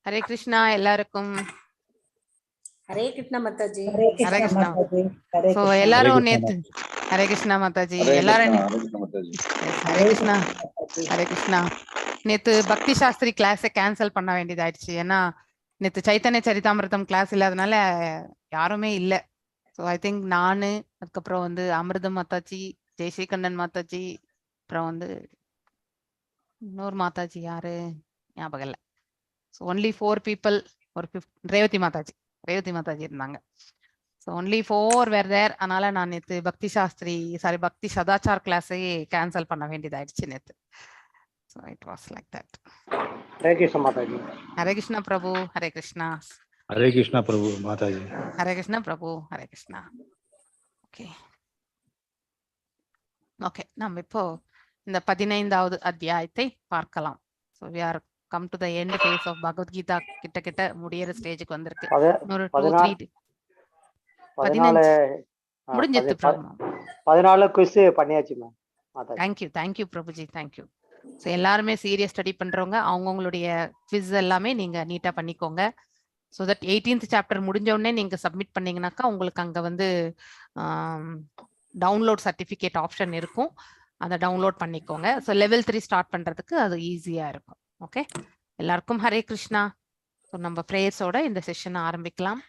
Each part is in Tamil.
Hare Krishna எல்லாருக்கும். Hare Krishna Mataji. Hare Krishna. So எல்லாரும் நேத்து Hare Krishna Mataji. எல்லாரும் Hare Krishna. Hare Krishna. நேத்து பக்தி சாஸ்திரி கிளாஸை கேன்சல் பண்ண வேண்டியதாயிடுச்சு. ஏன்னா நேத்து சைத்தன்ய சரிதாமிரதம் கிளாஸ் இல்லாதனால யாருமே இல்லை. ஸோ ஐ திங்க் நானு, அதுக்கப்புறம் வந்து அமிர்தம் மாதாஜி, ஜெய்ஸ்ரீகண்ணன் மாதாஜி, அப்புறம் வந்து இன்னொரு மாதாஜி யாரு ஞாபகம் இல்லை. ஸோ ஒன்லி 4 people, ஒரு ரேவதி மாதாஜி இருந்தாங்க. ஸோ ஒன்லி 4 வேர் தேர். அதனால நான் நேற்று பக்தி சதாச்சார் கிளாஸை கேன்சல் பண்ண வேண்டியதாயிடுச்சு நேற்று. So it was like that. Hare Krishna Mataji. Hare Krishna Prabhu. Hare Krishna. Hare Krishna Prabhu Mataji. Hare Krishna Prabhu. Hare Krishna. Okay okay, நம்ம இப்போ இந்த 15வது அத்தியாயத்தை பார்க்கலாம். So we are come to the end phase of Bhagavad Gita. கிட்ட முடியற ஸ்டேஜுக்கு வந்திருக்கு. ஒரு 2-3 15 முடிஞ்சிட்டு. 14 குவிஸ் பண்ணியாச்சு ma'am. Thank you Prabhuji, thank you. So எல்லாருமே சீரியஸ் ஸ்டடி பண்றவங்க அவங்கவுங்களுடைய குவிஸ் எல்லாமே நீங்க நீட்டா பண்ணிக்கோங்க. ஸோ தட் 18th சாப்டர் முடிஞ்ச உடனே நீங்க சப்மிட் பண்ணீங்கன்னாக்கா உங்களுக்கு அங்க வந்து டவுன்லோட் சர்டிஃபிகேட் ஆப்ஷன் இருக்கும். அதை டவுன்லோட் பண்ணிக்கோங்க. ஸோ லெவல் 3 ஸ்டார்ட் பண்றதுக்கு அது ஈஸியா இருக்கும். ஓகே, எல்லாருக்கும் ஹரே கிருஷ்ணா. ஸோ நம்ம பிரேயர்ஸோட இந்த செஷனை ஆரம்பிக்கலாம்.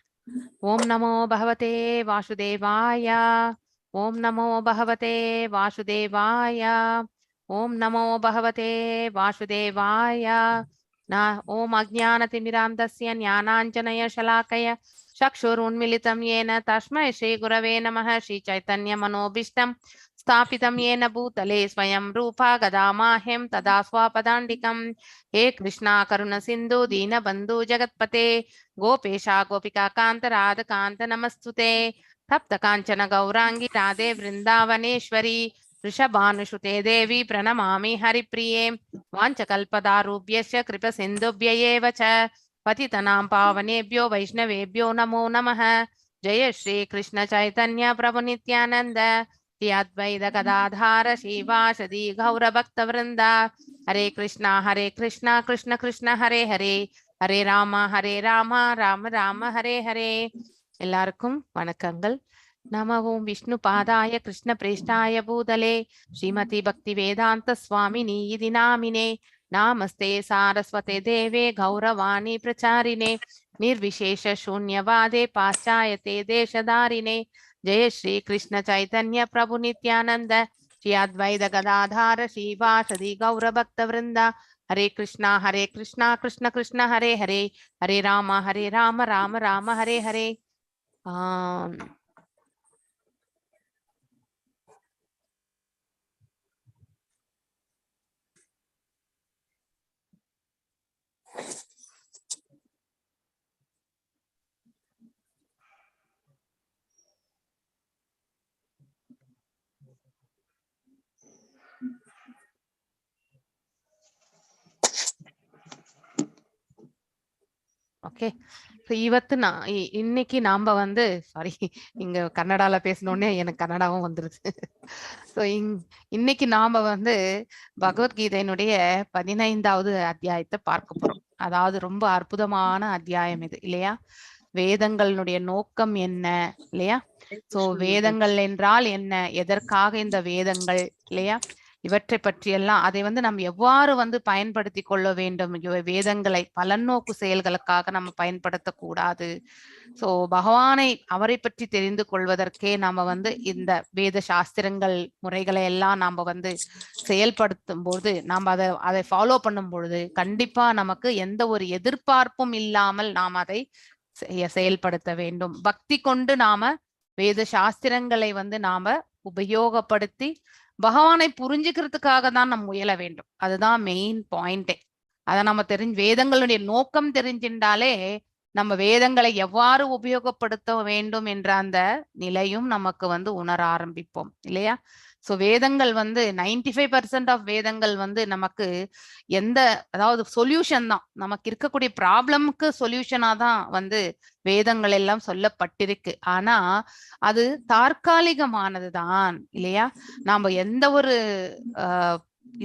ஓம் நமோ பகவதே வாசுதேவாய. ஓம் நமோ பகவதே வாசுதேவாய. ஓம் நமோ பகவதே வாசுதேவாய. ஓம் அஜ்ஞானதிமிராந்தஸ்ய ஞானாஞ்சனய ஷலாக்கய சக்ஷுருன்மிலிதம் येन तस्मै श्री गुरवे नमः. श्री चैतन्य मनोभीष्टं स्थापितं येन भूतले स्वयं रूपा गदामाह्यं तदा स्वापदाण्डिकं. हे कृष्णा करुण सिन्धु दीनबन्धु जगत्पते गोपेशा गोपिका कान्त राधकान्त नमस्तुते. तप्त काञ्चन गौरांगी राधे वृन्दावनेश्वरी वृषभानुसुते देवी प्रणमामि हरिप्रिये. वाञ्छकल्पदारुभ्यश्च कृपसिन्धुभ्य एव च पतितनां पावनेभ्यो वैष्णवेभ्यो नमो नमः. जय श्री कृष्ण चैतन्य प्रभु नित्यानंद श्री अद्वैत गदाधार श्रीवासदि गौर भक्त वृंदा. हरे कृष्णा कृष्ण कृष्ण हरे हरे, हरे राम राम राम हरे हरे. எல்லாருக்கும் வணக்கங்கள். நம ஓம் விஷ்ணு பாதாய கிருஷ்ண பிரேஷ்டாய பூதலே ஸ்ரீமதி பக்தி வேதாந்த சுவாமினி இதி நாமினே. नामस्ते सारस्वते देवे गौरवाणी प्रचारिणे निर्विशेष शून्यवादे पाश्चायते देशधारिणे. जय श्री कृष्ण चैतन्य प्रभु नित्यानंद श्री अद्वैत गदाधार श्रीवासदि गौर भक्त वृंदा. हरे कृष्णा कृष्ण कृष्ण हरे हरे, हरे राम राम राम हरे हरे. ஓகே, ಇವತ್ತು இன்னைக்கு நாம வந்து சாரி இங்க கன்னடால பேசணுன்னே எனக்கு கன்னடாவும் வந்துருச்சு. ஸோ இன்னைக்கு நாம வந்து பகவத்கீதையினுடைய 15வது அத்தியாயத்தை பார்க்க போறோம். அதாவது ரொம்ப அற்புதமான அத்தியாயம் இது இல்லையா? வேதங்களுடைய நோக்கம் என்ன இல்லையா? சோ வேதங்கள் என்றால் என்ன, எதற்காக இந்த வேதங்கள் இல்லையா, இவற்றை பற்றியெல்லாம் அதை நம்ம எவ்வாறு பயன்படுத்தி கொள்ள வேண்டும், வேதங்களை பலநோக்கு செயல்களுக்காக நம்ம பயன்படுத்தக்கூடாது. சோ பகவானை அவரை பற்றி தெரிந்து கொள்வதற்கே நாம இந்த வேத சாஸ்திரங்கள் முறைகளை எல்லாம் நாம செயல்படுத்தும் போது, நாம அதை ஃபாலோ பண்ணும் பொழுது கண்டிப்பா நமக்கு எந்த ஒரு எதிர்பார்ப்பும் இல்லாமல் நாம் அதை செயல்படுத்த வேண்டும். பக்தி கொண்டு நாம வேத சாஸ்திரங்களை நாம உபயோகப்படுத்தி பகவானை புரிஞ்சுக்கிறதுக்காக தான் நம்ம முயல வேண்டும். அதுதான் மெயின் பாயிண்டே. அதை நம்ம வேதங்களுடைய நோக்கம் தெரிஞ்சின்றாலே நம்ம வேதங்களை எவ்வாறு உபயோகப்படுத்த வேண்டும் என்ற அந்த நிலையும் நமக்கு உணர ஆரம்பிப்போம் இல்லையா? சோ வேதங்கள் 95% ஆஃப் வேதங்கள் நமக்கு அதாவது சொல்யூஷன் தான், நமக்கு இருக்கக்கூடிய ப்ராப்ளம்க்கு சொல்யூஷனா தான் வேதங்கள் எல்லாம் சொல்லப்பட்டிருக்கு. ஆனா அது தற்காலிகமானதுதான் இல்லையா? நாம எந்த ஒரு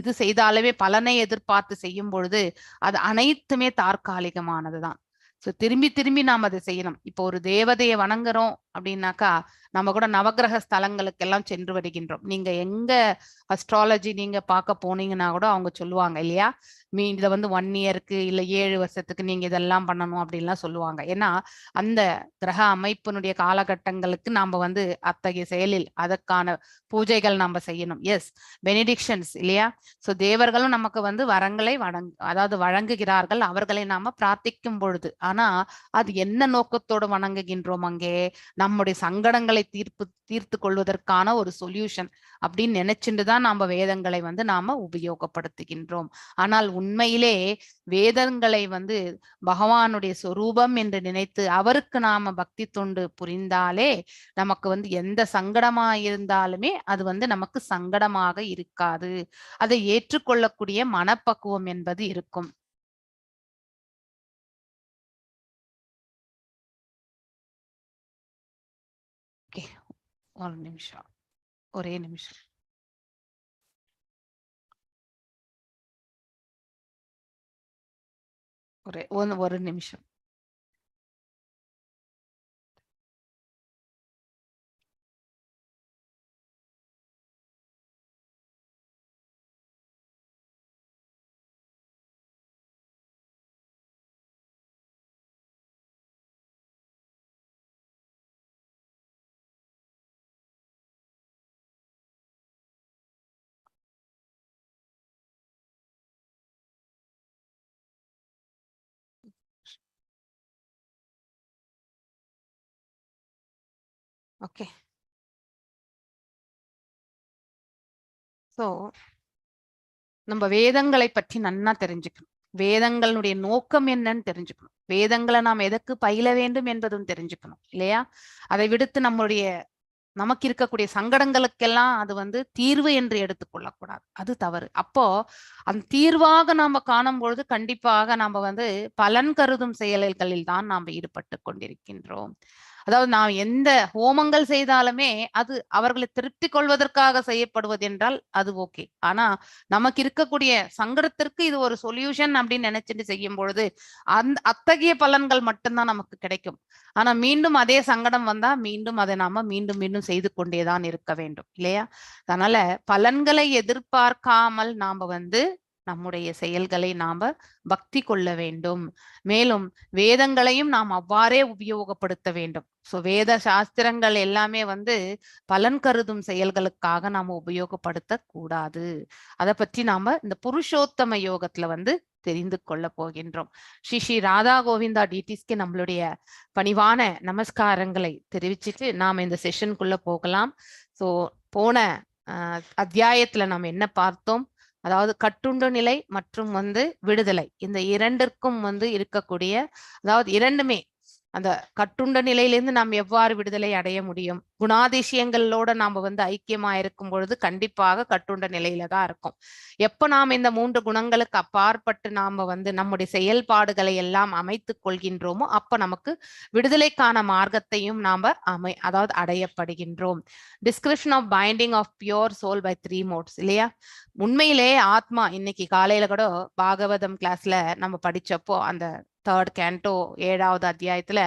இது செய்தாலுமே பலனை எதிர்பார்த்து செய்யும் பொழுது அது அனைத்துமே தற்காலிகமானதுதான். சோ திரும்பி திரும்பி நாம் அதை செய்யணும். இப்போ ஒரு தேவதையை வணங்குறோம் அப்படின்னாக்கா நம்ம கூட நவகிரக ஸ்தலங்களுக்கு எல்லாம் சென்று வருகின்றோம். நீங்க எங்க அஸ்ட்ராலஜி நீங்க பார்க்க போனீங்கன்னா கூட அவங்க சொல்லுவாங்க இல்லையா, இதை 1 இயருக்கு இல்ல 7 வருஷத்துக்கு நீங்க இதெல்லாம் பண்ணணும் அப்படின்லாம் சொல்லுவாங்க. ஏன்னா அந்த கிரக அமைப்பினுடைய காலகட்டங்களுக்கு நாம அத்தகைய செயலில் அதற்கான பூஜைகள் நாம செய்யணும். எஸ், பெனிடிக்ஷன்ஸ் இல்லையா? சோ தேவர்களும் நமக்கு வரங்களை வழங்குகிறார்கள் அவர்களை நாம பிரார்த்திக்கும் பொழுது. ஆனா அது என்ன நோக்கத்தோடு வணங்குகின்றோம்? அங்கே நம்முடைய சங்கடங்களை தீர்த்து கொள்வதற்கான ஒரு சொல்யூஷன் அப்படின்னு நினைச்சுட்டுதான் நாம வேதங்களை நாம உபயோகப்படுத்துகின்றோம். ஆனால் உண்மையிலே வேதங்களை பகவானுடைய சொரூபம் என்று நினைத்து அவருக்கு நாம பக்தி தொண்டு புரிந்தாலே நமக்கு எந்த சங்கடமா இருந்தாலுமே அது நமக்கு சங்கடமாக இருக்காது. அதை ஏற்றுக்கொள்ளக்கூடிய மனப்பக்குவம் என்பது இருக்கும். ஒரு நிமிஷம், ஒரே நிமிஷம். ஒரு நிமிஷம். ஓகே, சோ நம்ம வேதங்களை பற்றி நன்னா தெரிஞ்சுக்கணும். வேதங்களுடைய நோக்கம் என்னன்னு தெரிஞ்சுக்கணும். வேதங்களை நாம் எதற்கு பயில வேண்டும் என்பதும் தெரிஞ்சுக்கணும் இல்லையா? அதை விடுத்து நமக்கு இருக்கக்கூடிய சங்கடங்களுக்கெல்லாம் அது தீர்வு என்று எடுத்துக்கொள்ளக்கூடாது. அது தவறு. அப்போ அந்த தீர்வாக நாம காணும் பொழுது கண்டிப்பாக நாம பலன் கருதும் செயல்களில் தான் நாம் ஈடுபட்டு கொண்டிருக்கின்றோம். அதாவது நாம் எந்த ஹோமங்கள் செய்தாலுமே அது அவர்களை திருப்தி கொள்வதற்காக செய்யப்படுவது என்றால் அது ஓகே. ஆனா நமக்கு இருக்கக்கூடிய சங்கடத்திற்கு இது ஒரு சொல்யூஷன் அப்படின்னு நினைச்சிட்டு செய்யும் பொழுது அத்தகைய பலன்கள் மட்டும்தான் நமக்கு கிடைக்கும். ஆனா மீண்டும் அதே சங்கடம் வந்தா மீண்டும் அதை நாம மீண்டும் மீண்டும் செய்து கொண்டேதான் இருக்க வேண்டும் இல்லையா? அதனால பலன்களை எதிர்பார்க்காமல் நாம நம்முடைய செயல்களை நாம பக்தி கொள்ள வேண்டும். மேலும் வேதங்களையும் நாம் அவ்வாறே உபயோகப்படுத்த வேண்டும். சோ வேத சாஸ்திரங்கள் எல்லாமே பலன் கருதும் செயல்களுக்காக நாம உபயோகப்படுத்த கூடாது. அதை பற்றி நாம இந்த புருஷோத்தம யோகத்துல தெரிந்து கொள்ள போகின்றோம். ஸ்ரீ ராதா கோவிந்தா டிடிஸ்க்கு நம்மளுடைய பணிவான நமஸ்காரங்களை தெரிவிச்சுட்டு நாம இந்த செஷனுக்குள்ள போகலாம். சோ போன அத்தியாயத்துல நாம் என்ன பார்த்தோம்? அதாவது கட்டுண்ட நிலை மற்றும் விடுதலை, இந்த இரண்டிற்கும் இருக்கக்கூடிய, அதாவது இரண்டுமே அந்த கட்டுண்ட நிலையிலிருந்து நாம் எவ்வாறு விடுதலை அடைய முடியும்? குணாதிசயங்களோட நாம ஐக்கியமா இருக்கும் பொழுது கண்டிப்பாக கட்டுண்ட நிலையில தான் இருக்கும். எப்ப நாம் இந்த 3 குணங்களுக்கு அப்பாற்பட்டு நாம நம்முடைய செயல்பாடுகளை எல்லாம் அமைத்துக் கொள்கின்றோமோ அப்ப நமக்கு விடுதலைக்கான மார்க்கத்தையும் நாம அதாவது அடையப்படுகின்றோம். Description of binding of pure soul by 3 modes இல்லையா? உண்மையிலே ஆத்மா, இன்னைக்கு காலையில கூட பாகவதம் கிளாஸ்ல நம்ம படிச்சப்போ அந்த 3rd canto 7வது அத்தியாயத்துல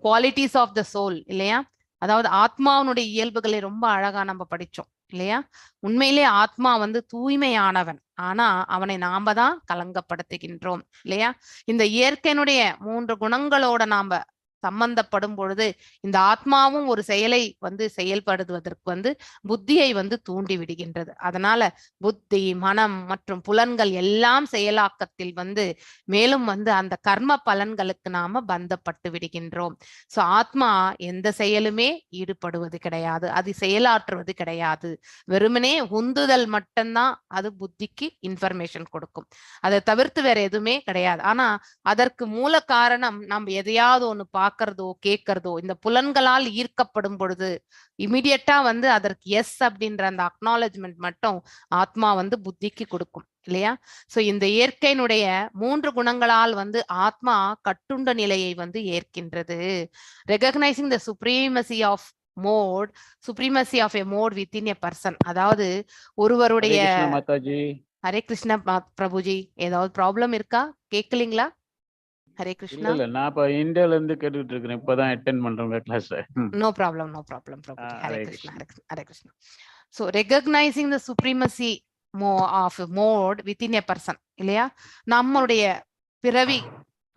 குவாலிட்டிஸ் ஆஃப் த சோல் இல்லையா, அதாவது ஆத்மாவனுடைய இயல்புகளை ரொம்ப அழகா நம்ம படிச்சோம் இல்லையா. உண்மையிலே ஆத்மா வந்து தூய்மையானவன், ஆனா அவனை நாம தான் கலங்கப்படுத்துகின்றோம் இல்லையா. இந்த இயற்கையினுடைய 3 குணங்களோட நாம சம்பந்தப்படும் பொழுது இந்த ஆத்மாவும் ஒரு செயலை வந்து செயல்படுவதற்கு வந்து புத்தியை வந்து தூண்டி விடுகின்றது. அதனால புத்தி, மனம் மற்றும் புலன்கள் எல்லாம் செயலாக்கத்தில் வந்து மேலும் வந்து அந்த கர்ம பலன்களுக்கு நாம பந்தப்பட்டு விடுகின்றோம். சோ ஆத்மா எந்த செயலுமே ஈடுபடுவது கிடையாது, அது செயலாற்றுவது கிடையாது. வெறுமனே உந்துதல் மட்டும்தான் அது புத்திக்கு இன்ஃபர்மேஷன் கொடுக்கும், அதை தவிர்த்து வேற எதுவுமே கிடையாது. ஆனா அதற்கு மூல காரணம் நம்ம எதையாவது ஒண்ணு பார்க்கறதோ கேட்கறதோ, இந்த புலன்களால் ஈர்க்கப்படும் பொழுது இமிடியட்டா வந்து அதற்கு எஸ் அப்படின்ற அந்த அக்னாலஜ்மெண்ட் மட்டும் ஆத்மா வந்து புத்திக்கு கொடுக்கும் இல்லையா. சோ இந்த இயற்கையினுடைய 3 குணங்களால் வந்து ஆத்மா கட்டுண்ட நிலையை வந்து ஏற்கின்றது. Recognising the supremacy of mode, supremacy of a mode within a person. அதாவது ஒருவருடைய ஹரே கிருஷ்ணா பிரபுஜி, ஏதாவது ப்ராப்ளம் இருக்கா, கேட்கலீங்களா? ஹரே கிருஷ்ணா. இல்ல நான் இப்ப இந்தியால இருந்து கேட்டுட்டு இருக்கேன், இப்பதான் அட்டெண்ட் பண்றேன் class. No problem, no problem Prabhuji. Hare Krishna, Hare Krishna. So recognising the supremacy of mode within a person இல்லையா, நம்மளுடைய பிறவி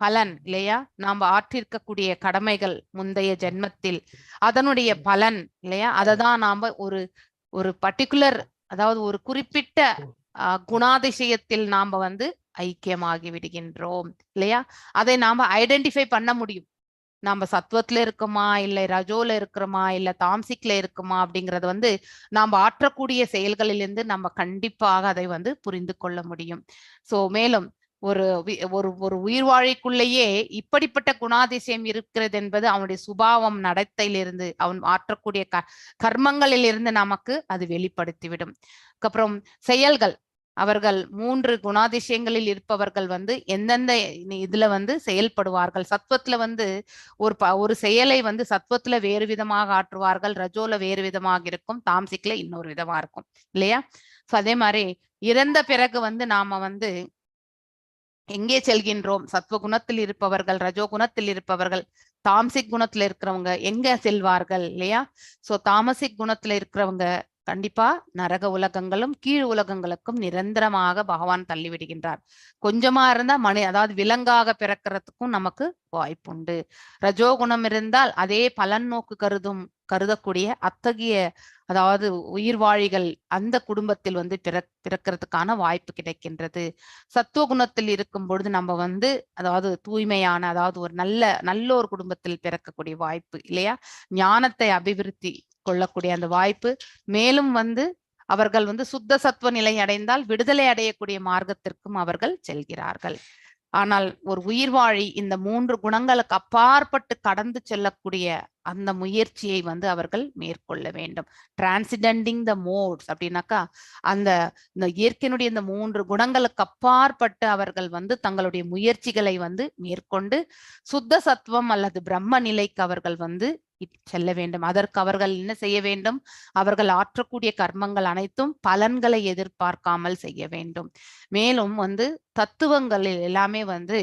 பலன் இல்லையா, நாம் ஆற்றிருக்கக்கூடிய கடமைகள் முந்தைய ஜென்மத்தில் அதனுடைய பலன் இல்லையா, அதை தான் நாம ஒரு பர்டிகுலர், அதாவது ஒரு குறிப்பிட்ட குணாதிசயத்தில் நாம வந்து ஐக்கியமாகி விடுகின்றோம் இல்லையா. அதை நாம ஐடென்டிஃபை பண்ண முடியும், நாம சத்துவத்துல இருக்கோமா இல்ல ரஜோல இருக்கிறோமா இல்ல தாம்சிக்ல இருக்குமா அப்படிங்கறது வந்து நாம ஆற்றக்கூடிய செயல்களிலிருந்து நம்ம கண்டிப்பாக அதை வந்து புரிந்து கொள்ள முடியும். சோ மேலும் ஒரு ஒரு உயிர் வாழைக்குள்ளேயே இப்படிப்பட்ட குணாதிசயம் இருக்கிறது என்பது அவனுடைய சுபாவம், நடத்தையிலிருந்து அவன் ஆற்றக்கூடிய கர்மங்களிலிருந்து நமக்கு அது வெளிப்படுத்திவிடும். அப்புறம் செயல்கள், அவர்கள் 3 குணாதிசயங்களில் இருப்பவர்கள் வந்து எந்தெந்த இதுல வந்து செயல்படுவார்கள். சத்வத்துல வந்து ஒரு செயலை வந்து சத்வத்துல வேறு விதமாக ஆற்றுவார்கள், ரஜோல வேறு விதமாக இருக்கும், தாம்சிக்ல இன்னொரு விதமா இருக்கும் இல்லையா. சோ அதே மாதிரி இறந்த பிறகு வந்து நாம வந்து எங்கே செல்கின்றோம், சத்வ குணத்தில் இருப்பவர்கள், ரஜோ குணத்தில் இருப்பவர்கள், தாமசிக் குணத்துல இருக்கிறவங்க எங்க செல்வார்கள் இல்லையா. சோ தாமசிக் குணத்துல இருக்கிறவங்க கண்டிப்பா நரக உலகங்களும் கீழ் உலகங்களுக்கும் நிரந்தரமாக பகவான் தள்ளிவிடுகின்றார். கொஞ்சமா இருந்தா அதாவது விலங்காக பிறக்கிறதுக்கும் நமக்கு வாய்ப்புண்டு. ரஜோகுணம் இருந்தால் அதே பலன் நோக்கு கருதக்கூடிய அத்தகைய அதாவது உயிர்வாழிகள் அந்த குடும்பத்தில் வந்து பிறக்கிறதுக்கான வாய்ப்பு கிடைக்கின்றது. சத்துவ குணத்தில் இருக்கும் பொழுது நம்ம வந்து அதாவது தூய்மையான, அதாவது ஒரு நல்ல ஒரு குடும்பத்தில் பிறக்கக்கூடிய வாய்ப்பு இல்லையா, ஞானத்தை அபிவிருத்தி கொள்ளக்கூடிய அந்த வாய்ப்பு. மேலும் வந்து அவர்கள் வந்து சுத்த சத்துவ நிலை அடைந்தால் விடுதலை அடையக்கூடிய மார்க்கத்திற்கும் அவர்கள் செல்கிறார்கள். ஆனால் ஒரு உயிர்வாழி இந்த 3 குணங்களுக்கு அப்பாற்பட்டு கடந்து செல்லக்கூடிய அந்த முயற்சியை வந்து அவர்கள் மேற்கொள்ள வேண்டும். டிரான்சிடெண்டிங் த மோட்ஸ் அப்படின்னாக்கா அந்த இயற்கையினுடைய இந்த 3 குணங்களுக்கு அப்பாற்பட்டு அவர்கள் வந்து தங்களுடைய முயற்சிகளை வந்து மேற்கொண்டு சுத்த சத்துவம் அல்லது பிரம்ம நிலைக்கு அவர்கள் வந்து செல்ல வேண்டும். அதற்கு அவர்கள் என்ன செய்ய வேண்டும், அவர்கள் ஆற்றக்கூடிய கர்மங்கள் அனைத்தும் பலன்களை எதிர்பார்க்காமல் செய்ய வேண்டும். மேலும் வந்து தத்துவங்களில் எல்லாமே வந்து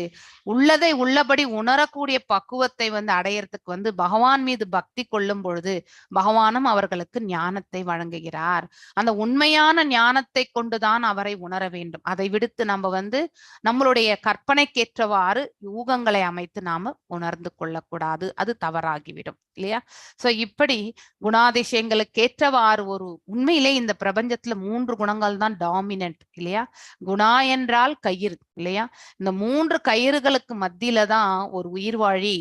உள்ளதை உள்ளபடி உணரக்கூடிய பக்குவத்தை வந்து அடையறதுக்கு வந்து பகவான் மீது பக்தி கொள்ளும் பொழுது பகவானும் அவர்களுக்கு ஞானத்தை வழங்குகிறார். அந்த உண்மையான ஞானத்தை கொண்டுதான் அவரை உணர வேண்டும். அதை விடுத்து நம்ம வந்து நம்மளுடைய கற்பனைக்கேற்றவாறு யூகங்களை அமைத்து நாம உணர்ந்து கொள்ளக்கூடாது, அது தவறாகிவிடும் இல்லையா. சோ இப்படி குணாதிசயங்களுக்கு ஏற்றவாறு ஒரு உண்மையிலே இந்த பிரபஞ்சத்துல 3 குணங்கள் தான் டாமினன்ட் இல்லையா. குணா என்றால் கயிறு இல்லையா. இந்த 3 கயிறுகளுக்கு மத்தியில தான் ஒரு உயிர்வாழி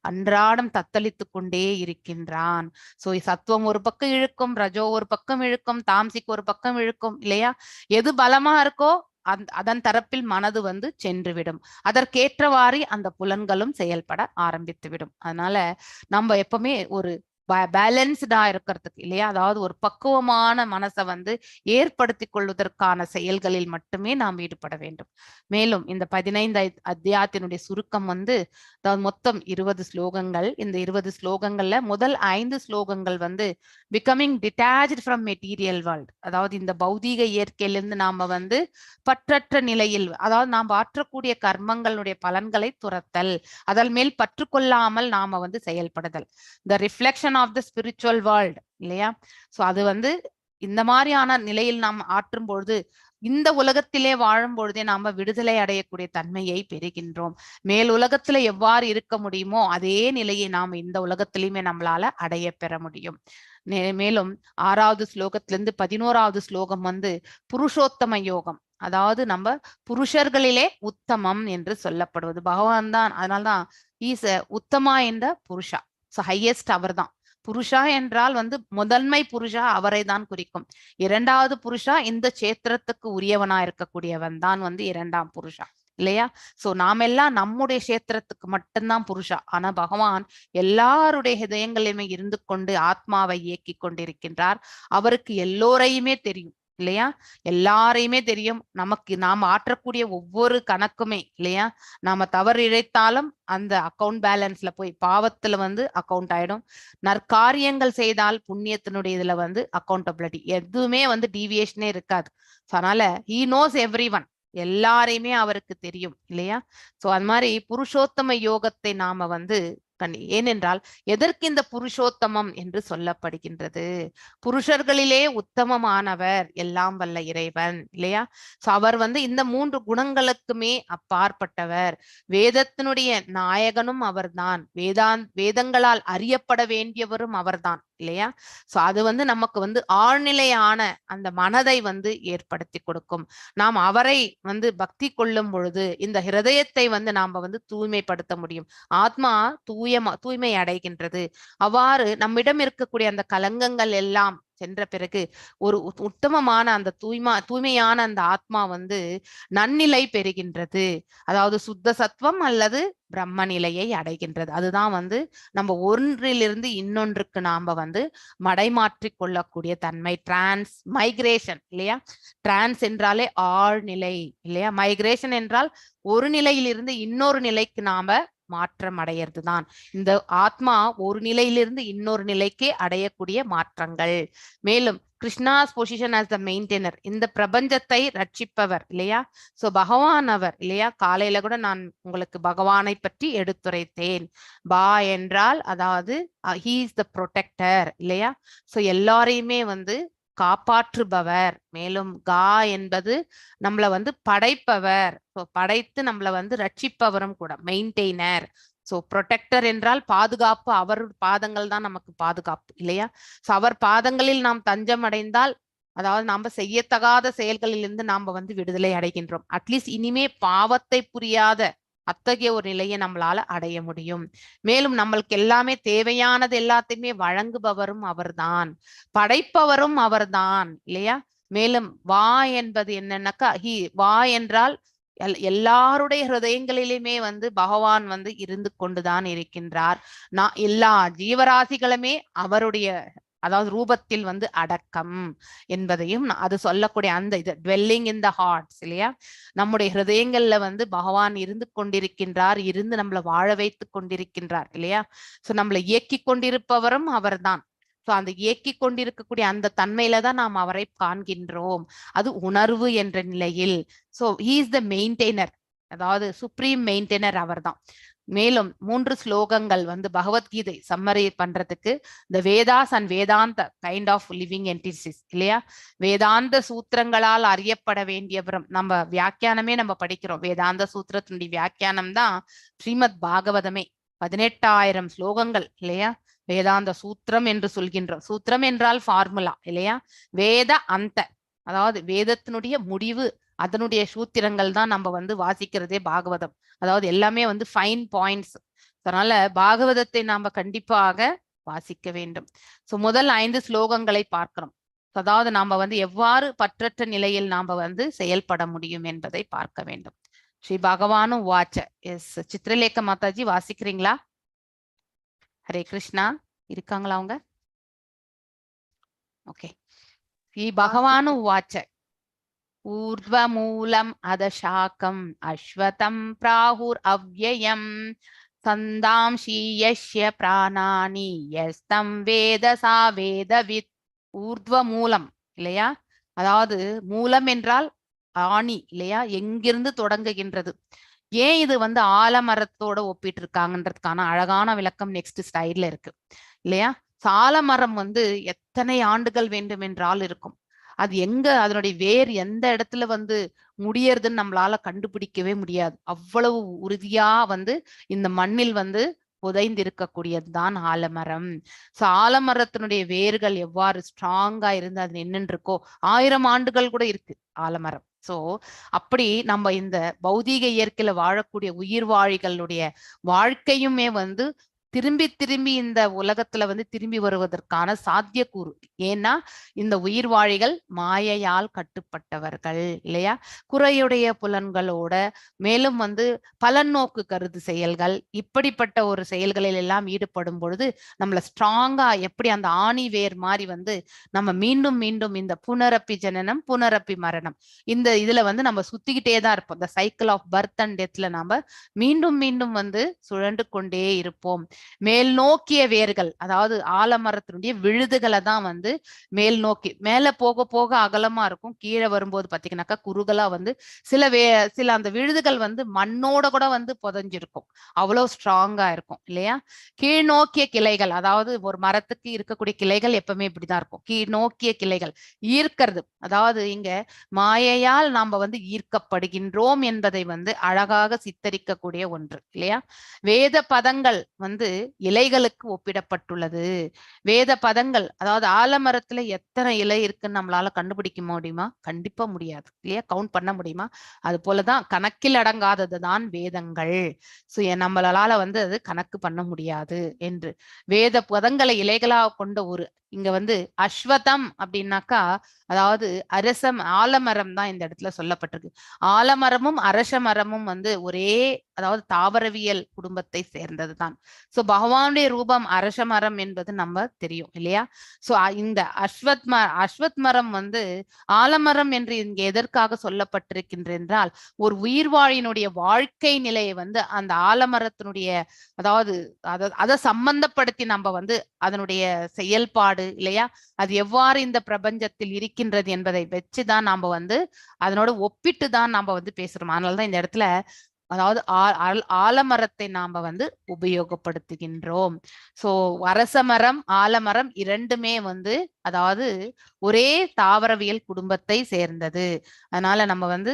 அன்றாடம் தத்தளித்து கொண்டே இருக்கின்றான். சோ சத்துவம் ஒரு பக்கம் இழுக்கும், ரஜோ ஒரு பக்கம் இழுக்கும், தாம்சிக் ஒரு பக்கம் இழுக்கும் இல்லையா. எது பலமா இருக்கோ அதன் தரப்பில் மனது வந்து சென்றுவிடும். அதற்கேற்றவாறு அந்த புலன்களும் செயல்பட ஆரம்பித்து விடும். அதனால நம்ம எப்பவுமே ஒரு பேலன்ஸ்டா இருக்கிறதுக்கு இல்லையா, அதாவது ஒரு பக்குவமான மனசை வந்து ஏற்படுத்தி கொள்வதற்கான செயல்களில் மட்டுமே நாம் ஈடுபட வேண்டும். மேலும் இந்த 15 அத்தியாயத்தினுடைய சுருக்கம் வந்து அதாவது மொத்தம் 20 ஸ்லோகங்கள். இந்த 20 ஸ்லோகங்கள்ல முதல் 5 ஸ்லோகங்கள் வந்து becoming detached from material world, அதாவது இந்த பௌதீக இயற்கையிலிருந்து நாம வந்து பற்றற்ற நிலையில், அதாவது நாம் ஆற்றக்கூடிய கர்மங்களுடைய பலன்களை துரத்தல், அதன் மேல் பற்று கொள்ளாமல் நாம வந்து செயல்படுதல், the reflection of the spiritual world இல்லையா. சோ அது வந்து இந்த மாதிரியான நிலையில் நாம் ஆற்றும் பொழுது இந்த உலகத்திலே வாழும் பொழுதே நாம விடுதலை அடையக்கூடிய தன்மையை பெறுகின்றோம். மேல் உலகத்துல எவ்வாறு இருக்க முடியுமோ அதே நிலையை நாம் இந்த உலகத்திலுமே நம்மளால அடைய பெற முடியும். மேலும் 6வது ஸ்லோகத்திலிருந்து 11வது ஸ்லோகம் வந்து புருஷோத்தம யோகம், அதாவது நம்ம புருஷர்களிலே உத்தமம் என்று சொல்லப்படுவது பகவான் தான். அதனால்தான் ஈஸ் உத்தமா என்ற புருஷா, ஸோ ஹையஸ்ட் அவர் தான். புருஷா என்றால் வந்து முதன்மை புருஷா அவரை தான் குறிக்கும். 2வது புருஷா இந்த சேத்திரத்துக்கு உரியவனா இருக்கக்கூடியவன் தான் வந்து 2ஆம் புருஷா இல்லையா. சோ நாமெல்லாம் நம்முடைய சேத்திரத்துக்கு மட்டும்தான் புருஷா. ஆனா பகவான் எல்லாருடைய ஹிருதயங்களிலுமே இருந்து கொண்டு ஆத்மாவை இயக்கி கொண்டிருக்கின்றார். அவருக்கு எல்லோரையுமே தெரியும் இல்லையா, எல்லாரையுமே தெரியும். நமக்கு நாம் ஆற்றக்கூடிய ஒவ்வொரு கணக்குமே இல்லையா, நாம தவறு இழைத்தாலும் அந்த அக்கௌண்ட் பேலன்ஸ்ல போய் பாவத்துல வந்து அக்கௌண்ட் ஆயிடும். நற்காரியங்கள் செய்தால் புண்ணியத்தினுடைய இதுல வந்து அக்கௌண்டபிலிட்டி எதுவுமே வந்து டீவியேஷனே இருக்காது. அதனால ஹீ நோஸ் எவ்ரி ஒன், எல்லாரையுமே அவருக்கு தெரியும் இல்லையா. சோ அது மாதிரி புருஷோத்தம யோகத்தை நாம வந்து ஏனென்றால் எதற்கு இந்த புருஷோத்தமம் என்று சொல்லப்படுகின்றது, புருஷர்களிலே உத்தமமானவர் எல்லாம் வல்ல இறைவன் இல்லையா. சோ அவர் வந்து இந்த 3 குணங்களுக்குமே அப்பாற்பட்டவர். வேதத்தினுடைய நாயகனும் அவர்தான், வேதங்களால் அறியப்பட வேண்டியவரும் அவர்தான் இல்லையா. சோ அது வந்து நமக்கு வந்து ஆழ்நிலையான அந்த மனதை வந்து ஏற்படுத்தி கொடுக்கும். நாம் அவரை வந்து பக்தி கொள்ளும் பொழுது இந்த ஹிருதயத்தை வந்து நாம வந்து தூய்மைப்படுத்த முடியும். ஆத்மா தூய்மை அடைகின்றது. அவ்வாறு நம்மிடம் இருக்கக்கூடிய அந்த கலங்கங்கள் எல்லாம் சென்ற பிறகு ஒரு உத்தமமான அந்த தூய்மையான அந்த ஆத்மா வந்து நன்னிலை பெறுகின்றது. அதாவது சுத்த சத்துவம் அல்லது பிரம்ம நிலையை அடைகின்றது. அதுதான் வந்து நம்ம ஒன்றிலிருந்து இன்னொன்றுக்கு நாம வந்து மடைமாற்றி கொள்ளக்கூடிய தன்மை, டிரான்ஸ் மைக்ரேஷன் இல்லையா. டிரான்ஸ் என்றாலே ஆழ்நிலை இல்லையா, மைக்ரேஷன் என்றால் ஒரு நிலையிலிருந்து இன்னொரு நிலைக்கு நாம மாற்றம் அடையிறது தான். இந்த ஆத்மா ஒரு நிலையிலிருந்து இன்னொரு நிலைக்கே அடையக்கூடிய மாற்றங்கள். மேலும் கிருஷ்ணாஸ் பொசிஷன் ஆஸ் த மெயின்டெய்னர், இந்த பிரபஞ்சத்தை ரட்சிப்பவர் இல்லையா. சோ பகவான் அவர் இல்லையா. காலையில கூட நான் உங்களுக்கு பகவானை பற்றி எடுத்துரைத்தேன். பா என்றால் அதாவது ஹீ இஸ் த ப்ரொடெக்டர் இல்லையா. சோ எல்லாரையுமே வந்து காப்பாற்றுபவர். மேலும் கா என்பது நம்மள வந்து படைப்பவர், படைத்து நம்மள வந்து ரட்சிப்பவரும் கூட, மெயின்டெய்னர். சோ ப்ரொடெக்டர் என்றால் பாதுகாப்பு, அவர் பாதங்கள் தான் நமக்கு பாதுகாப்பு இல்லையா. சோ அவர் பாதங்களில் நாம் தஞ்சம் அடைந்தால், அதாவது நாம செய்யத்தகாத செயல்களிலிருந்து நாம வந்து விடுதலை அடைகின்றோம். அட்லீஸ்ட் இனிமே பாவத்தை புரியாத அத்தகைய ஒரு நிலையை நம்மளால அடைய முடியும். மேலும் நம்மளுக்கு எல்லாமே தேவையானது எல்லாத்தையுமே வழங்குபவரும் அவர்தான், படைப்பவரும் அவர்தான் இல்லையா. மேலும் வா என்பது என்னன்னாக்கா வா என்றால் எல்லாருடைய ஹிருதயங்களிலுமே வந்து பகவான் வந்து இருந்து கொண்டுதான் இருக்கின்றார். எல்லா ஜீவராசிகளுமே அவருடைய அதாவது ரூபத்தில் வந்து அடக்கம் என்பதையும் அது சொல்லக்கூடிய அந்த இது டுவெல்லிங் இன் த ஹார்ட்ஸ் இல்லையா. நம்முடைய ஹிருதயங்கள்ல வந்து பகவான் இருந்து கொண்டிருக்கின்றார், இருந்து நம்மளை வாழ வைத்து கொண்டிருக்கின்றார் இல்லையா. சோ நம்மளை இயக்கி கொண்டிருப்பவரும் அவர்தான். சோ அந்த இயக்கி கொண்டிருக்கக்கூடிய அந்த தன்மையில தான் நாம் அவரை காண்கின்றோம், அது உணர்வு என்ற நிலையில். சோ ஹீ இஸ் த மெயின்டெய்னர், அதாவது சுப்ரீம் மெயின்டெய்னர் அவர் தான். மேலும் 3 ஸ்லோகங்கள் வந்து பகவத்கீதை சம்மரி பண்றதுக்கு the Vedas and வேதாந்த கைண்ட் ஆஃப் லிவிங் என்டிட்டிஸ் இல்லையா. வேதாந்த சூத்திரங்களால் அறியப்பட வேண்டியவரும், நம்ம வியாக்கியானமே நம்ம படிக்கிறோம், வேதாந்த சூத்திரத்தினுடைய வியாக்கியானம் தான் ஸ்ரீமத் பாகவதமே. 18,000 ஸ்லோகங்கள் இல்லையா. வேதாந்த சூத்திரம் என்று சொல்கின்றோம். சூத்திரம் என்றால் ஃபார்முலா இல்லையா. வேத அந்த, அதாவது வேதத்தினுடைய முடிவு, அதனுடைய சூத்திரங்கள் தான் நம்ம வந்து வாசிக்கிறதே பாகவதம். அதாவது எல்லாமே வந்து ஃபைன் பாயிண்ட்ஸ். அதனால பாகவதத்தை நாம கண்டிப்பாக வாசிக்க வேண்டும். சோ முதல் 5 ஸ்லோகங்களை பார்க்கிறோம். அதாவது நாம வந்து எவ்வாறு பற்றற்ற நிலையில் நாம வந்து செயல்பட முடியும் என்பதை பார்க்க வேண்டும். ஸ்ரீ பகவானும் வாச்ச. எஸ் சித்ரலேகா மாதாஜி வாசிக்கிறீங்களா? ஹரே கிருஷ்ணா. இருக்காங்களா அவங்க? ஓகே. ஸ்ரீ பகவானு உவாச்ச ஊர்த்வமூலம் அதசாக்கம் அஸ்வதம் பிராஹுர் அவ்யயம் சந்தாம்சி யஸ்ய பிராணானி யஸ்தம் வேத சா வேதவித். ஊர்த்வ மூலம் இல்லையா, அதாவது மூலம் என்றால் ஆணி இல்லையா, எங்கிருந்து தொடங்குகின்றது. ஏன் இது வந்து ஆலமரத்தோட ஒப்பிட்டு இருக்காங்கன்றதுக்கான அழகான விளக்கம் நெக்ஸ்ட் ஸ்லைட்ல இருக்கு இல்லையா. ஆலமரம் வந்து எத்தனை ஆண்டுகள் வேண்டும் என்றால் இருக்கும். அது எங்க அதனுடைய வேர் எந்த இடத்துல வந்து முடியறதுன்னு நம்மளால கண்டுபிடிக்கவே முடியாது. அவ்வளவு உறுதியா வந்து இந்த மண்ணில் வந்து புதைந்து இருக்கக்கூடியதுதான் ஆலமரம். சோ ஆலமரத்தினுடைய வேர்கள் எவ்வாறு ஸ்ட்ராங்கா இருந்து அது நின்னுட்டு இருக்கோ 1000 ஆண்டுகள் கூட இருக்கு ஆலமரம். சோ அப்படி நம்ம இந்த பௌதீக இயற்கையில வாழக்கூடிய உயிர்வாழிகளுடைய வாழ்க்கையுமே வந்து திரும்பி திரும்பி இந்த உலகத்துல வந்து திரும்பி வருவதற்கான சாத்தியக்கூறு. ஏன்னா இந்த உயிர்வாழிகள் மாயையால் கட்டுப்பட்டவர்கள் இல்லையா, குறையுடைய புலன்களோட, மேலும் வந்து பலநோக்கு கருது செயல்கள், இப்படிப்பட்ட ஒரு செயல்களில் எல்லாம் ஈடுபடும் பொழுது நம்மள ஸ்ட்ராங்கா எப்படி அந்த ஆணி வேர் மாதிரி வந்து நம்ம மீண்டும் மீண்டும் இந்த புனரப்பி ஜனனம் புனரப்பி மரணம் இந்த இதுல வந்து நம்ம சுத்திக்கிட்டே தான் இருப்போம். இந்த சைக்கிள் ஆஃப் பர்த் அண்ட் டெத்ல நாம மீண்டும் மீண்டும் வந்து சுழண்டு கொண்டே இருப்போம். மேல் நோக்கிய வேர்கள், அதாவது ஆலமரத்தினுடைய விழுதுகளை தான் வந்து மேல் நோக்கி மேல போக போக அகலமா இருக்கும், கீழே வரும்போது பாத்தீங்கன்னாக்கா குறுகலா வந்து சில அந்த விழுதுகள் வந்து மண்ணோட கூட வந்து புதைஞ்சிருக்கும், அவ்வளவு ஸ்ட்ராங்கா இருக்கும் இல்லையா. கீழ் நோக்கிய கிளைகள், அதாவது ஒரு மரத்துக்கு இருக்கக்கூடிய கிளைகள் எப்பவுமே இப்படிதான் இருக்கும், கீழ் நோக்கிய கிளைகள் ஈர்க்கிறது. அதாவது இங்க மாயையால் நாம வந்து ஈர்க்கப்படுகின்றோம் என்பதை வந்து அழகாக சித்தரிக்கக்கூடிய ஒன்று இல்லையா. வேத பதங்கள் வந்து இலைகளுக்கு ஒப்பிடப்பட்டுள்ளது. வேத பதங்கள், அதாவது ஆலமரத்துல எத்தனை இலை இருக்குன்னு நம்மளால கண்டுபிடிக்க முடியுமா? கண்டிப்பா முடியாது இல்லையா, கவுண்ட் பண்ண முடியுமா? அது போலதான் கணக்கில் அடங்காததுதான் வேதங்கள். சோ நம்மளால வந்து அது கணக்கு பண்ண முடியாது என்று வேத பதங்களை இலைகளாக கொண்ட ஒரு இங்க வந்து அஸ்வதம் அப்படின்னாக்கா அதாவது அரசம் ஆலமரம் தான் இந்த இடத்துல சொல்லப்பட்டிருக்கு. ஆலமரமும் அரச மரமும் வந்து ஒரே அதாவது தாவரவியல் குடும்பத்தை சேர்ந்ததுதான். சோ பகவானுடைய ரூபம் அரச மரம் என்பது நம்ம தெரியும் இல்லையா. சோ இந்த அஸ்வத் மரம் வந்து ஆலமரம் என்று இங்க எதற்காக சொல்லப்பட்டிருக்கின்ற என்றால் ஒரு உயிர்வாழினுடைய வாழ்க்கை நிலையை வந்து அந்த ஆலமரத்தினுடைய அதாவது அதை சம்பந்தப்படுத்தி நம்ம வந்து அதனுடைய செயல்பாடு இல்லையா, அது எவ்வாறு இந்த பிரபஞ்சத்தில் இருக்கின்றது என்பதை வச்சுதான் நாம வந்து அதனோட ஒப்பிட்டு தான் நாம வந்து பேசுறோம். அதனாலதான் இந்த இடத்துல அதாவது ஆலமரத்தை நாம வந்து உபயோகப்படுத்துகின்றோம். சோ அரசமரம் ஆலமரம் இரண்டுமே வந்து அதாவது ஒரே தாவரவியல் குடும்பத்தை சேர்ந்தது. அதனால நம்ம வந்து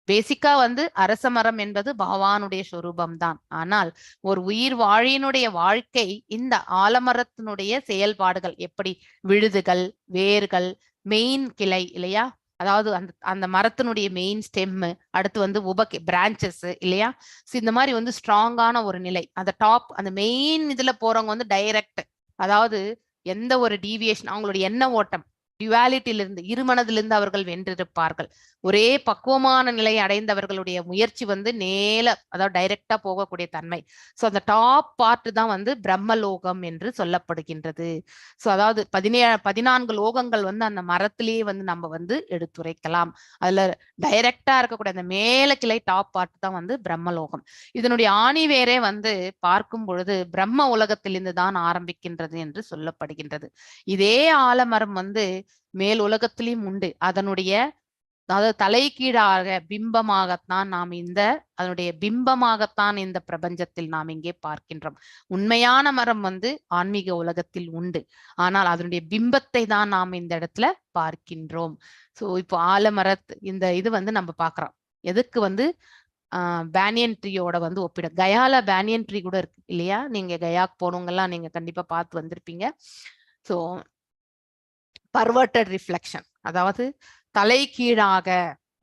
பேசிக்கா வந்து அரச மரம் என்பது பகவானுடைய சொரூபம் தான். ஆனால் ஒரு உயிர் வாழியினுடைய வாழ்க்கை இந்த ஆலமரத்தினுடைய செயல்பாடுகள் எப்படி விழுதுகள், வேர்கள், மெயின் கிளை இல்லையா, அதாவது அந்த அந்த மரத்தினுடைய மெயின் ஸ்டெம், அடுத்து வந்து பிரான்ச்சஸ் இல்லையா. இந்த மாதிரி வந்து ஸ்ட்ராங்கான ஒரு நிலை, அந்த டாப் அந்த மெயின் இதுல போறவங்க வந்து டைரக்ட், அதாவது எந்த ஒரு டீவியேஷன் அவங்களுடைய எண்ண ஓட்டம் டியூவாலிட்டியிலிருந்து இருமனதிலிருந்து அவர்கள் வென்றிருப்பார்கள். ஒரே பக்குவமான நிலையை அடைந்தவர்களுடைய முயற்சி வந்து அதாவது டைரக்டா போகக்கூடிய தன்மை. சோ அந்த டாப் பார்ட் தான் வந்து பிரம்மலோகம் என்று சொல்லப்படுகின்றது. சோ அதாவது 14 லோகங்கள் வந்து அந்த மரத்திலேயே வந்து நம்ம வந்து எடுத்துரைக்கலாம். அதுல டைரக்டா இருக்கக்கூடிய அந்த மேல கிளை டாப் பார்ட் தான் வந்து பிரம்மலோகம். இதனுடைய ஆணிவேரே வந்து பார்க்கும் பொழுது பிரம்ம உலகத்திலிருந்து தான் ஆரம்பிக்கின்றது என்று சொல்லப்படுகின்றது. இதே ஆலமரம் வந்து மேல் உலகத்திலையும் உண்டு. அதனுடைய அதாவது தலைகீழாக பிம்பமாகத்தான் நாம் அதனுடைய பிம்பமாகத்தான் இந்த பிரபஞ்சத்தில் நாம் இங்கே பார்க்கின்றோம். உண்மையான மரம் வந்து ஆன்மீக உலகத்தில் உண்டு, ஆனால் அதனுடைய பிம்பத்தை தான் நாம் இந்த இடத்துல பார்க்கின்றோம். சோ இப்போ ஆலமரத் இந்த இது வந்து நம்ம பாக்குறோம் எதுக்கு வந்து பேனியன் ட்ரீயோட வந்து ஒப்பிட. கயால பேனியன் ட்ரீ கூட இருக்கு இல்லையா, நீங்க கயாக்கு போனவங்கெல்லாம் நீங்க கண்டிப்பா பார்த்து வந்திருப்பீங்க. சோ பர்வர்டட் ரிஃப்ளெக்ஷன், அதாவது தலைகீழாக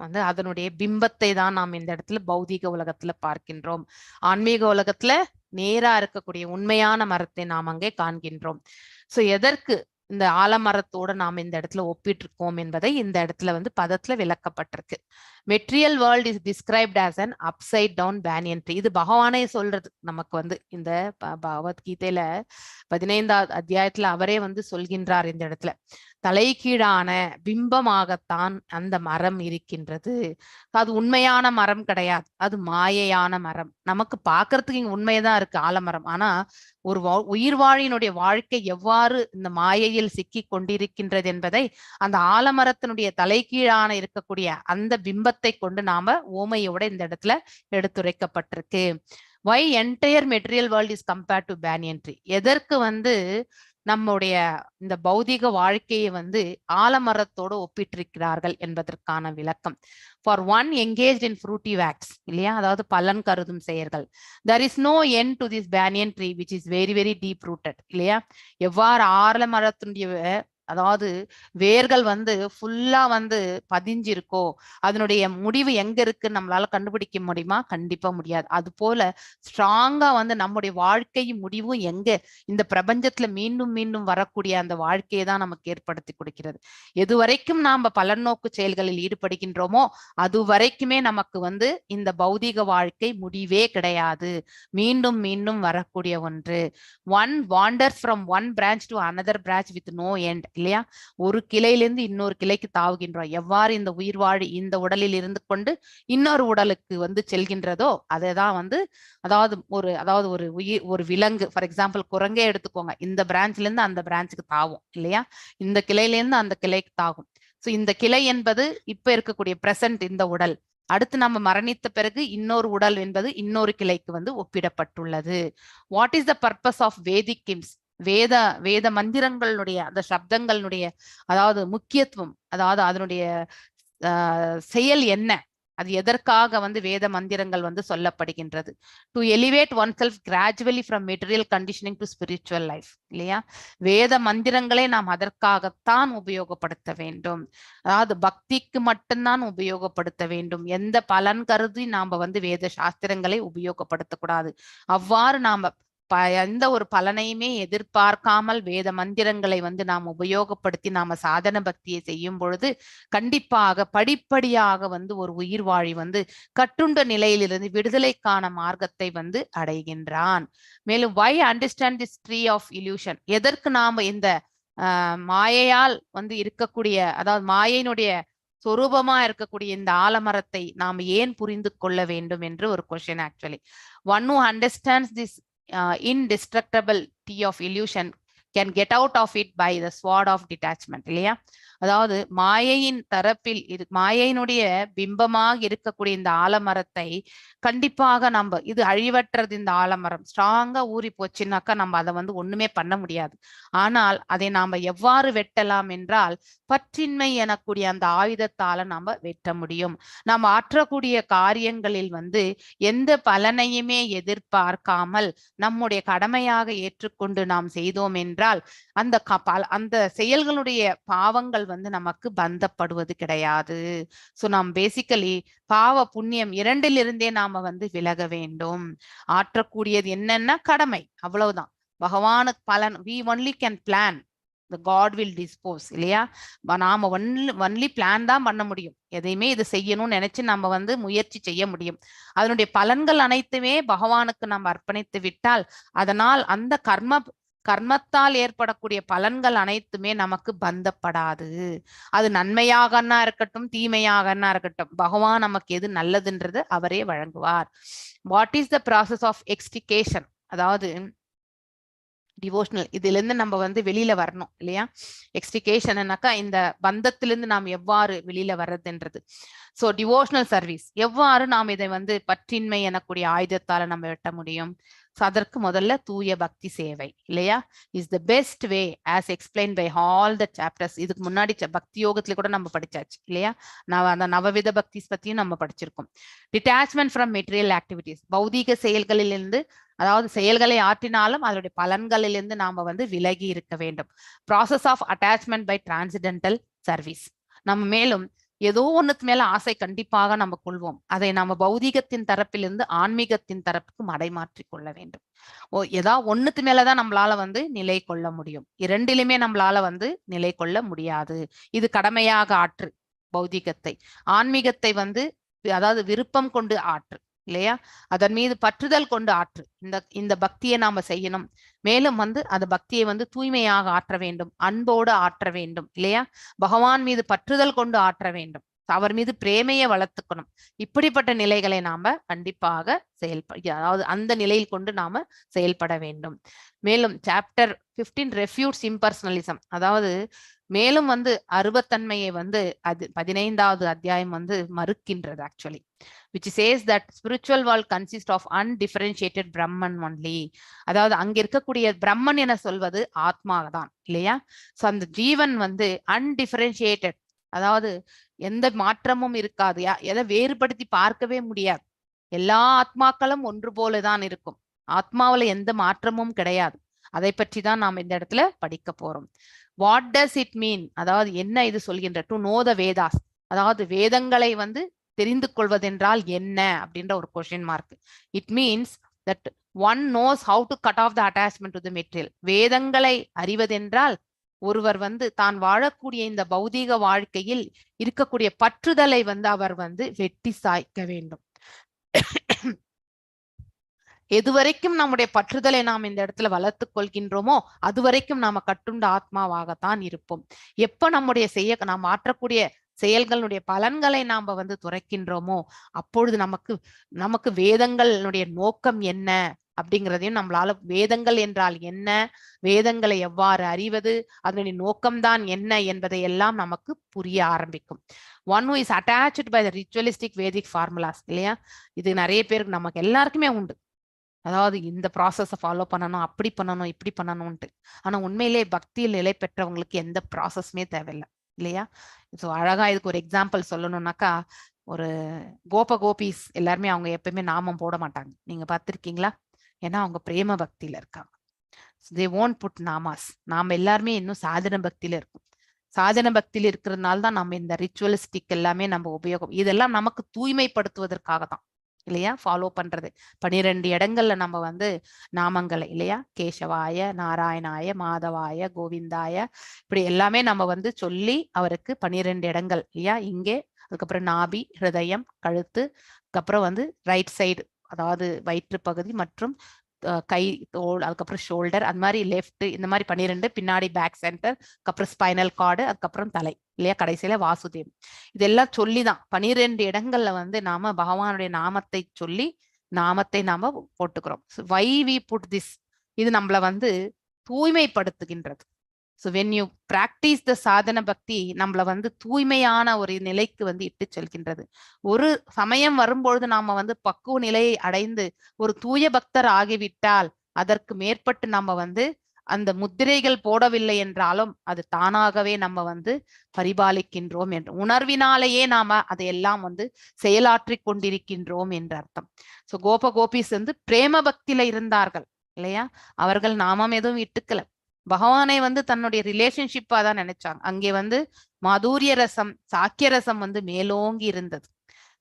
வந்து அதனுடைய பிம்பத்தை தான் நாம் இந்த இடத்துல பௌதீக உலகத்துல பார்க்கின்றோம். ஆன்மீக உலகத்துல நேரா இருக்கக்கூடிய உண்மையான மரத்தை நாம் அங்கே காண்கின்றோம். சோ எதற்கு இந்த ஆலமரத்தோட நாம் இந்த இடத்துல ஒப்பிட்டு இருக்கோம் என்பதை இந்த இடத்துல வந்து பதத்துல விளக்கப்பட்டிருக்கு. Material world is described as an upside down banyan tree. இது பகவானே சொல்றது நமக்கு வந்து இந்த பகவத்கீதையில 15வது அத்தியாயத்துல அவரே வந்து சொல்கின்றார் இந்த இடத்துல, தலைகீழான பிம்பமாகத்தான் அந்த மரம் இருக்கின்றது. அது உண்மையான மரம் கிடையாது, அது மாயையான மரம். நமக்கு பார்க்கறதுக்கு இங்க உண்மைதான் இருக்கு ஆலமரம், ஆனா ஒரு உயிர் வாழினுடைய வாழ்க்கை எவ்வாறு இந்த மாயையில் சிக்கி கொண்டிருக்கின்றது என்பதை அந்த ஆலமரத்தினுடைய தலைகீழான இருக்கக்கூடிய அந்த பிம்பத்தை கொண்டு நாம ஓமையோட இந்த இடத்துல எடுத்துரைக்கப்பட்டிருக்கு. why entire material world is compared to banyan tree? எதற்கு வந்து நம்முடைய இந்த பௌதிக வாழ்க்கையை வந்து ஆலமரத்தோடு ஒப்பிட்டிருக்கிறார்கள் என்பதற்கான விளக்கம். For one engaged in fruitive acts, இல்லையா, அதாவது பலன் கருதும் செயல்கள். there is no end to this banyan tree which is very very deep rooted, இல்லையா. எவ்வாறு ஆலமரத்தினுடைய அதாவது வேர்கள் வந்து ஃபுல்லா வந்து பதிஞ்சிருக்கோ அதனுடைய முடிவு எங்க இருக்குன்னு நம்மளால கண்டுபிடிக்க முடியுமா? கண்டிப்பா முடியாது. அது போல ஸ்ட்ராங்கா வந்து நம்முடைய வாழ்க்கையும் முடிவும் எங்க இந்த பிரபஞ்சத்துல மீண்டும் மீண்டும் வரக்கூடிய அந்த வாழ்க்கையை தான் நமக்கு ஏற்படுத்தி கொடுக்கிறது. எது வரைக்கும் நாம பலநோக்கு செயல்களில் ஈடுபடுகின்றோமோ அது வரைக்குமே நமக்கு வந்து இந்த பௌதிக வாழ்க்கை முடிவே கிடையாது, மீண்டும் மீண்டும் வரக்கூடிய ஒன்று. One wanders from one branch to another branch with no end, இல்லையா. ஒரு கிளையிலிருந்து இன்னொரு கிளைக்கு தாவுகின்றோம். எவ்வாறு இந்த உயிர் வாழி இந்த உடலில் இருந்து கொண்டு இன்னொரு உடலுக்கு வந்து செல்கின்றதோ அதைதான் வந்து அதாவது ஒரு விலங்கு, ஃபார் எக்ஸாம்பிள் குரங்கே எடுத்துக்கோங்க, இந்த பிரான்ச்ல இருந்து அந்த பிரான்ச்சுக்கு தாவும், இல்லையா, இந்த கிளையில இருந்து அந்த கிளைக்கு தாகும். சோ இந்த கிளை என்பது இப்ப இருக்கக்கூடிய பிரசன்ட் இந்த உடல். அடுத்து நம்ம மரணித்த பிறகு இன்னொரு உடல் என்பது இன்னொரு கிளைக்கு வந்து ஒப்பிடப்பட்டுள்ளது. What is the purpose of Vedic hymns? வேத மந்திரங்களுடைய அந்த சப்தங்களுடைய அதாவது முக்கியத்துவம், அதாவது அதனுடைய செயல் என்ன, அது எதற்காக வந்து வேத மந்திரங்கள் வந்து சொல்லப்படுகின்றது? To elevate one self gradually from material conditioning to spiritual life, இல்லையா. வேத மந்திரங்களை நாம் அதற்காகத்தான் உபயோகப்படுத்த வேண்டும், அதாவது பக்திக்கு மட்டும்தான் உபயோகப்படுத்த வேண்டும். எந்த பலன் கருதி நாம வந்து வேத சாஸ்திரங்களை உபயோகப்படுத்தக்கூடாது. அவ்வாறு நாம எந்த ஒரு பலனையுமே எதிர்பார்க்காமல் வேத மந்திரங்களை வந்து நாம் உபயோகப்படுத்தி நாம சாதன பக்தியை செய்யும் பொழுது கண்டிப்பாக படிப்படியாக வந்து ஒரு உயிர் வாழி வந்து கட்டுண்ட நிலையிலிருந்து விடுதலைக்கான மார்க்கத்தை வந்து அடைகின்றான். மேலும் why understand this tree of illusion? எதற்கு நாம இந்த மாயையால் வந்து இருக்கக்கூடிய அதாவது மாயையினுடைய சொரூபமா இருக்கக்கூடிய இந்த ஆலமரத்தை நாம் ஏன் புரிந்து கொள்ள வேண்டும் என்று ஒரு question. Actually one who understands this indestructible tree of illusion can get out of it by the sword of detachment, இல்லையா. அதாவது மாயையின் தரப்பில் மாயையினுடைய பிம்பமாக இருக்கக்கூடிய இந்த ஆலமரத்தை கண்டிப்பாக நம்ம இது அழிவற்றது. இந்த ஆலமரம் ஸ்ட்ராங்கா ஊறி போச்சுன்னாக்கா நம்ம அதை வந்து ஒண்ணுமே பண்ண முடியாது. ஆனால் அதை நாம எவ்வாறு வெட்டலாம் என்றால் பற்றின்மை எனக்கூடிய அந்த ஆயுதத்தால நாம வெட்ட முடியும். நாம் ஆற்றக்கூடிய காரியங்களில் வந்து எந்த பலனையுமே எதிர்பார்க்காமல் நம்முடைய கடமையாக ஏற்றுக்கொண்டு நாம் செய்தோம் என்றால் அந்த செயல்களுடைய பாவங்கள் வந்து நமக்கு பந்தப்படுவது கிடையாது. சோ நாம் பேசிக்கலி பாவ புண்ணியம் இரண்டிலிருந்தே நாம வந்து விலக வேண்டும். ஆற்றக்கூடியது என்னன்னா கடமை, அவ்வளவுதான். பகவானுக்கு பலன் we only can plan, the God will dispose, இல்லையா. நாம ஒன்லி பிளான் தான் பண்ண முடியும். எதையுமே இது செய்யணும்னு நினைச்சு நம்ம வந்து முயற்சி செய்ய முடியும். அதனுடைய பலன்கள் அனைத்துமே பகவானுக்கு நம்ம அர்ப்பணித்து விட்டால் அதனால் அந்த கர்மத்தால் ஏற்படக்கூடிய பலன்கள் அனைத்துமே நமக்கு பந்தப்படாது. அது நன்மையாகனா இருக்கட்டும் தீமையாகனா இருக்கட்டும், பகவான் நமக்கு எது நல்லதுன்றது அவரே வழங்குவார். What is the process of extrication? அதாவது டிவோஷனல், இதுல இருந்து நம்ம வந்து வெளியில வரணும், இல்லையா. எக்ஸ்டிகேஷன்னாக்கா இந்த பந்தத்திலிருந்து நாம் எவ்வாறு வெளியில வர்றதுன்றது. சோ டிவோஷனல் சர்வீஸ் எவ்வாறு நாம் இதை வந்து பற்றின்மை எனக்கூடிய ஆயுதத்தால நம்ம வெட்ட முடியும்? அதற்கு முதல்ல தூய பக்தி சேவை, இல்லையா, is the best way as explain by all the chapters. இதுக்கு முன்னாடி பக்தி யோகத்துல கூட நம்ம படிச்சாச்சு, இல்லையா. அந்த நவவித பக்தி பத்தியும் நம்ம படிச்சிருக்கோம். டிட்டாச்மெண்ட் ஃப்ரம் மெட்டீரியல் ஆக்டிவிட்டிஸ், பௌதீக செயல்களிலிருந்து, அதாவது செயல்களை ஆற்றினாலும் அதனுடைய பலன்களிலிருந்து நாம வந்து விலகி இருக்க வேண்டும். Process of attachment by transcendental service, நம்ம மேலும் ஏதோ ஒண்ணுக்கு மேல ஆசை கண்டிப்பாக நம்ம கொள்வோம். அதை நாம பௌதீகத்தின் தரப்பிலிருந்து ஆன்மீகத்தின் தரப்புக்கு மடைமாற்றி கொள்ள வேண்டும். ஏதாவது ஒண்ணுக்கு மேலதான் நம்மளால வந்து நிலை கொள்ள முடியும். இரண்டிலுமே நம்மளால வந்து நிலை கொள்ள முடியாது. இது கடமையாக ஆற்று, பௌதிகத்தை. ஆன்மீகத்தை வந்து அதாவது விருப்பம் கொண்டு ஆற்று இல்லையா, அதன் மீது பற்றுதல் கொண்டு ஆற்று. இந்த பக்தியை நாம செய்யணும். மேலும் வந்து அந்த பக்தியை வந்து தூய்மையாக ஆற்ற வேண்டும், அன்போடு ஆற்ற வேண்டும் இல்லையா, பகவான் மீது பற்றுதல் கொண்டு ஆற்ற வேண்டும், அவர் மீது பிரேமையை வளர்த்துக்கணும். இப்படிப்பட்ட நிலைகளை நாம கண்டிப்பாக அதாவது அந்த நிலையில் கொண்டு நாம செயல்பட வேண்டும். மேலும் சாப்டர் 15 ரெஃப்யூட்ஸ் இம்பர்சனலிசம், அதாவது மேலும் வந்து அருவத்தன்மையை வந்து அது 15வது அத்தியாயம் வந்து மறுக்கின்றது actually, which says that spiritual world consists of undifferentiated Brahman only. அதாவது அங்க இருக்கக்கூடிய பிரம்மன் என சொல்வது ஆத்மா தான் இல்லையா. சோ அந்த ஜீவன் வந்து அன்டிஃபரன்ஷியேட்டட், அதாவது எந்த மாற்றமும் இருக்காது, எதை வேறுபடுத்தி பார்க்கவே முடியாது. எல்லா ஆத்மாக்களும் ஒன்று போலதான் இருக்கும், ஆத்மாவில எந்த மாற்றமும் கிடையாது. அதை பற்றி தான் நாம் இந்த இடத்துல படிக்க போறோம். வாட் டஸ் இட் மீன், அதாவது என்ன இது சொல்கின்ற, டு நோ த வேதாஸ், அதாவது வேதங்களை வந்து தெரிந்து கொள்வதென்றால் என்ன அப்படின்ற ஒரு question mark. It means that one knows how to cut off the attachment to the material. வேதங்களை அறிவதென்றால் ஒருவர் வந்து தான் வாழக்கூடிய இந்த பௌதீக வாழ்க்கையில் இருக்கக்கூடிய பற்றுதலை வந்து அவர் வந்து வெட்டி சாய்க்க வேண்டும். எதுவரைக்கும் நம்முடைய பற்றுதலை நாம் இந்த இடத்துல வளர்த்து கொள்கின்றோமோ அது வரைக்கும் நாம கட்டுண்ட ஆத்மாவாகத்தான் இருப்போம். எப்ப நம்முடைய நாம் ஆற்றக்கூடிய செயல்களுடைய பலன்களை நாம வந்து துறக்கின்றோமோ அப்பொழுது நமக்கு வேதங்களுடைய நோக்கம் என்ன அப்படிங்கிறதையும் நம்மளால, வேதங்கள் என்றால் என்ன, வேதங்களை எவ்வாறு அறிவது, அதனுடைய நோக்கம்தான் என்ன என்பதை எல்லாம் நமக்கு புரிய ஆரம்பிக்கும். One who is attached by the ritualistic Vedic formulas இல்லையா, இது நிறைய பேருக்கு நமக்கு எல்லாருக்குமே உண்டு. அதாவது இந்த ப்ராசஸை ஃபாலோ பண்ணணும், அப்படி பண்ணணும், இப்படி பண்ணணும்ட்டு. ஆனா உண்மையிலே பக்தியில் நிலை பெற்றவங்களுக்கு எந்த ப்ராசஸுமே தேவையில்லை இல்லையா. ஸோ அழகா இதுக்கு ஒரு எக்ஸாம்பிள் சொல்லணும்னாக்கா, ஒரு கோபீஸ் எல்லாருமே அவங்க எப்பயுமே நாமம் போட மாட்டாங்க, நீங்க பார்த்திருக்கீங்களா? ஏன்னா அவங்க பிரேம பக்தியில இருக்காங்க. தே won't put நாமாஸ். நாம எல்லாருமே இன்னும் சாதன பக்தியில இருக்கும். சாதன பக்தியில இருக்கிறதுனால தான் நம்ம இந்த ரிச்சுவலிஸ்டிக் எல்லாமே நம்ம உபயோகம், இதெல்லாம் நமக்கு தூய்மைப்படுத்துவதற்காக தான் இல்லையா ஃபாலோ பண்றது. 12 இடங்கள்ல நம்ம வந்து நாமங்களை இல்லையா, கேசவாய, நாராயணாய, மாதவாய, கோவிந்தாய, இப்படி எல்லாமே நம்ம வந்து சொல்லி அவருக்கு 12 இடங்கள் இல்லையா, இங்கே, அதுக்கப்புறம் நாபி, ஹிருதயம், கழுத்து, அதுக்கப்புறம் வந்து ரைட் சைடு அதாவது வயிற்று பகுதி மற்றும் கை, தோல், அதுக்கப்புறம் ஷோல்டர், அது மாதிரி லெஃப்ட், இந்த மாதிரி 12, பின்னாடி பேக் சென்டர், அதுக்கப்புறம் ஸ்பைனல் கார்டு, அதுக்கப்புறம் தலை இல்லையா, கடைசியில வாசுதேவ். இதெல்லாம் சொல்லிதான் 12 இடங்கள்ல வந்து நாம பகவானுடைய நாமத்தை சொல்லி நாமத்தை நாம போட்டுக்கிறோம். வை வி புட் திஸ், இது நம்மள வந்து தூய்மைப்படுத்துகின்றது. ஸோ வென் யூ பிராக்டிஸ் த சாதன பக்தி நம்மள வந்து தூய்மையான ஒரு நிலைக்கு வந்து இட்டு செல்கின்றது. ஒரு சமயம் வரும்பொழுது நாம வந்து பக்குவ நிலையை அடைந்து ஒரு தூய பக்தர் ஆகிவிட்டால் அதற்கு மேற்பட்டு நம்ம வந்து அந்த முத்திரைகள் போடவில்லை என்றாலும் அது தானாகவே நம்ம வந்து பரிபாலிக்கின்றோம் என்ற உணர்வினாலேயே நாம அதையெல்லாம் வந்து செயலாற்றி கொண்டிருக்கின்றோம் என்ற அர்த்தம். ஸோ கோபீஸ் வந்து பிரேம பக்தியில இருந்தார்கள் இல்லையா, அவர்கள் நாமம் எதுவும் இட்டுக்கல, பகவானை வந்து தன்னுடைய ரிலேஷன்ஷிப்பா தான் நினைச்சாங்க. அங்கே வந்து மாதுரிய ரசம், சாக்கிய ரசம் வந்து மேலோங்கி இருந்தது.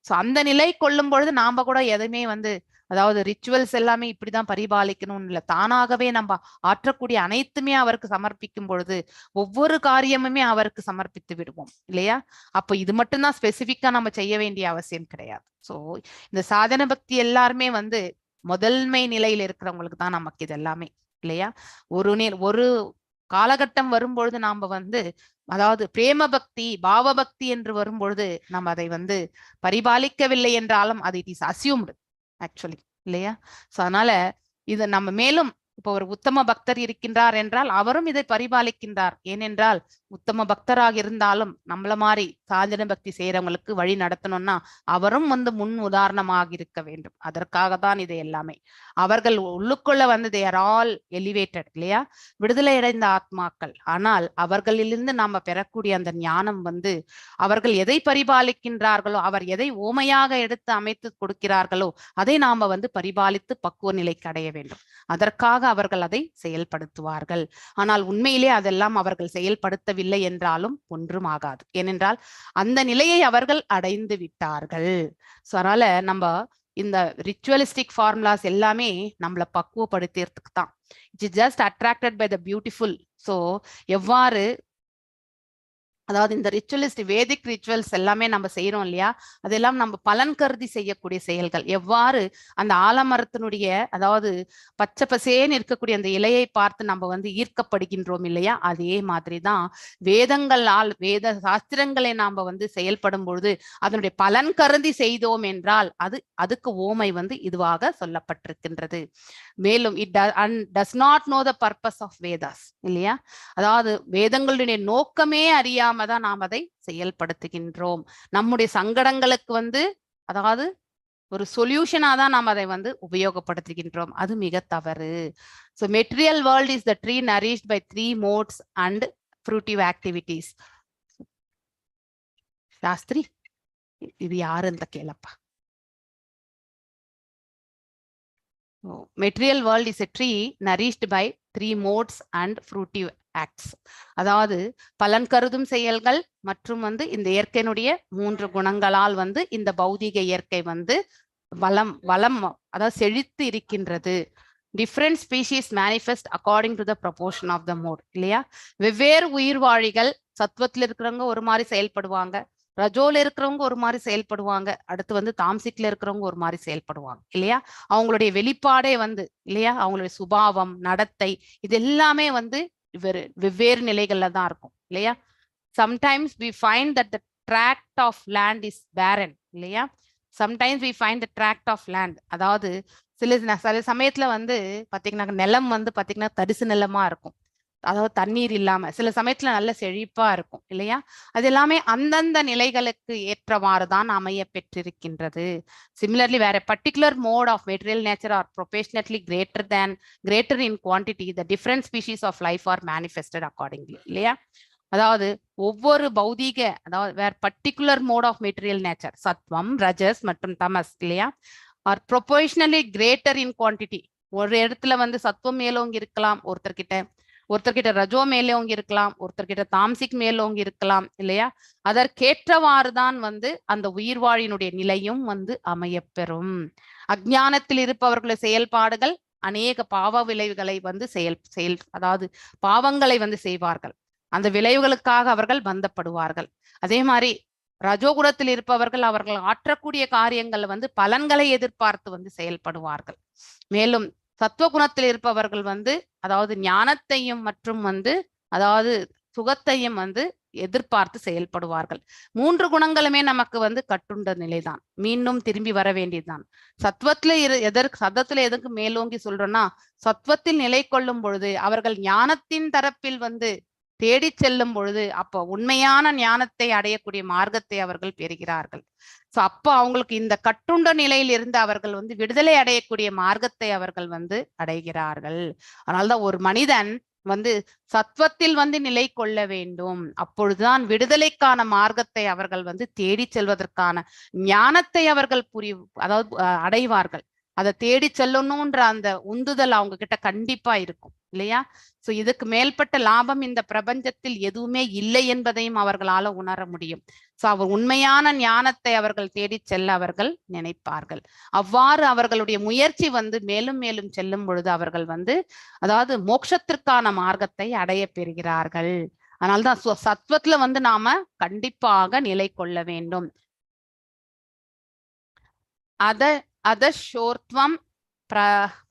ஸோ அந்த நிலை கொள்ளும் பொழுது நாம கூட எதுவுமே வந்து, அதாவது ரிச்சுவல்ஸ் எல்லாமே இப்படிதான் பரிபாலிக்கணும்னு இல்லை, தானாகவே நம்ம ஆற்றக்கூடிய அனைத்துமே அவருக்கு சமர்ப்பிக்கும் பொழுது ஒவ்வொரு காரியமுமே அவருக்கு சமர்ப்பித்து விடுவோம் இல்லையா. அப்போ இது மட்டும்தான் ஸ்பெசிபிக்கா நம்ம செய்ய வேண்டிய அவசியம் கிடையாது. ஸோ இந்த சாதன பக்தி எல்லாருமே வந்து முதன்மை நிலையில இருக்கிறவங்களுக்கு தான் நமக்கு இது எல்லாமே இல்லையா. ஒரு காலகட்டம் வரும்பொழுது நாம வந்து, அதாவது பிரேம பக்தி, பாவ பக்தி என்று வரும்பொழுது நம்ம அதை வந்து பரிபாலிக்கவில்லை என்றாலும் அது இட் இஸ் அசியூம்டு ஆக்சுவலி இல்லையா. ஸோ அதனால இதை நம்ம மேலும், இப்போ ஒரு உத்தம பக்தர் இருக்கின்றார் என்றால் அவரும் இதை பரிபாலிக்கின்றார். ஏனென்றால் உத்தம பக்தராக இருந்தாலும் நம்மள மாதிரி சாதன பக்தி செய்யறவங்களுக்கு வழி நடத்தணும்னா அவரும் வந்து முன் உதாரணமாக இருக்க வேண்டும். அதற்காக தான் இது எல்லாமே. அவர்கள் உள்ளுக்குள்ள வந்து they are all elevated இல்லையா, விடுதலை அடைந்த ஆத்மாக்கள். ஆனால் அவர்களிலிருந்து நாம பெறக்கூடிய அந்த ஞானம் வந்து அவர்கள் எதை பரிபாலிக்கின்றார்களோ, அவர் எதை ஓமையாக எடுத்து அமைத்து கொடுக்கிறார்களோ அதை நாம வந்து பரிபாலித்து பக்குவ நிலைக்கு அடைய வேண்டும். அதற்காக அவர்கள் அதை செயல்படுத்துவார்கள். ஆனால் உண்மையிலே அதெல்லாம் அவர்கள் செயல்படுத்தவில்லை என்றாலும் ஒன்றும் ஆகாது. ஏனென்றால் அந்த நிலையை அவர்கள் அடைந்து விட்டார்கள். ஸோ அதனால நம்ம இந்த ரிச்சுவலிஸ்டிக் ஃபார்முலாஸ் எல்லாமே நம்மளை பக்குவப்படுத்துறதுக்கு தான். It's just attracted by the beautiful. So எவ்வாறு அதாவது இந்த ரிச்சுவலிஸ்ட் வேதிக் ரிச்சுவல்ஸ் எல்லாமே நம்ம செய்யறோம் இல்லையா, அதெல்லாம் நம்ம பலன் கருதி செய்யக்கூடிய செயல்கள். எவ்வாறு அந்த ஆலமரத்தினுடைய அதாவது பச்சை பசேன்னு இருக்கக்கூடிய அந்த இலையை பார்த்து நம்ம வந்து ஈர்க்கப்படுகின்றோம் இல்லையா, அதே மாதிரிதான் வேதங்களால் வேத சாஸ்திரங்களை நாம வந்து செயல்படும் பொழுது அதனுடைய பலன் கருதி செய்தோம் என்றால் அதுக்கு ஓமை வந்து இதுவாக சொல்லப்பட்டிருக்கின்றது. மேலும் it does not know the purpose of Vedas இல்லையா, அதாவது வேதங்களுடைய நோக்கமே அறியாம தான் நாம் அதை செயல்படுத்துகின்றோம். நம்முடைய சங்கடங்களுக்கு வந்து அதாவது ஒரு சொல்யூஷனா தான் நாம் அதை வந்து உபயோகப்படுத்துகின்றோம். அது மிக தவறு. So material world is the tree nourished by 3 modes and fruitive activities. Shastri இது யாரு இந்த கேளப்பா. Material world is a tree nourished by 3 modes and fruitive acts. அதாவது பலன் கருதும் செயல்கள் மற்றும் வந்து இந்த இயற்கையினுடைய 3 குணங்களால் வந்து இந்த பௌதிக இயற்கை வந்து வளம் அதாவது செழித்து இருக்கின்றது. Different species manifest according to the proportion of the mode இல்லையா. வெவ்வேறு உயிர்வாழிகள் சத்துவத்துல இருக்கிறவங்க ஒரு மாதிரி செயல்படுவாங்க, ரஜோல இருக்கிறவங்க ஒரு மாதிரி செயல்படுவாங்க, அடுத்து வந்து தாம்சிக்ல இருக்கிறவங்க ஒரு மாதிரி செயல்படுவாங்க இல்லையா. அவங்களுடைய வெளிப்பாடே வந்து இல்லையா, அவங்களுடைய சுபாவம் நடத்தை இது எல்லாமே வந்து வெவ்வேறு நிலைகள்ல தான் இருக்கும் இல்லையா. Sometimes we find that the tract of land is barren இல்லையா. Sometimes we find the tract of land, அதாவது சில சமயத்துல வந்து பாத்தீங்கன்னா நிலம் வந்து பாத்தீங்கன்னா தரிசு நிலமா இருக்கும், அதாவது தண்ணீர் இல்லாம, சில சமயத்துல நல்ல செழிப்பா இருக்கும் இல்லையா. அது எல்லாமே அந்தந்த நிலைகளுக்கு ஏற்றவாறுதான் அமைய பெற்றிருக்கின்றது. Similarly, where a particular mode of material nature are proportionately greater in quantity, the different species of life are manifested accordingly இல்லையா. அதாவது ஒவ்வொரு பௌதீக அதாவது where particular mode of material nature சத்வம் ரஜஸ் மற்றும் தமஸ் இல்லையா are proportionally greater in quantity. ஒரு இடத்துல வந்து சத்துவம் மேலோங்கி இருக்கலாம், ஒருத்தர்கிட்ட ரஜோ மேலோங்கி இருக்கலாம், ஒருத்தர்கிட்ட தாம்சிக் மேலோங்கி இருக்கலாம் இல்லையா. அதற்கேற்றவாறுதான் வந்து அந்த உயிர்வாழினுடைய நிலையும் வந்து அமையப்பெறும். அஞ்ஞானத்தில் இருப்பவர்களுடைய செயல்பாடுகள் அநேக பாவ விளைவுகளை வந்து அதாவது பாவங்களை வந்து செய்வார்கள், அந்த விளைவுகளுக்காக அவர்கள் பந்தப்படுவார்கள். அதே மாதிரி ரஜோகுணத்தில் இருப்பவர்கள் அவர்கள் ஆற்றக்கூடிய காரியங்கள் வந்து பலன்களை எதிர்பார்த்து வந்து செயல்படுவார்கள். மேலும் சத்துவகுணத்தில் இருப்பவர்கள் வந்து அதாவது ஞானத்தையும் மற்றும் வந்து அதாவது சுகத்தையும் வந்து எதிர்பார்த்து செயல்படுவார்கள். 3 குணங்களுமே நமக்கு வந்து கட்டுண்ட நிலைதான், மீண்டும் திரும்பி வர வேண்டியதுதான். சத்தத்துல எதற்கு மேலோங்கி சொல்றோம்னா, சத்வத்தில் நிலை கொள்ளும் பொழுது அவர்கள் ஞானத்தின் தரப்பில் வந்து தேடி செல்லும் பொழுது அப்போ உண்மையான ஞானத்தை அடையக்கூடிய மார்க்கத்தை அவர்கள் பெறுகிறார்கள். சோ அப்போ அவங்களுக்கு இந்த கட்டுண்ட நிலையில் இருந்து அவர்கள் வந்து விடுதலை அடையக்கூடிய மார்க்கத்தை அவர்கள் வந்து அடைகிறார்கள். அதனால்தான் ஒரு மனிதன் வந்து சத்வத்தில் வந்து நிலை கொள்ள வேண்டும், அப்பொழுதுதான் விடுதலைக்கான மார்க்கத்தை அவர்கள் வந்து தேடி செல்வதற்கான ஞானத்தை அவர்கள் அதாவது அடைவார்கள். அதை தேடி செல்லணும்ன்ற அந்த உந்துதல் அவங்க கிட்ட கண்டிப்பா இருக்கும் இல்லையா. சோ இதுக்கு மேல்பட்ட லாபம் இந்த பிரபஞ்சத்தில் எதுவுமே இல்லை என்பதையும் அவர்களால உணர முடியும். சோ அவர் உண்மையான ஞானத்தை அவர்கள் தேடி செல்ல அவர்கள் நினைப்பார்கள். அவ்வாறு அவர்களுடைய முயற்சி வந்து மேலும் மேலும் செல்லும் பொழுது அவர்கள் வந்து அதாவது மோட்சத்திற்கான மார்க்கத்தை அடைய பெறுகிறார்கள். அதனால்தான் சத்வத்துல வந்து நாம கண்டிப்பாக நிலை கொள்ள வேண்டும். அதோர்த்வம்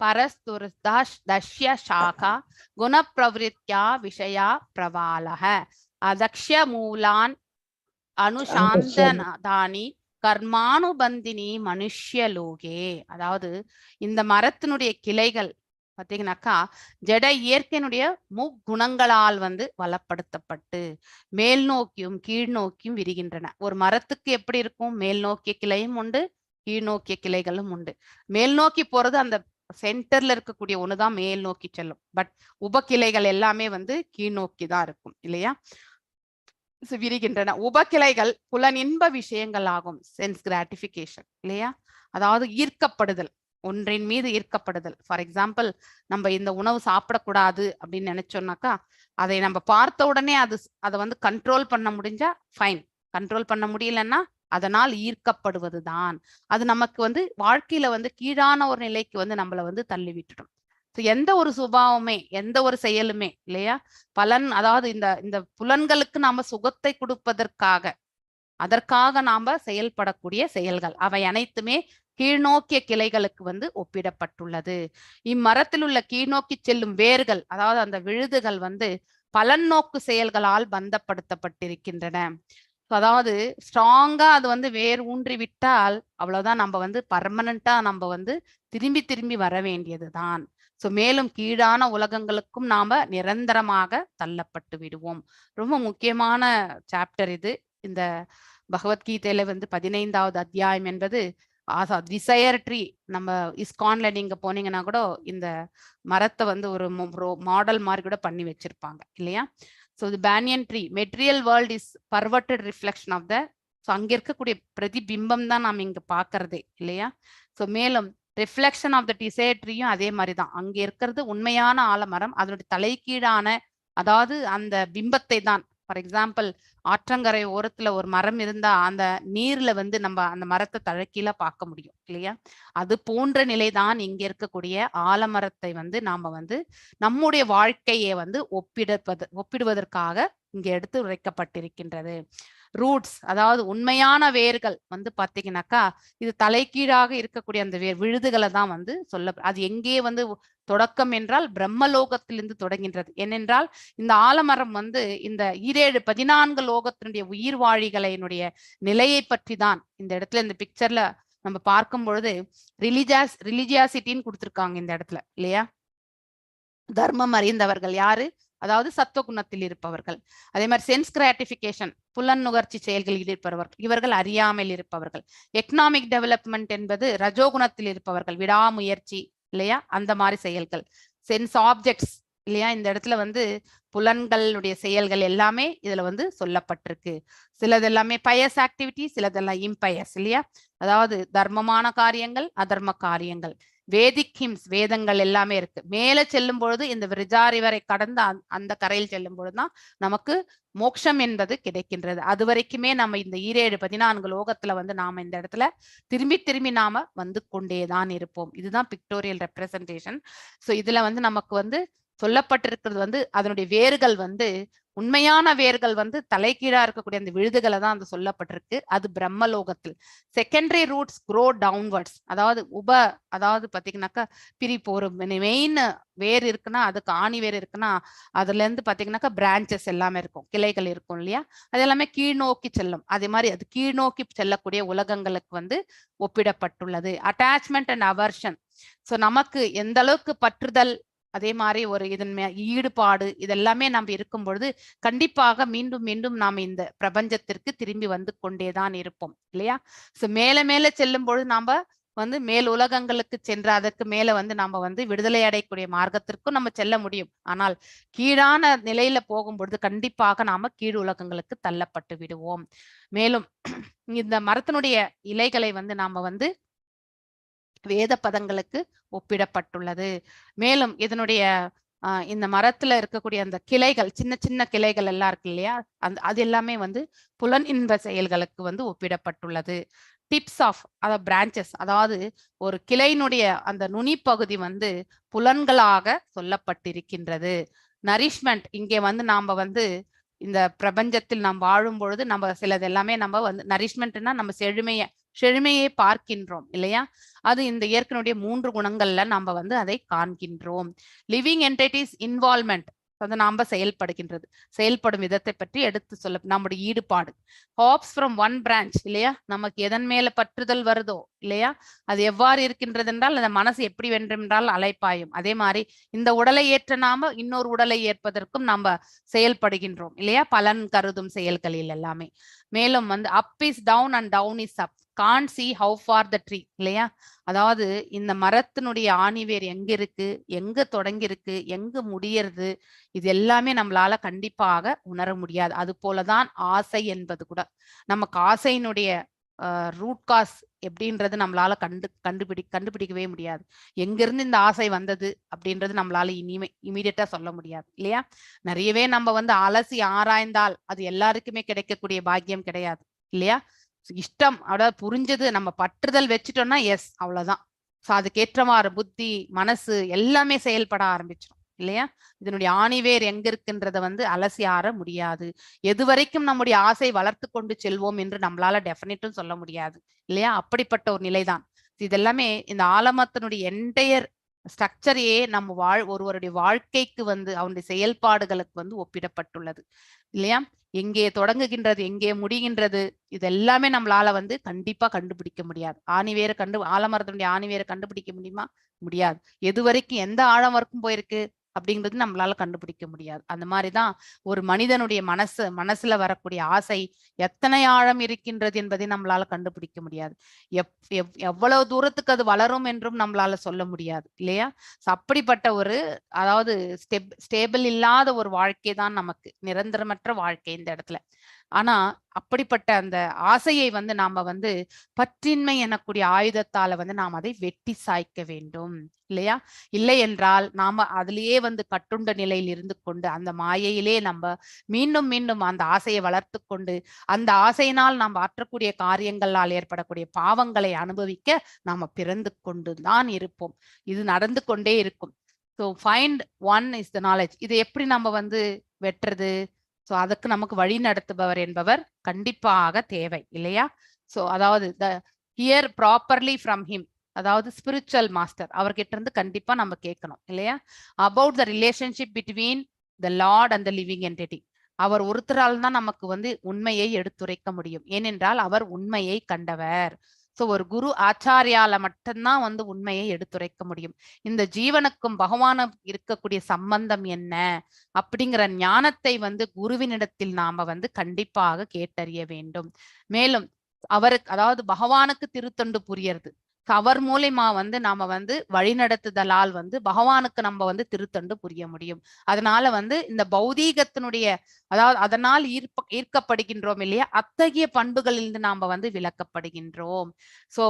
பரஸ்துர்தஷ்ய சாகா குண பிரவருத்தியா விஷயா பிரவாலக அதக்ஷ்ய மூலான் அனுசாந்தனாதானி கர்மானுபந்தினி மனுஷ்யலோகே. அதாவது இந்த மரத்தினுடைய கிளைகள் பார்த்தீங்கன்னாக்கா ஜட இயற்கையினுடைய முக்குணங்களால் வந்து வளப்படுத்தப்பட்டு மேல் நோக்கியும் கீழ் நோக்கியும் விரிகின்றன. ஒரு மரத்துக்கு எப்படி இருக்கும், மேல் நோக்கிய கிளையும் உண்டு, கீழ் நோக்கிய கிளைகளும் உண்டு. மேல் நோக்கி போறது அந்த சென்டர்ல இருக்கக்கூடிய ஒண்ணுதான் மேல் நோக்கி செல்லும், பட் உபகிளைகள் எல்லாமே வந்து கீழ் நோக்கி தான் இருக்கும் இல்லையா. விரிகின்றன. உபகிளைகள் புலனின்ப விஷயங்கள் ஆகும், சென்ஸ் கிராட்டிபிகேஷன் இல்லையா. அதாவது ஈர்க்கப்படுதல், ஒன்றின் மீது ஈர்க்கப்படுதல். ஃபார் எக்ஸாம்பிள், நம்ம இந்த உணவு சாப்பிடக்கூடாது அப்படின்னு நினைச்சோம்னாக்கா அதை நம்ம பார்த்த உடனே அதை வந்து கண்ட்ரோல் பண்ண முடிஞ்சா ஃபைன், கண்ட்ரோல் பண்ண முடியலன்னா அதனால் ஈர்க்கப்படுவதுதான் அது நமக்கு வந்து வாழ்க்கையில வந்து கீழான ஒரு நிலைக்கு வந்து நம்மளை வந்து தள்ளி விட்டுடும். எந்த ஒரு சுபாவமே எந்த ஒரு செயலுமே இல்லையா பலன், அதாவது இந்த புலன்களுக்கு நாம சுகத்தை கொடுப்பதற்காக அதற்காக நாம செயல்படக்கூடிய செயல்கள் அவை அனைத்துமே கீழ்நோக்கிய கிளைகளுக்கு வந்து ஒப்பிடப்பட்டுள்ளது. இம்மரத்தில் உள்ள கீழ்நோக்கி செல்லும் வேர்கள், அதாவது அந்த விழுதுகள் வந்து பலன் நோக்கு செயல்களால் பந்தப்படுத்தப்பட்டிருக்கின்றன. அதாவது ஸ்ட்ராங்கா அது வந்து வேர் ஊன்றி விட்டால் அவ்வளவுதான், நம்ம வந்து பர்மனண்டா நம்ம வந்து திரும்பி திரும்பி வர வேண்டியதுதான். மேலும் கீழான உலகங்களுக்கும் நாம நிரந்தரமாக தள்ளப்பட்டு விடுவோம். ரொம்ப முக்கியமான சாப்டர் இது. இந்த பகவத்கீதையில வந்து 15வது அத்தியாயம் என்பது டிசையர் ட்ரீ. நம்ம இஸ்கான்ல நீங்க போனீங்கன்னா கூட இந்த மரத்தை வந்து ஒரு மாடல் மாதிரி கூட பண்ணி வச்சிருப்பாங்க இல்லையா. the banyan tree, material world is perverted reflection of the, அங்க இருக்கக்கூடிய பிரதிபிம்பம் தான் நாம் இங்க பாக்குறதே இல்லையா. மேலும் ரிஃப்ளெக்ஷன் ஆஃப் த டிசையர் ட்ரீயும் அதே மாதிரிதான். அங்க இருக்கிறது உண்மையான ஆலமரம், அதனுடைய தலைக்கீழான, அதாவது அந்த பிம்பத்தை தான். ஃபார் எக்ஸாம்பிள், ஆற்றங்கரை ஓரத்துல ஒரு மரம் இருந்தா அந்த நீர்ல வந்து நம்ம அந்த மரத்தை தலைக்கீழ பார்க்க முடியும் இல்லையா. அது போன்ற நிலைதான் இங்க இருக்கக்கூடிய ஆலமரத்தை வந்து நாம வந்து நம்முடைய வாழ்க்கையை வந்து ஒப்பிடுவதற்காக இங்க எடுத்து உரைக்கப்பட்டிருக்கின்றது. ரூட்ஸ், அதாவது உண்மையான வேர்கள் வந்து பாத்தீங்கன்னாக்கா இது தலைக்கீழாக இருக்கக்கூடிய அந்த விழுதுகளை தான் வந்து அது எங்கே வந்து தொடக்கம் என்றால் பிரம்மலோகத்திலிருந்து தொடங்கின்றது. ஏனென்றால் இந்த ஆலமரம் வந்து இந்த 14 லோகத்தினுடைய உயிர்வாழிகளினுடைய நிலையை பற்றி தான் இந்த இடத்துல இந்த பிக்சர்ல நம்ம பார்க்கும் பொழுது ரிலிஜியாசிட்டின்னு கொடுத்திருக்காங்க இந்த இடத்துல இல்லையா. தர்மம் அறிந்தவர்கள் யாரு, அதாவது சத்துவகுணத்தில் இருப்பவர்கள். அதே மாதிரி சென்ஸ் கிராட்டிபிகேஷன், புலன் நுகர்ச்சி செயல்களில் இருப்பவர்கள், இவர்கள் அறியாமல் இருப்பவர்கள். எக்கனாமிக் டெவலப்மெண்ட் என்பது ரஜோகுணத்தில் இருப்பவர்கள், விடாமுயற்சி இல்லையா, அந்த மாதிரி செயல்கள். சென்ஸ் ஆப்ஜெக்ட்ஸ் இல்லையா, இந்த இடத்துல வந்து புலன்களுடைய செயல்கள் எல்லாமே இதுல வந்து சொல்லப்பட்டிருக்கு. சிலது எல்லாமே பயஸ் ஆக்டிவிட்டி, சிலதெல்லாம் இம்பயஸ் இல்லையா, அதாவது தர்மமான காரியங்கள், அதர்ம காரியங்கள். வேதிக் ஹிம்ஸ், வேதங்கள் எல்லாமே இருக்கு. மேல செல்லும் பொழுது இந்த விரிஜாரிவரை கடந்து அந்த கரையில் செல்லும் பொழுதுதான் நமக்கு மோட்சம் என்பது கிடைக்கின்றது. அது வரைக்குமே நம்ம இந்த 14 லோகத்துல வந்து நாம இந்த இடத்துல திரும்பி திரும்பி நாம வந்து கொண்டேதான் இருப்போம். இதுதான் பிக்டோரியல் ரெப்ரசன்டேஷன். இதுல வந்து நமக்கு வந்து சொல்லப்பட்டிருக்கிறது வந்து அதனுடைய வேர்கள் வந்து உண்மையான வேர்கள் வந்து தலைகீழா இருக்கக்கூடிய அந்த விழுதுகளை தான் அது சொல்லப்பட்டிருக்கு. அது பிரம்மலோகத்தில். செகண்டரி ரூட்ஸ் க்ரோ டவுன்வர்ட்ஸ், அதாவது பாத்தீங்கன்னாக்கா பிரிப்பு. ஒரு மெயின் வேர் இருக்குன்னா, அதுக்கு ஆணி வேர் இருக்குன்னா அதுல இருந்து பாத்தீங்கன்னாக்கா பிரான்ச்சஸ் எல்லாமே இருக்கும், கிளைகள் இருக்கும் இல்லையா. அது எல்லாமே கீழ்நோக்கி செல்லும். அதே மாதிரி அது கீழ்நோக்கி செல்லக்கூடிய உலகங்களுக்கு வந்து ஒப்பிடப்பட்டுள்ளது. அட்டாச்மெண்ட் அண்ட் அவர்ஷன், நமக்கு எந்த அளவுக்கு பற்றுதல், அதே மாதிரி ஒரு இதன் ஈடுபாடு, இதெல்லாமே நம்ம இருக்கும் பொழுது கண்டிப்பாக மீண்டும் மீண்டும் நாம் இந்த பிரபஞ்சத்திற்கு திரும்பி வந்து கொண்டேதான் இருப்போம் இல்லையா. மேல மேல செல்லும் பொழுது நாம வந்து மேல் உலகங்களுக்கு சென்று அதற்கு மேல வந்து நம்ம வந்து விடுதலை அடையக்கூடிய மார்க்கத்திற்கும் நம்ம செல்ல முடியும். ஆனால் கீழான நிலையில போகும்பொழுது கண்டிப்பாக நாம கீழ் உலகங்களுக்கு தள்ளப்பட்டு விடுவோம். மேலும் இந்த மரத்தினுடைய இலைகளை வந்து நாம வந்து வேத பதங்களுக்கு ஒப்பிடப்பட்டுள்ளது. மேலும் இதனுடைய இந்த மரத்துல இருக்கக்கூடிய அந்த கிளைகள், சின்ன சின்ன கிளைகள் எல்லாம் இருக்கு இல்லையா, அது எல்லாமே வந்து புலன் இன்ப செயல்களுக்கு வந்து ஒப்பிடப்பட்டுள்ளது. டிப்ஸ் ஆஃப் பிரான்ச்சஸ், அதாவது ஒரு கிளையினுடைய அந்த நுனி பகுதி வந்து புலன்களாக சொல்லப்பட்டிருக்கின்றது. நரிஷ்மெண்ட், இங்கே வந்து நாம வந்து இந்த பிரபஞ்சத்தில் நாம் வாழும் பொழுது நம்ம சிலது எல்லாமே நம்ம வந்து நரிஷ்மெண்ட்னா நம்ம செழுமையை பார்க்கின்றோம் இல்லையா. அது இந்த இயற்கையினுடைய 3 குணங்கள்ல நம்ம வந்து அதை காண்கின்றோம். லிவிங் என்டிட்டிஸ் இன்வால்வ்மெண்ட், வந்து நாம செயல்படும் விதத்தை பற்றி எடுத்து சொல்ல நம்முடைய ஈடுபாடு. ஹாப்ஸ் ஃப்ரம் ஒன் பிரான்ச் இல்லையா, நமக்கு எதன் மேல பற்றுதல் வருதோ இல்லையா, அது எவ்வாறு இருக்கின்றது என்றால் அந்த மனசு எப்படி வென்றென்றால் அலைப்பாயும். அதே மாதிரி இந்த உடலை ஏற்ற நாம இன்னொரு உடலை ஏற்பதற்கும் நம்ம செயல்படுகின்றோம் இல்லையா, பலன் கருதும் செயல்களில் எல்லாமே. மேலும் வந்து up is down and down is up, can't see how far the tree இல்லையா, அதாவது இந்த மரத்தினுடைய ஆணிவேர் எங்க இருக்கு, எங்க தொடங்கி இருக்கு, எங்க முடியறது, இது எல்லாமே நம்மளால கண்டிப்பாக உணர முடியாது. அது போலதான் ஆசை என்பது கூட. நமக்கு ஆசையினுடைய ரூட் காஸ் எப்படின்றது நம்மளால கண்டுபிடிக்கவே முடியாது. எங்கிருந்து இந்த ஆசை வந்தது அப்படின்றது நம்மளால இமீடியட்டா சொல்ல முடியாது இல்லையா. நிறையவே நம்ம வந்து அலசி ஆராய்ந்தால் அது எல்லாருக்குமே கிடைக்கக்கூடிய பாக்கியம் கிடையாது இல்லையா. இஷ்டம், அதாவது புரிஞ்சது, நம்ம பற்றுதல் வச்சுட்டோம்னா எஸ் அவ்வளவுதான். ஸோ அதுக்கேற்றவாறு புத்தி மனசு எல்லாமே செயல்பட ஆரம்பிச்சிடும் இல்லையா? இதனுடைய ஆணிவேர் எங்க இருக்குன்றத வந்து அலசி ஆற முடியாது. எது வரைக்கும் நம்முடைய ஆசை வளர்த்து கொண்டு செல்வோம் என்று நம்மளால டெஃபினட்டும் சொல்ல முடியாது இல்லையா? அப்படிப்பட்ட ஒரு நிலைதான் இதெல்லாமே. இந்த ஆலமரத்தினுடைய என்டையர் ஸ்ட்ரக்சரையே நம்ம ஒருவருடைய வாழ்க்கைக்கு வந்து அவனுடைய செயல்பாடுகளுக்கு வந்து ஒப்பிடப்பட்டுள்ளது இல்லையா? எங்கே தொடங்குகின்றது, எங்கே முடிகின்றது, இது எல்லாமே நம்மளால வந்து கண்டிப்பா கண்டுபிடிக்க முடியாது. ஆலமரத்தினுடைய ஆணிவேரை கண்டுபிடிக்க முடியுமா? முடியாது. எது வரைக்கும் எந்த ஆழம் வரைக்கும் போயிருக்கு அப்படிங்கிறது நம்மளால கண்டுபிடிக்க முடியாது. அந்த மாதிரிதான் ஒரு மனிதனுடைய மனசுல வரக்கூடிய ஆசை எத்தனை ஆழம் இருக்கின்றது என்பதை நம்மளால கண்டுபிடிக்க முடியாது. எவ்வளவு தூரத்துக்கு அது வளரும் என்றும் நம்மளால சொல்ல முடியாது இல்லையா? அப்படிப்பட்ட ஒரு அதாவது ஸ்டேபிள் இல்லாத ஒரு வாழ்க்கை தான் நமக்கு, நிரந்தரமற்ற வாழ்க்கை இந்த இடத்துல. ஆனா அப்படிப்பட்ட அந்த ஆசையை வந்து நாம வந்து பற்றின்மை எனக்கூடிய ஆயுதத்தால வந்து நாம் அதை வெட்டி சாய்க்க வேண்டும் இல்லையா? இல்லை என்றால் நாம அதிலேயே வந்து கட்டுண்ட நிலையில் இருந்து கொண்டு அந்த மாயையிலே நம்ம மீண்டும் மீண்டும் அந்த ஆசையை வளர்த்து கொண்டு அந்த ஆசையினால் நாம் ஆற்றக்கூடிய காரியங்களால் ஏற்படக்கூடிய பாவங்களை அனுபவிக்க நாம பிறந்து கொண்டு தான் இருப்போம். இது நடந்து கொண்டே இருக்கும். So find one is the knowledge. இது எப்படி நம்ம வந்து வெட்டுறது? ஸோ அதுக்கு நமக்கு வழி நடத்துபவர் என்பவர் கண்டிப்பாக தேவை இல்லையா? ஸோ அதாவது ஹியர் ப்ராப்பர்லி ஃப்ரம் ஹிம், அதாவது ஸ்பிரிச்சுவல் மாஸ்டர் அவர்கிட்ட இருந்து கண்டிப்பா நம்ம கேட்கணும் இல்லையா? About the relationship between the lord and the living entity. அவர் ஒருத்தரால் தான் நமக்கு வந்து உண்மையை எடுத்துரைக்க முடியும். ஏனென்றால் அவர் உண்மையை கண்டவர். ஸோ ஒரு குரு ஆச்சாரியால மட்டும்தான் வந்து உண்மையை எடுத்துரைக்க முடியும். இந்த ஜீவனுக்கும் பகவானும் இருக்கக்கூடிய சம்பந்தம் என்ன அப்படிங்கிற ஞானத்தை வந்து குருவினிடத்தில் நாம வந்து கண்டிப்பாக கேட்டறிய வேண்டும். மேலும் அவருக்கு அதாவது பகவானுக்கு திருத்தொண்டு புரியறது, அவர் மூலியமா வந்து நாம வந்து வழிநடத்துதலால் வந்து பகவானுக்கு நம்ம வந்து திருத்தொண்டு புரிய முடியும். அதனால வந்து இந்த பௌதீகத்தினுடைய அதாவது அதனால் ஈர்க்கப்படுகின்றோம் இல்லையா? அத்தகைய பண்புகளிலிருந்து நாம வந்து விளக்கப்படுகின்றோம். ஸோ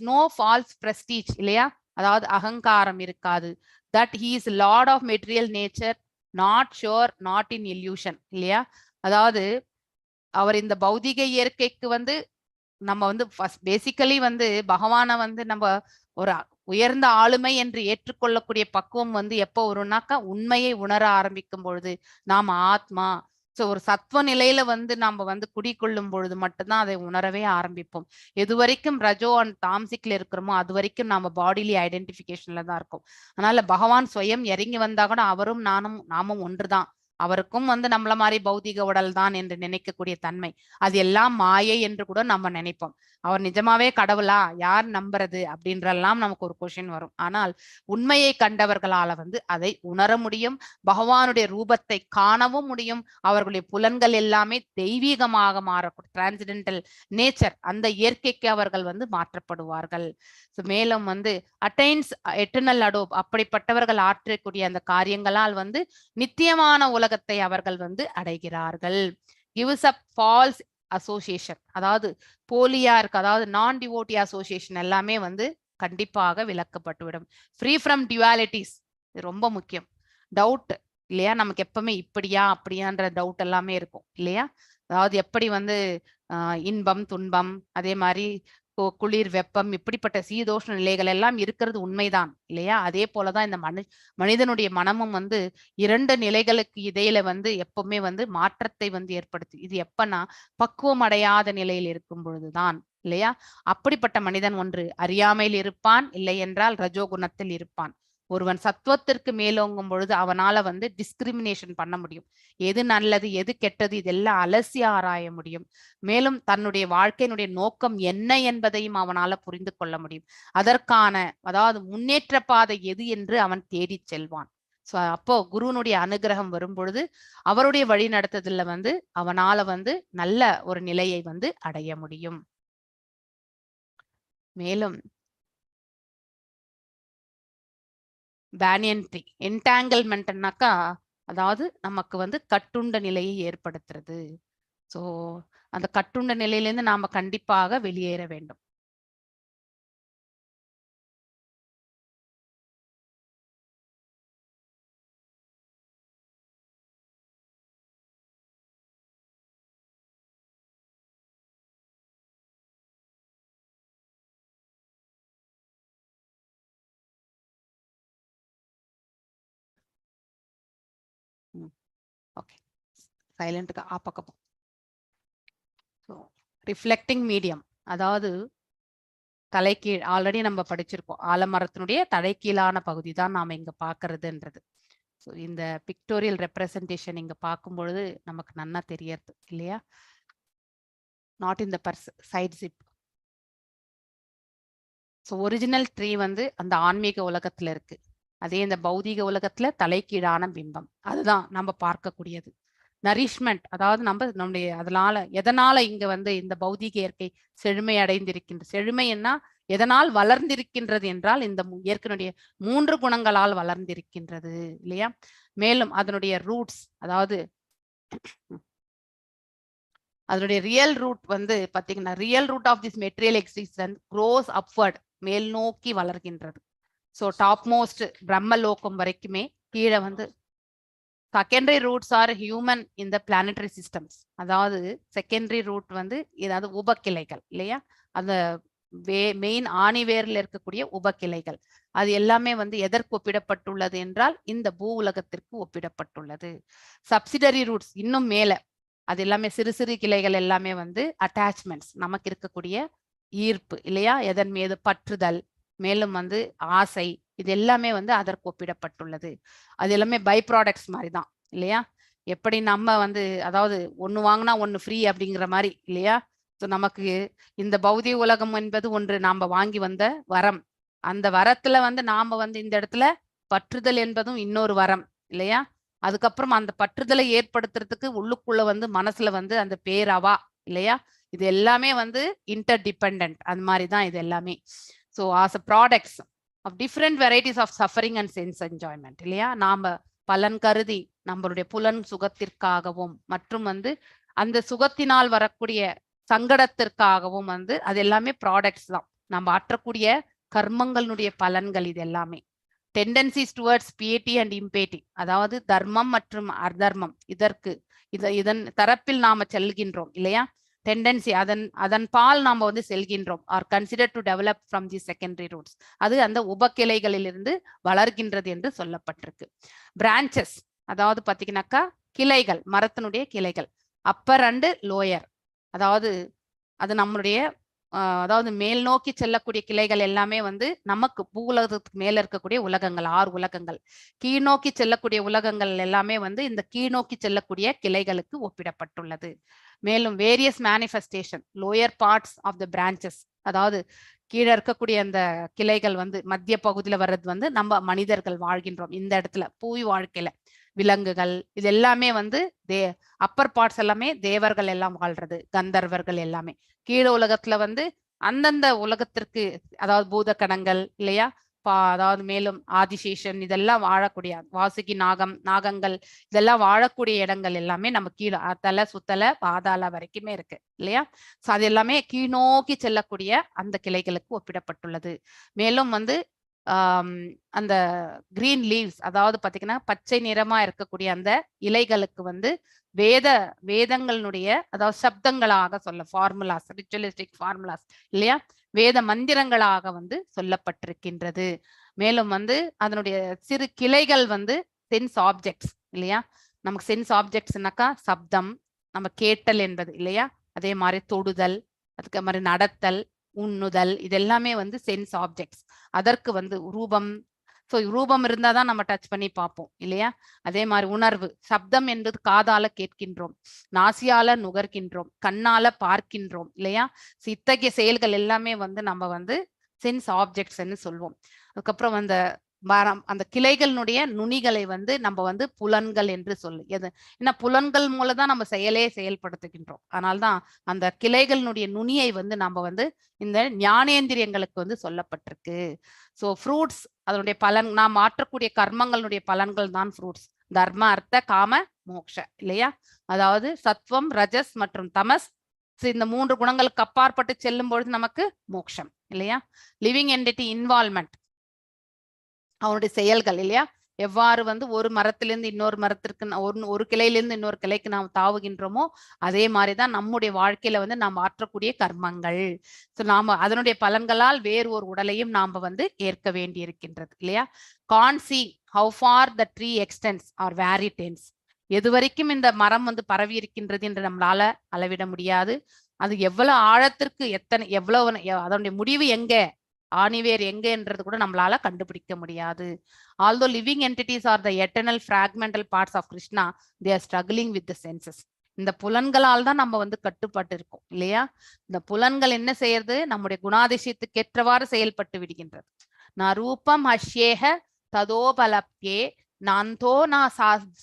நோ ஃபால்ஸ் பிரஸ்டீஜ் இல்லையா? அதாவது அகங்காரம் இருக்காது. That he is lord of material nature, not sure, not in illusion இல்லையா? அதாவது அவர் இந்த பௌதிக இயற்கைக்கு வந்து நம்ம வந்து பேசிக்கலி வந்து பகவானை வந்து நம்ம ஒரு உயர்ந்த ஆளுமை என்று ஏற்றுக்கொள்ளக்கூடிய பக்குவம் வந்து எப்போ வரும்னாக்கா உண்மையை உணர ஆரம்பிக்கும் பொழுது, நாம ஆத்மா ஒரு சத்துவ நிலையில வந்து நாம வந்து குடிக்கொள்ளும் பொழுது மட்டும்தான் அதை உணரவே ஆரம்பிப்போம். எது வரைக்கும் ரஜோ அண்ட் தாம்சிக்ல இருக்கிறோமோ அது வரைக்கும் நம்ம பாடிலி ஐடென்டிபிகேஷன்ல தான் இருக்கும். அதனால பகவான் சுயம் இறங்கி வந்தா கூட அவரும் நாமும் ஒன்றுதான். அவருக்கும் வந்து நம்மள மாதிரி பௌதிக உடல் தான் என்று நினைக்கக்கூடிய தன்மை, அது எல்லாம் மாயை என்று கூட நம்ம நினைப்போம். அவர் நிஜமாவே கடவுளா, யார் நம்புறது அப்படின்றெல்லாம் நமக்கு ஒரு கொஸ்டின் வரும். ஆனால் உண்மையை கண்டவர்களால வந்து அதை உணர முடியும், பகவானுடைய ரூபத்தை காணவும் முடியும். அவர்களுடைய புலன்கள் எல்லாமே தெய்வீகமாக மாறக்கூடிய டிரான்சிடென்டல் நேச்சர், அந்த இயற்கைக்கு அவர்கள் வந்து மாற்றப்படுவார்கள். மேலும் வந்து அட்டைன்ஸ் எட்டர்னல் அடோப், அப்படிப்பட்டவர்கள் ஆற்றக்கூடிய அந்த காரியங்களால் வந்து நித்தியமான உலகத்தை அவர்கள் வந்து அடைகிறார்கள். கிவ்ஸ் அப் ஃபால்ஸ் அசோசியேஷன், அதாவது போலியா இருக்கு, அதாவது நான் டிவோட்டி அசோசியேஷன் எல்லாமே வந்து கண்டிப்பாக விளக்கப்பட்டுவிடும். ஃப்ரீ ஃப்ரம் டியூவாலிட்டிஸ், இது ரொம்ப முக்கியம். டவுட் இல்லையா? நமக்கு எப்பவுமே இப்படியா அப்படியான்ற டவுட் எல்லாமே இருக்கும் இல்லையா? அதாவது எப்படி வந்து இன்பம் துன்பம், அதே மாதிரி குளிர் வெப்பம், இப்படிப்பட்ட சீதோஷ்ண நிலைகள் எல்லாம் இருக்கிறது உண்மைதான் இல்லையா? அதே போலதான் இந்த மனிதனுடைய மனமும் வந்து இரண்டு நிலைகளுக்கு இடையில வந்து எப்பவுமே வந்து மாற்றத்தை வந்து ஏற்படுத்தி, இது எப்பன்னா பக்குவம் அடையாத நிலையில் இருக்கும் பொழுதுதான் இல்லையா? அப்படிப்பட்ட மனிதன் ஒன்று அறியாமையில் இருப்பான், இல்லை என்றால் ரஜோகுணத்தில் இருப்பான். ஒருவன் சத்துவத்திற்கு மேலோங்கும் பொழுது அவனால வந்து டிஸ்கிரிமினேஷன் பண்ண முடியும். எது நல்லது எது கெட்டது இதெல்லாம் அலசி ஆராய முடியும். மேலும் தன்னுடைய வாழ்க்கையினுடைய நோக்கம் என்ன என்பதையும் அவனால புரிந்து கொள்ள முடியும். அதற்கான அதாவது முன்னேற்ற பாதை எது என்று அவன் தேடி செல்வான். ஸோ அப்போ குருவனுடைய அனுகிரகம் வரும் பொழுது அவருடைய வழி நடத்துதல்ல வந்து அவனால வந்து நல்ல ஒரு நிலையை வந்து அடைய முடியும். மேலும் பேனியன் ட்ரீ என்டாங்கிள்மெண்ட்னாக்கா அதாவது நமக்கு வந்து கட்டுண்ட நிலையை ஏற்படுத்துறது. ஸோ அந்த கட்டுண்ட நிலையிலிருந்து நாம கண்டிப்பாக வெளியேற வேண்டும். ஓகே, சைலண்ட்டுக்கு ஆ பக்கம். ஸோ ரிஃப்ளெக்டிங் மீடியம், அதாவது தலைக்கீழ் ஆல்ரெடி நம்ம படிச்சிருக்கோம். ஆலமரத்தினுடைய தலைக்கீழான பகுதி தான் நாம இங்க பாக்குறதுன்றது. ஸோ இந்த பிக்டோரியல் ரெப்ரசன்டேஷன் இங்க பார்க்கும் பொழுது நமக்கு நன்னா தெரியறது இல்லையா? Not in the side zip. So original tree வந்து அந்த ஆன்மீக உலகத்துல இருக்கு. அதே இந்த பௌதீக உலகத்துல தலைக்கீழான பிம்பம், அதுதான் நம்ம பார்க்கக்கூடியது. நரிஷ்மெண்ட், அதாவது நம்முடைய அதனால எதனால இங்க வந்து இந்த பௌதீக இயற்கை செழுமை அடைந்திருக்கின்றது, செழுமைன்னா எதனால் வளர்ந்திருக்கின்றது என்றால் இந்த இயற்கையினுடைய 3 குணங்களால் வளர்ந்திருக்கின்றது இல்லையா? மேலும் அதனுடைய ரூட்ஸ், அதாவது அதனுடைய ரியல் ரூட் வந்து பாத்தீங்கன்னா, real root of this material existence grows upward, மேல் நோக்கி வளர்கின்றது. ஸோ டாப் மோஸ்ட் பிரம்மலோகம் வரைக்குமே கீழே வந்து secondary roots are human in the planetary systems, அதாவது செகண்டரி ரூட் வந்து ஏதாவது உபக்கிளைகள் இல்லையா? அந்த மெயின் ஆணிவேர்ல இருக்கக்கூடிய உபக்கிளைகள், அது எல்லாமே வந்து எதற்கு ஒப்பிடப்பட்டுள்ளது என்றால் இந்த பூ உலகத்திற்கு ஒப்பிடப்பட்டுள்ளது. சப்சிடரி ரூட்ஸ் இன்னும் மேல, அது எல்லாமே சிறு சிறு கிளைகள் எல்லாமே வந்து அட்டாச்மெண்ட்ஸ், நமக்கு இருக்கக்கூடிய ஈர்ப்பு இல்லையா? எதன் மீது பற்றுதல், மேலும் வந்து ஆசை, இது எல்லாமே வந்து அதற்கு ஒப்பிடப்பட்டுள்ளது. அது எல்லாமே பை ப்ராடக்ட்ஸ் மாதிரி தான் இல்லையா? எப்படி நம்ம வந்து அதாவது ஒன்று வாங்கினா ஒன்று ஃப்ரீ அப்படிங்கிற மாதிரி இல்லையா? ஸோ நமக்கு இந்த பௌதிக உலகம் என்பது ஒன்று நாம வாங்கி வந்த வரம். அந்த வரத்துல வந்து நாம வந்து இந்த இடத்துல பற்றுதல் என்பதும் இன்னொரு வரம் இல்லையா? அதுக்கப்புறம் அந்த பற்றுதலை ஏற்படுத்துறதுக்கு உள்ளுக்குள்ள வந்து மனசுல வந்து அந்த பேரவா இல்லையா? இது எல்லாமே வந்து இன்டர் டிபெண்ட், அந்த மாதிரி தான் இது எல்லாமே. So as a products of different varieties of suffering and sense enjoyment இல்லையா? நாம பலன் கருதி நம்மளுடைய புலன் சுகத்திற்காகவும் மற்றும் வந்து அந்த சுகத்தினால் வரக்கூடிய சங்கடத்திற்காகவும் வந்து அது எல்லாமே ப்ராடக்ட்ஸ் தான். நம்ம ஆற்றக்கூடிய கர்மங்களுடைய பலன்கள் இது எல்லாமே. டெண்டன்சிஸ் டுவர்ட்ஸ் பியேட்டி அண்ட் இம்பேட்டி, அதாவது தர்மம் மற்றும் அதர்மம், இதன் தரப்பில் நாம செல்கின்றோம் இல்லையா? டெண்டன்சி, அதன் பால் நாம வந்து செல்கின்றோம். R consider to develop from the secondary roots, அது அந்த உபக்கிளைகளிலிருந்து வளர்கின்றது என்று சொல்லப்பட்டிருக்கு. பிரான்ச்சஸ், அதாவது பாத்தீங்கன்னாக்கா கிளைகள், மரத்தினுடைய கிளைகள். அப்பர் அண்டு லோயர், அதாவது அது நம்மளுடைய அதாவது மேல் நோக்கி செல்லக்கூடிய கிளைகள் எல்லாமே வந்து நமக்கு பூ உலகத்துக்கு மேல இருக்கக்கூடிய உலகங்கள், 6 உலகங்கள். கீழ் நோக்கி செல்லக்கூடிய உலகங்கள் எல்லாமே வந்து இந்த கீழ் நோக்கி செல்லக்கூடிய கிளைகளுக்கு ஒப்பிடப்பட்டுள்ளது. மேலும் various manifestation lower parts of the branches, அதாவது கீழே இருக்கக்கூடிய அந்த கிளைகள் வந்து மத்திய பகுதியில வர்றது வந்து நம்ம மனிதர்கள் வாழ்கின்றோம் இந்த இடத்துல பூவி வாழ்க்கையில. விலங்குகள், இது எல்லாமே வந்து அப்பர் பார்ட்ஸ் எல்லாமே தேவர்கள் எல்லாம் வாழ்றது, கந்தர்வர்கள் எல்லாமே. கீழ உலகத்துல வந்து அந்தந்த உலகத்திற்கு, அதாவது பூதக்கணங்கள் இல்லையா? அதாவது மேலும் ஆதிசேஷன், இதெல்லாம் வாழக்கூடிய வாசுகி நாகங்கள், இதெல்லாம் வாழக்கூடிய இடங்கள் எல்லாமே நம்ம கீழே தலை சுத்தல பாதாள வரைக்குமே இருக்கு இல்லையா? சோ அது எல்லாமே கீழ் நோக்கி செல்லக்கூடிய அந்த கிளைகளுக்கு ஒப்பிடப்பட்டுள்ளது. மேலும் வந்து அந்த கிரீன் லீவ்ஸ், அதாவது பாத்தீங்கன்னா பச்சை நிறமா இருக்கக்கூடிய அந்த இலைகளுக்கு வந்து வேதங்களுடைய, அதாவது சப்தங்களாக சொல்ல ஃபார்முலாஸ், ரிச்சுவலிஸ்டிக் ஃபார்முலாஸ் இல்லையா? வேத மந்திரங்களாக வந்து சொல்லப்பட்டிருக்கின்றது. மேலும் வந்து அதனுடைய சிறு கிளைகள் வந்து சென்ஸ் ஆப்ஜெக்ட்ஸ் இல்லையா? நமக்கு சென்ஸ் ஆப்ஜெக்ட்ஸ்னாக்கா சப்தம், நம்ம கேட்டல் என்பது இல்லையா? அதே மாதிரி தொடுதல், அதுக்கு மாதிரி நடத்தல், உண்ணுதல், இது எல்லாமே வந்து சென்ஸ் ஆப்ஜெக்ட்ஸ். அதற்கு வந்து ரூபம், ஸோ ரூபம் இருந்தாதான் நம்ம டச் பண்ணி பார்ப்போம் இல்லையா? அதே மாதிரி உணர்வு, சப்தம் என்பது காதால கேட்கின்றோம், நாசியால நுகர்கின்றோம், கண்ணால பார்க்கின்றோம் இல்லையா? இத்தகைய செயல்கள் எல்லாமே வந்து நம்ம வந்து சென்ஸ் ஆப்ஜெக்ட்ஸ்ன்னு சொல்வோம். அதுக்கப்புறம் அந்த கிளைகளினுடைய நுனிகளை வந்து நம்ம வந்து புலன்கள் என்று சொல்லு. ஏன்னா புலன்கள் மூலம் தான் நம்ம செயல்படுத்துகின்றோம். அதனால்தான் அந்த கிளைகளினுடைய நுனியை வந்து நம்ம வந்து இந்த ஞானேந்திரியங்களுக்கு வந்து சொல்லப்பட்டிருக்கு. ஸோ ஃப்ரூட்ஸ், அதனுடைய பலன், நாம் மாற்றக்கூடிய கர்மங்களுடைய பலன்கள் தான் ஃப்ரூட்ஸ். தர்ம அர்த்த காம மோக்ஷ இல்லையா? அதாவது சத்வம், ரஜஸ் மற்றும் தமஸ், இந்த 3 குணங்களுக்கு அப்பாற்பட்டு செல்லும் பொழுது நமக்கு மோக்ஷம் இல்லையா? லிவிங் என்டிட்டி இன்வால்மெண்ட், அவனுடைய செயல்கள் இல்லையா? எவ்வாறு வந்து ஒரு மரத்திலிருந்து இன்னொரு மரத்திற்கு, ஒரு கிளையிலிருந்து இன்னொரு கிளைக்கு நாம் தாவுகின்றோமோ அதே மாதிரிதான் நம்முடைய வாழ்க்கையில வந்து நாம் ஆற்றக்கூடிய கர்மங்கள். ஸோ நாம அதனுடைய பலன்களால் வேறு ஒரு உடலையும் நாம வந்து ஏற்க வேண்டி இருக்கின்றது இல்லையா? Can see how far the tree extends or where it ends, எது வரைக்கும் இந்த மரம் வந்து பரவி இருக்கின்றது என்று நம்மளால அளவிட முடியாது. அது எவ்வளவு ஆழத்திற்கு எவ்வளவு அதனுடைய முடிவு எங்க, ஆணிவேர் எங்கன்றது கூட நம்மளால கண்டுபிடிக்க முடியாது. Although living entities are the eternal fragmental parts of Krishna, they are struggling with the senses. இந்த புலன்களால் தான் நம்ம வந்து கட்டுப்பட்டு இருக்கோம் இல்லையா? இந்த புலன்கள் என்ன செய்யறது? நம்முடைய குணாதிசயத்துக்கு ஏற்றவாறு செயல்பட்டு விடுகின்றது. நான் ரூபம் அஷ்யேக ததோபலப்யே நாந்தோ நா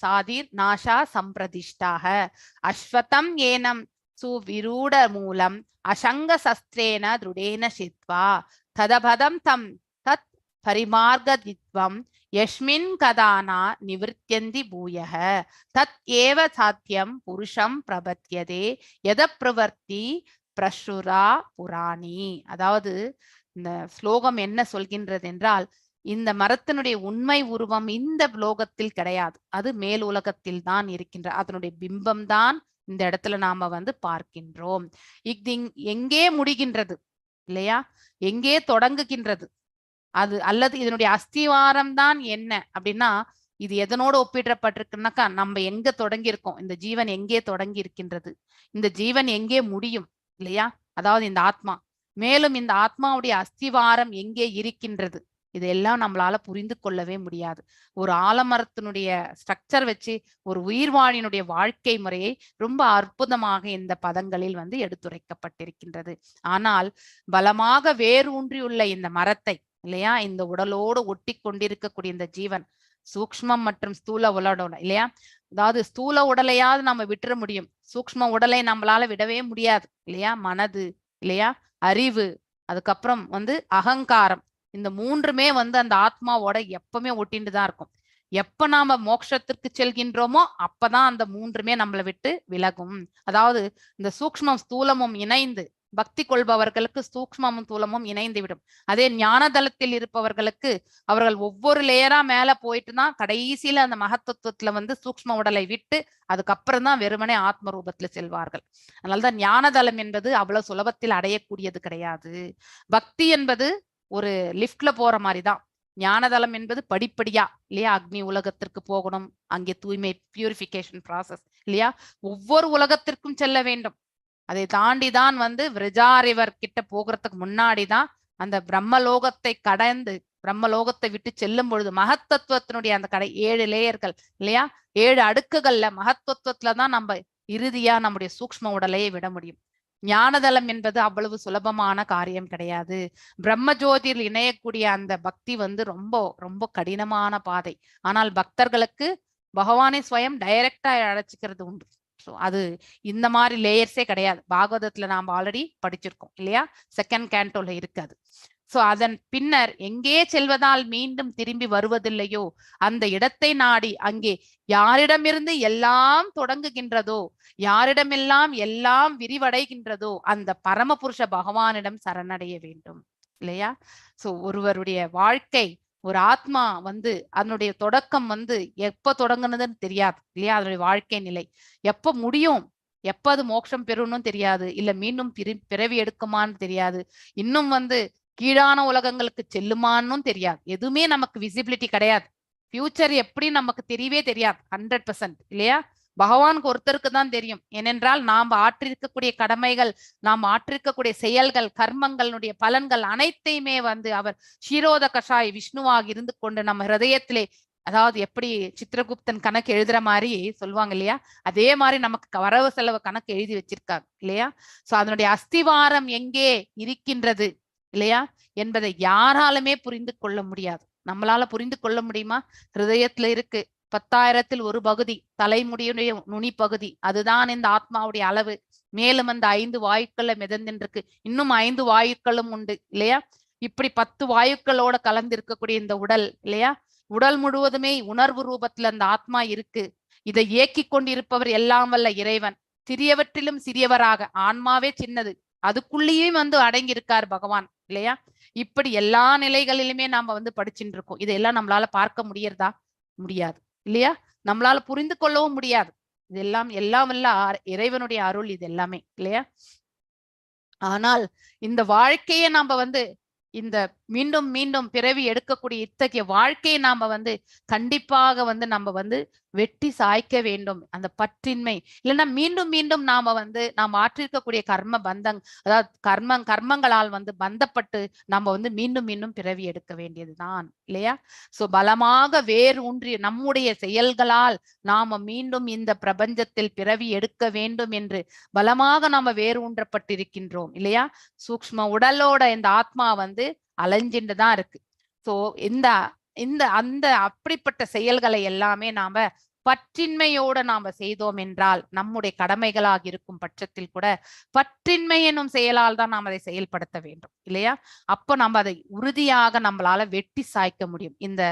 சாதிர் நாஷா சம்பிரதிஷ்டாக அஸ்வதம் ஏனம் சுவிரூட மூலம் அசங்க சஸ்திரேன திருடேன சித்வா ததபதம் தம் தத் பரிமார்கதித்வம் யஸ்மின் கதானா நிவர்த்தியந்தி பூயக தத் ஏவ சாத்தியம் புருஷம் பிரபத்யதே எத பிரவர்த்தி பிரசுரா புராணி. அதாவது இந்த ஸ்லோகம் என்ன சொல்கின்றது என்றால், இந்த மரத்தினுடைய உண்மை உருவம் இந்த லோகத்தில் கிடையாது, அது மேல் உலகத்தில் தான் இருக்கின்ற அதனுடைய பிம்பம் தான் இந்த இடத்துல நாம வந்து பார்க்கின்றோம். இது எங்கே முடிகின்றது இல்லையா, எங்கே தொடங்குகின்றது அது, அல்லது இதனுடைய அஸ்திவாரம் தான் என்ன அப்படின்னா, இது எதனோடு ஒப்பிடப்பட்டிருக்குனாக்கா நம்ம எங்க தொடங்கி இருக்கோம், இந்த ஜீவன் எங்கே தொடங்கி இருக்கின்றது, இந்த ஜீவன் எங்கே முடியும் இல்லையா, அதாவது இந்த ஆத்மா, மேலும் இந்த ஆத்மாவுடைய அஸ்திவாரம் எங்கே இருக்கின்றது, இதெல்லாம் நம்மளால புரிந்து கொள்ளவே முடியாது. ஒரு ஆலமரத்தினுடைய ஸ்ட்ரக்சர் வச்சு ஒரு உயிர்வாழினுடைய வாழ்க்கை முறையை ரொம்ப அற்புதமாக இந்த பதங்களில் வந்து எடுத்துரைக்கப்பட்டிருக்கின்றது. ஆனால் பலமாக வேரூன்றியுள்ள இந்த மரத்தை இல்லையா, இந்த உடலோடு ஒட்டி கொண்டிருக்கக்கூடிய இந்த ஜீவன் சூக்ஷ்மம் மற்றும் ஸ்தூல உடலோட இல்லையா, அதாவது ஸ்தூல உடலையாவது நம்ம விட்டுற முடியும், சூக்ஷ்ம உடலை நம்மளால விடவே முடியாது இல்லையா. மனது இல்லையா, அறிவு, அதுக்கப்புறம் வந்து அகங்காரம், இந்த மூன்றுமே வந்து அந்த ஆத்மாவோட எப்பவுமே ஒட்டிட்டு தான் இருக்கும். எப்ப நாம மோட்சத்திற்கு செல்கின்றோமோ அப்பதான் அந்த மூன்றுமே நம்மளை விட்டு விலகும். அதாவது இந்த சூக்ஷ்மம் ஸ்தூலமும் இணைந்து பக்தி கொள்பவர்களுக்கு சூக்ஷ்மமும் ஸ்தூலமும் இணைந்து விடும். அதே ஞான தளத்தில் இருப்பவர்களுக்கு அவர்கள் ஒவ்வொரு லேயரா மேல போயிட்டு தான் கடைசியில அந்த மகத்துவத்துல வந்து சூக்ஷ்ம உடலை விட்டு அதுக்கப்புறம் தான் வெறுமனே ஆத்ம ரூபத்துல செல்வார்கள். அதனாலதான் ஞானதளம் என்பது அவ்வளவு சுலபத்தில் அடையக்கூடியது கிடையாது. பக்தி என்பது ஒரு லிப்ட்ல போற மாதிரிதான், ஞானதளம் என்பது படிப்படியா இல்லையா, அக்னி உலகத்திற்கு போகணும், அங்கே தூய்மை பியூரிஃபிகேஷன் ப்ராசஸ் இல்லையா, ஒவ்வொரு உலகத்திற்கும் செல்ல வேண்டும். அதை தாண்டிதான் வந்து விரஜாரிவர் கிட்ட போகிறதுக்கு முன்னாடிதான் அந்த பிரம்மலோகத்தை கடந்து பிரம்மலோகத்தை விட்டு செல்லும் பொழுது மகத்தத்துவத்தினுடைய அந்த 7 லேயர்கள் இல்லையா, 7 அடுக்குகள்ல மகத்தத்துவத்துலதான் நம்ம இறுதியா நம்முடைய சூக்ஷ்ம உடலையை விட முடியும். ஞானதளம் என்பது அவ்வளவு சுலபமான காரியம் கிடையாது. பிரம்ம ஜோதியில் இணையக்கூடிய அந்த பக்தி வந்து ரொம்ப ரொம்ப கடினமான பாதை. ஆனால் பக்தர்களுக்கு பகவானே ஸ்வயம் டைரக்டா அழைச்சிக்கிறது உண்டு. ஸோ அது இந்த மாதிரி லேயர்ஸே கிடையாது. பாகவதத்துல நாம ஆல்ரெடி படிச்சிருக்கோம் இல்லையா, 2nd கேண்டோல இருக்காது. சோ அதன் பின்னர் எங்கே செல்வதால் மீண்டும் திரும்பி வருவதில்லையோ அந்த இடத்தை நாடி அங்கே யாரிடமிருந்து எல்லாம் தொடங்குகின்றதோ, யாரிடமெல்லாம் எல்லாம் விரிவடைகின்றதோ அந்த பரமபுருஷ பகவானிடம் சரணடைய வேண்டும் இல்லையா. சோ ஒருவருடைய வாழ்க்கை, ஒரு ஆத்மா வந்து அதனுடைய தொடக்கம் வந்து எப்ப தொடங்குனதுன்னு தெரியாது இல்லையா, அதனுடைய வாழ்க்கை நிலை எப்ப முடியும், எப்ப அது மோட்சம் பெறணும்னு தெரியாது, இல்ல மீண்டும் பிறவி எடுக்குமான்னு தெரியாது, இன்னும் வந்து கீழான உலகங்களுக்கு செல்லுமான்னு தெரியாது. எதுவுமே நமக்கு விசிபிலிட்டி கிடையாது. ஃபியூச்சர் எப்படி நமக்கு தெரியவே தெரியாது 100% இல்லையா. பகவானுக்கு ஒருத்தருக்கு தான் தெரியும். ஏனென்றால் நாம் ஆற்றிருக்கக்கூடிய கடமைகள், நாம் ஆற்றிருக்கக்கூடிய செயல்கள், கர்மங்களுடைய பலன்கள் அனைத்தையுமே வந்து அவர் ஷீரோத கஷாய் விஷ்ணுவாக இருந்து கொண்டு நம்ம ஹிருதயத்திலே, அதாவது எப்படி சித்திரகுப்தன் கணக்கு எழுதுற மாதிரி சொல்லுவாங்க இல்லையா, அதே மாதிரி நமக்கு வரவு செலவு கணக்கு எழுதி வச்சிருக்காங்க இல்லையா. சோ அதனுடைய அஸ்திவாரம் எங்கே இருக்கின்றது இல்லையா என்பதை யாராலுமே புரிந்து கொள்ள முடியாது. நம்மளால புரிந்து கொள்ள முடியுமா? ஹிருதயத்துல இருக்கு 10,000ல் ஒரு பகுதி, தலைமுடியுடைய நுனி பகுதி, அதுதான் இந்த ஆத்மாவுடைய அளவு. மேலும் அந்த 5 வாயுக்கள்ல மிதந்திருக்கு, இன்னும் 5 வாயுக்களும் உண்டு இல்லையா. இப்படி 10 வாயுக்களோட கலந்து இருக்கக்கூடிய இந்த உடல் இல்லையா, உடல் முழுவதுமே உணர்வு ரூபத்துல அந்த ஆத்மா இருக்கு. இதை இயக்கி கொண்டிருப்பவர் எல்லாம் வல்ல இறைவன், சிறியவற்றிலும் சிறியவராக, ஆன்மாவே சின்னது, அதுக்குள்ளேயும் வந்து அடங்கி இருக்கார் பகவான் இல்லையா. இப்படி எல்லா நிலைகளிலுமே நாம வந்து படிச்சுட்டு இருக்கோம். இதெல்லாம் நம்மளால பார்க்க முடியறதா? முடியாது இல்லையா. நம்மளால புரிந்து கொள்ளவும் முடியாது. இதெல்லாம் எல்லாம் வல்ல இறைவனுடைய அருள் இது எல்லாமே இல்லையா. ஆனால் இந்த வாழ்க்கையை நாம வந்து இந்த மீண்டும் மீண்டும் பிறவி எடுக்கக்கூடிய இத்தகைய வாழ்க்கையை நாம வந்து கண்டிப்பாக வந்து நம்ம வந்து வெட்டி சாய்க்க வேண்டும். அந்த பற்றின்மை இல்லைன்னா மீண்டும் மீண்டும் நாம வந்து நாம் ஆற்றிருக்கக்கூடிய கர்ம அதாவது கர்மங்களால் வந்து பந்தப்பட்டு நம்ம வந்து மீண்டும் மீண்டும் பிறவி எடுக்க வேண்டியதுதான் இல்லையா? சோ பலமாக வேர் ஊன்றி நம்முடைய செயல்களால் நாம மீண்டும் இந்த பிரபஞ்சத்தில் பிறவி எடுக்க வேண்டும் என்று பலமாக நாம வேர் ஊன்றப்பட்டிருக்கின்றோம் இல்லையா? சூக்ஷ்ம உடலோட இந்த ஆத்மா வந்து அலைஞ்சிட்டு தான் இருக்கு. சோ அந்த அப்படிப்பட்ட செயல்களை எல்லாமே நாம பற்றின்மையோட நாம செய்தோம் என்றால் நம்முடைய கடமைகளாக இருக்கும் பட்சத்தில் கூட பற்றின்மை எனும் செயலால் தான் நாம் அதை செயல்படுத்த வேண்டும் இல்லையா? அப்போ நம்ம அதை உறுதியாக நம்மளால வெட்டி சாய்க்க முடியும். இந்த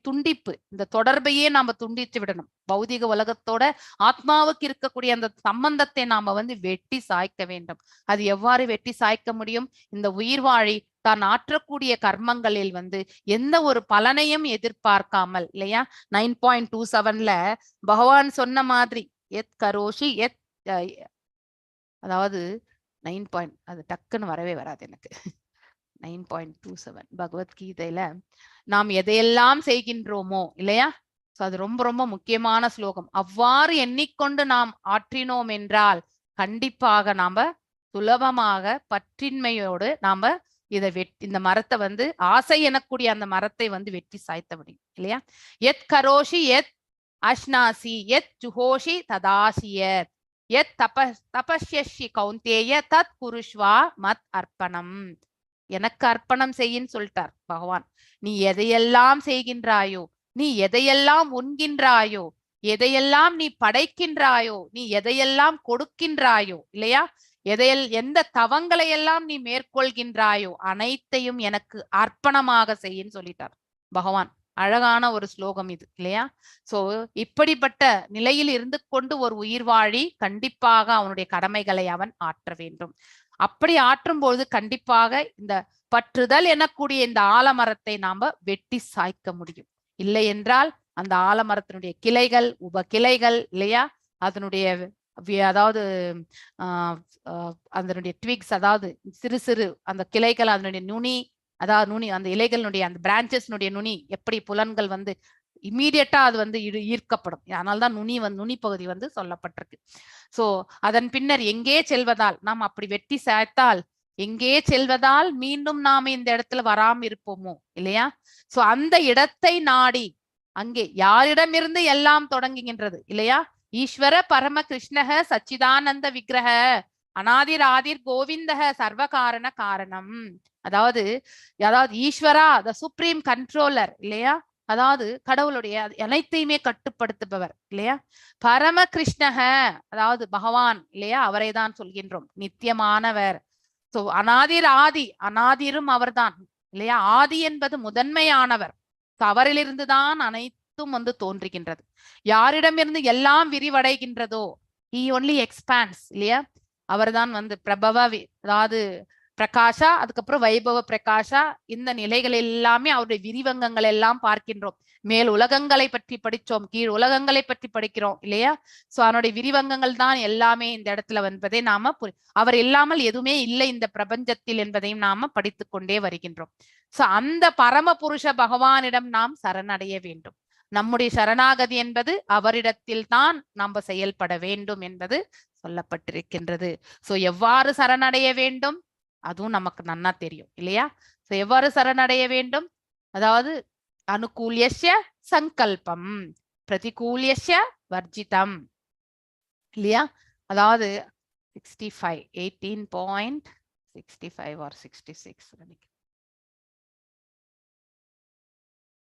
துண்டிப்பு, இந்த தொடர்பையே நாம துண்டித்து விடணும். பௌதிக உலகத்தோட ஆத்மாவுக்கு இருக்கக்கூடிய அந்த சம்பந்தத்தை நாம வந்து வெட்டி சாய்க்க வேண்டும். அது எவ்வாறு வெட்டி சாய்க்க முடியும்? இந்த உயிர் வாழி தான் ஆற்றக்கூடிய கர்மங்களில் வந்து எந்த ஒரு பலனையும் எதிர்பார்க்காமல் இல்லையா? 9.27ல பகவான் சொன்ன மாதிரி எத் கரோஷி எத் அதாவது 9. அது டக்குன்னு வரவே வராது எனக்கு. 9.27 பகவத்கீதையில நாம் எதையெல்லாம் செய்கின்றோமோ இல்லையா? அது ரொம்ப ரொம்ப முக்கியமான ஸ்லோகம். அவ்வாறு எண்ணிக்கொண்டு நாம் ஆற்றினோம் என்றால் கண்டிப்பாக நாம சுலபமாக பற்றின்மையோடு நாம இந்த மரத்தை வந்து ஆசை எனக்கூடிய அந்த மரத்தை வந்து வெட்டி சாய்த்த முடியும் இல்லையா? எத் கரோஷி எத் அஷ்னாசி எத் ஜுஹோஷி ததாசியத் எத் தபஸ்யஷி கௌந்தேய தத் குருஷ்வா மத் அர்ப்பணம். எனக்கு அர்ப்பணம் செய்யின்னு சொல்லிட்டார் பகவான். நீ எதையெல்லாம் செய்கின்றாயோ, நீ எதையெல்லாம் உண்கின்றாயோ, எதையெல்லாம் நீ படைக்கின்றாயோ, நீ எதையெல்லாம் கொடுக்கின்றாயோ இல்லையா? எந்த தவங்களை எல்லாம் நீ மேற்கொள்கின்றாயோ அனைத்தையும் எனக்கு அர்ப்பணமாக செய்யின்னு சொல்லிட்டார் பகவான். அழகான ஒரு ஸ்லோகம் இது இல்லையா? சோ இப்படிப்பட்ட நிலையில் இருந்து கொண்டு ஒரு உயிர் வாழி கண்டிப்பாக அவனுடைய கடமைகளை அவன் ஆற்ற வேண்டும். அப்படி ஆற்றும் பொழுது கண்டிப்பாக இந்த பற்றுதல் எனக்கூடிய இந்த ஆலமரத்தை நாம வெட்டி சாய்க்க முடியும். இல்லை என்றால் அந்த ஆலமரத்தினுடைய கிளைகள் உப கிளைகள் இல்லையா, அதனுடைய அதாவது அதனுடைய ட்விக்ஸ், அதாவது சிறு சிறு அந்த கிளைகள், அதனுடைய நுனி, அதாவது நுனி, அந்த இலைகளுடைய அந்த பிரான்ச்சஸ்னுடைய நுனி எப்படி புலன்கள் வந்து இம்மீடியட்டா அது வந்து ஈர்க்கப்படும். அதனால்தான் நுனி பகுதி வந்து சொல்லப்பட்டிருக்கு. சோ அதன் பின்னர் எங்கே செல்வதால் நாம் அப்படி வெட்டி சாய்த்தால் எங்கே செல்வதால் மீண்டும் நாம இந்த இடத்துல வராம இருப்போமோ இல்லையா? சோ அந்த இடத்தை நாடி அங்கே யாரிடமிருந்து எல்லாம் தொடங்குகின்றது இல்லையா? ஈஸ்வர பரம கிருஷ்ணக சச்சிதானந்த விக்கிரக அநாதிர் ஆதிர் கோவிந்தக சர்வகாரண காரணம். அதாவது ஈஸ்வரா த சுப்ரீம் கண்ட்ரோலர் இல்லையா? அதாவது கடவுளுடைய அனைத்தையுமே கட்டுப்படுத்துபவர் இல்லையா? பரம கிருஷ்ணக அதாவது பகவான் இல்லையா? அவரை தான் சொல்கின்றோம் நித்தியமானவர். சோ அநாதிர் ஆதி, அநாதிரும் அவர்தான் இல்லையா? ஆதி என்பது முதன்மையானவர். அவரிலிருந்துதான் அனைத்தும் வந்து தோன்றுகின்றது. யாரிடமிருந்து எல்லாம் விரிவடைகின்றதோ he only expands இல்லையா? அவர்தான் வந்து பிரபவ, அதாவது பிரகாஷா, அதுக்கப்புறம் வைபவ பிரகாஷா. இந்த நிலைகள் எல்லாமே அவருடைய விரிவங்கங்கள் எல்லாம் பார்க்கின்றோம். மேல் உலகங்களை பற்றி படிச்சோம், கீழ் உலகங்களை பற்றி படிக்கிறோம் இல்லையா? சோ அவனுடைய விரிவங்கங்கள் தான் எல்லாமே இந்த இடத்துல வந்ததை நாம அவர் இல்லாமல் எதுவுமே இல்லை இந்த பிரபஞ்சத்தில் என்பதையும் நாம படித்து கொண்டே வருகின்றோம். சோ அந்த பரம புருஷ பகவானிடம் நாம் சரணடைய வேண்டும். நம்முடைய சரணாகதி என்பது அவரிடத்தில் தான் நம்ம செயல்பட வேண்டும் என்பது சொல்லப்பட்டிருக்கின்றது. சோ எவ்வாறு சரணடைய வேண்டும் அதுவும் நமக்கு நன்னா தெரியும் இல்லையா? சோ எவ்வாறு சரணடைய வேண்டும்? அதாவது அனுகூல்யஸ்ய சங்கல்பம் பிரதிகூல்யஸ்ய வர்ஜிதம் இல்லையா? அதாவது 65 18.65 or 66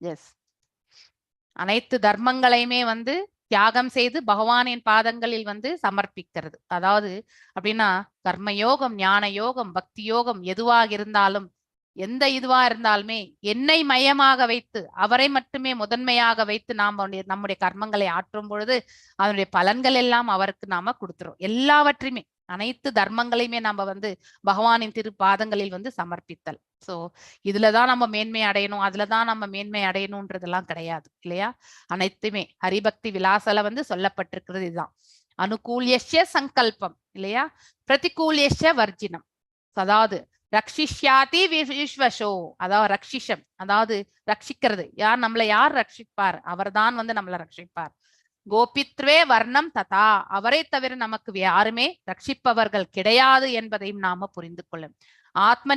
எஸ். அனைத்து தர்மங்களையுமே வந்து தியாகம் செய்து பகவானின் பாதங்களில் வந்து சமர்ப்பிக்கிறது. அதாவது அப்படின்னா கர்மயோகம், ஞான யோகம், பக்தி யோகம் எதுவாக இருந்தாலும், எந்த இதுவா இருந்தாலுமே என்னை மையமாக வைத்து அவரை மட்டுமே முதன்மையாக வைத்து நாம் நம்முடைய கர்மங்களை ஆற்றும் பொழுது அதனுடைய பலன்கள் எல்லாம் அவருக்கு நாம கொடுத்துறோம். எல்லாவற்றையுமே அனைத்து தர்மங்களையுமே நம்ம வந்து பகவானின் திரு பாதங்களில் வந்து சமர்ப்பித்தல். சோ இதுலதான் நம்ம மேன்மை அடையணும், அதுலதான் நம்ம மேன்மை அடையணும்ன்றதெல்லாம் கிடையாது இல்லையா? அனைத்துமே ஹரிபக்தி விலாசல வந்து சொல்லப்பட்டிருக்கிறது இதுதான். அனுகூல்யஸ்ய சங்கல்பம் இல்லையா? பிரதிகூல்யஸ்ய வர்ஜினம். அதாவது ரக்ஷிஷ்யாதி விஸ்வசோ, அதாவது ரக்ஷிஷம், அதாவது ரட்சிக்கிறது. நம்மளை யார் ரட்சிப்பார்? அவர்தான் வந்து நம்மளை ரட்சிப்பார். கோபித்வே வர்ணம் ததா, அவரை தவிர நமக்கு யாருமே ரட்சிப்பவர்கள் கிடையாது என்பதையும் நாம புரிந்து கொள்ளும். ஆத்ம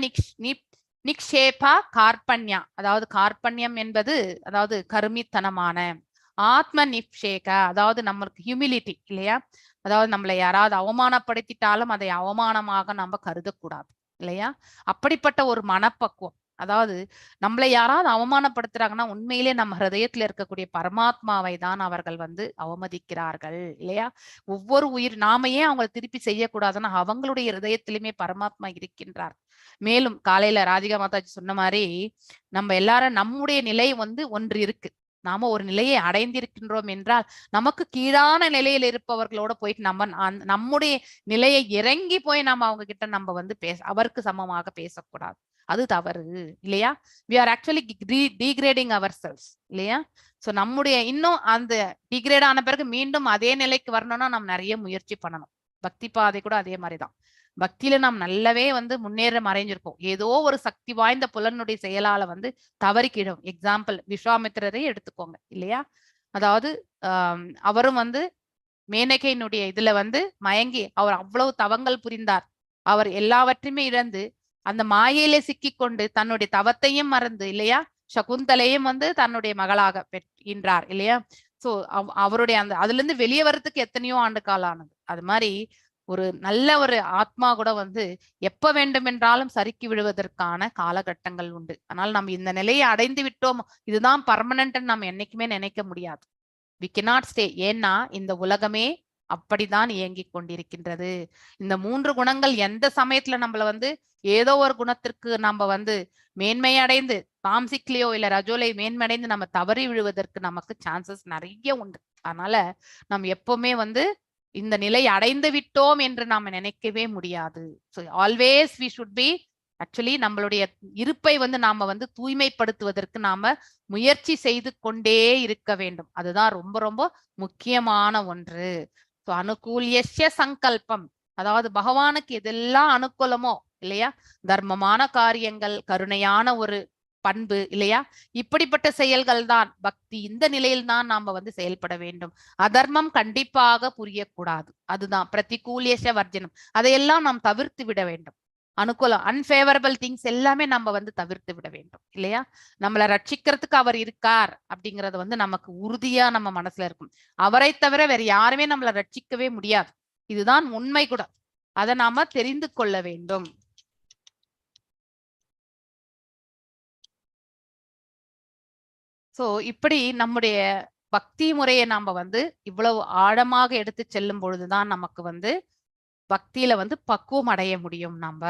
நிக்ஷேபா கார்பண்யா, அதாவது கார்பண்யம் என்பது அதாவது கருமித்தனமான. ஆத்ம நிக்ஷேக, அதாவது நம்மளுக்கு ஹியூமிலிட்டி இல்லையா, அதாவது நம்மளை யாராவது அவமானப்படுத்திட்டாலும் அதை அவமானமாக நம்ம கருதக்கூடாது இல்லையா. அப்படிப்பட்ட ஒரு மனப்பக்குவம், அதாவது நம்மளை யாராவது அவமானப்படுத்துறாங்கன்னா உண்மையிலே நம்ம ஹிருதயத்துல இருக்கக்கூடிய பரமாத்மாவை தான் அவர்கள் வந்து அவமதிக்கிறார்கள் இல்லையா. ஒவ்வொரு உயிர் நாம ஏன் அவங்களை திருப்பி செய்யக்கூடாதுன்னா அவங்களுடைய ஹிருதயத்திலுமே பரமாத்மா இருக்கின்றார். மேலும் காலையில ராதிகா மாதாஜி சொன்ன மாதிரி நம்ம எல்லாரும் நம்முடைய நிலை வந்து ஒன்று இருக்கு. நாம ஒரு நிலையை அடைந்திருக்கின்றோம் என்றால் நமக்கு கீழான நிலையில் இருப்பவர்களோட போயிட்டு நம்முடைய நிலையை இறங்கி போய் நம்ம அவங்க கிட்ட நம்ம வந்து அவருக்கு சமமாக பேசக்கூடாது. அது தவறு இல்லையா. we are actually degrading ourselves இல்லையா. சோ நம்முடைய இன்னும் அந்த டிகிரேட் ஆன பிறகு மீண்டும் அதே நிலைக்கு வரணும்னா நம்ம நிறைய முயற்சி பண்ணணும். பக்தி பாதை கூட அதே மாதிரிதான். பக்தியில நாம் நல்லாவே வந்து முன்னேறம் அடைஞ்சிருக்கோம். ஏதோ ஒரு சக்தி வாய்ந்த புலனுடைய செயலால வந்து தவறிக்கிடும். எக்ஸாம்பிள் விஸ்வாமித்திரரை எடுத்துக்கோங்க இல்லையா. அதாவது அவரும் வந்து மேனகையினுடைய இதுல வந்து மயங்கி அவர் அவ்வளவு தவங்கள் புரிந்தார். அவர் எல்லாவற்றையுமே இழந்து அந்த மாயையிலே சிக்கிக்கொண்டு தன்னுடைய தவத்தையும் மறந்து இல்லையா சகுந்தலையும் வந்து தன்னுடைய மகளாக பெற்கின்றார் இல்லையா. சோ அவருடைய அந்த அதுல இருந்து வெளியே வர்றதுக்கு எத்தனையோ ஆண்டு காலம் ஆனது. அது மாதிரி ஒரு நல்ல ஒரு ஆத்மா கூட வந்து எப்ப வேண்டுமென்றாலும் சறுக்கி விழுவதற்கான காலகட்டங்கள் உண்டு. ஆனால் நம்ம இந்த நிலையை அடைந்து விட்டோம், இதுதான் பர்மனன்ட் நம்ம என்னைக்குமே நினைக்க முடியாது. we cannot stay. ஏன்னா இந்த உலகமே அப்படிதான் இயங்கிக் கொண்டிருக்கின்றது. இந்த 3 குணங்கள் எந்த சமயத்துல நம்மள வந்து ஏதோ ஒரு குணத்திற்கு நம்ம வந்து மேன்மை அடைந்து தாம்சிக்லியோ இல்ல ரஜோலை மேன்மை அடைந்து நம்ம தவறி விழுவதற்கு நமக்கு சான்சஸ் நிறைய உண்டு. அதனால நம்ம எப்பவுமே வந்து இந்த நிலை அடைந்து விட்டோம் என்று நாம நினைக்கவே முடியாது. So always we should be actually நம்மளுடைய இருப்பை வந்து நாம வந்து தூய்மைப்படுத்துவதற்கு நாம முயற்சி செய்து கொண்டே இருக்க வேண்டும். அதுதான் ரொம்ப ரொம்ப முக்கியமான ஒன்று. ஸோ அனுகூல்யஸ்ய சங்கல்பம், அதாவது பகவானுக்கு எதெல்லாம் அனுகூலமோ இல்லையா, தர்மமான காரியங்கள், கருணையான ஒரு பண்பு இல்லையா, இப்படிப்பட்ட செயல்கள் தான் பக்தி. இந்த நிலையில் தான் நாம வந்து செயல்பட வேண்டும். அதர்மம் கண்டிப்பாக புரியக்கூடாது. அதுதான் பிரதிகூல்யஸ்ய வர்ஜனம். அதையெல்லாம் நாம் தவிர்த்து விட வேண்டும். அனுகூலம் அன்ஃபேவரபிள் திங்ஸ் எல்லாமே நம்ம வந்து தவிர்த்து விட வேண்டும் இல்லையா. நம்மளை ரட்சிக்கிறதுக்கு அவர் இருக்கார் அப்படிங்கறது வந்து நமக்கு உறுதியா நம்ம மனசுல இருக்கும். அவரை தவிர வேற யாருமே நம்மளை ரட்சிக்கவே முடியாது. இதுதான் உண்மை கூட. அதை நாம தெரிந்து கொள்ள வேண்டும். சோ இப்படி நம்முடைய பக்தி முறையை நாம வந்து இவ்வளவு ஆழமாக எடுத்து செல்லும் பொழுதுதான் நமக்கு வந்து பக்தியில வந்து பக்குவம் அடைய முடியும் நம்ம.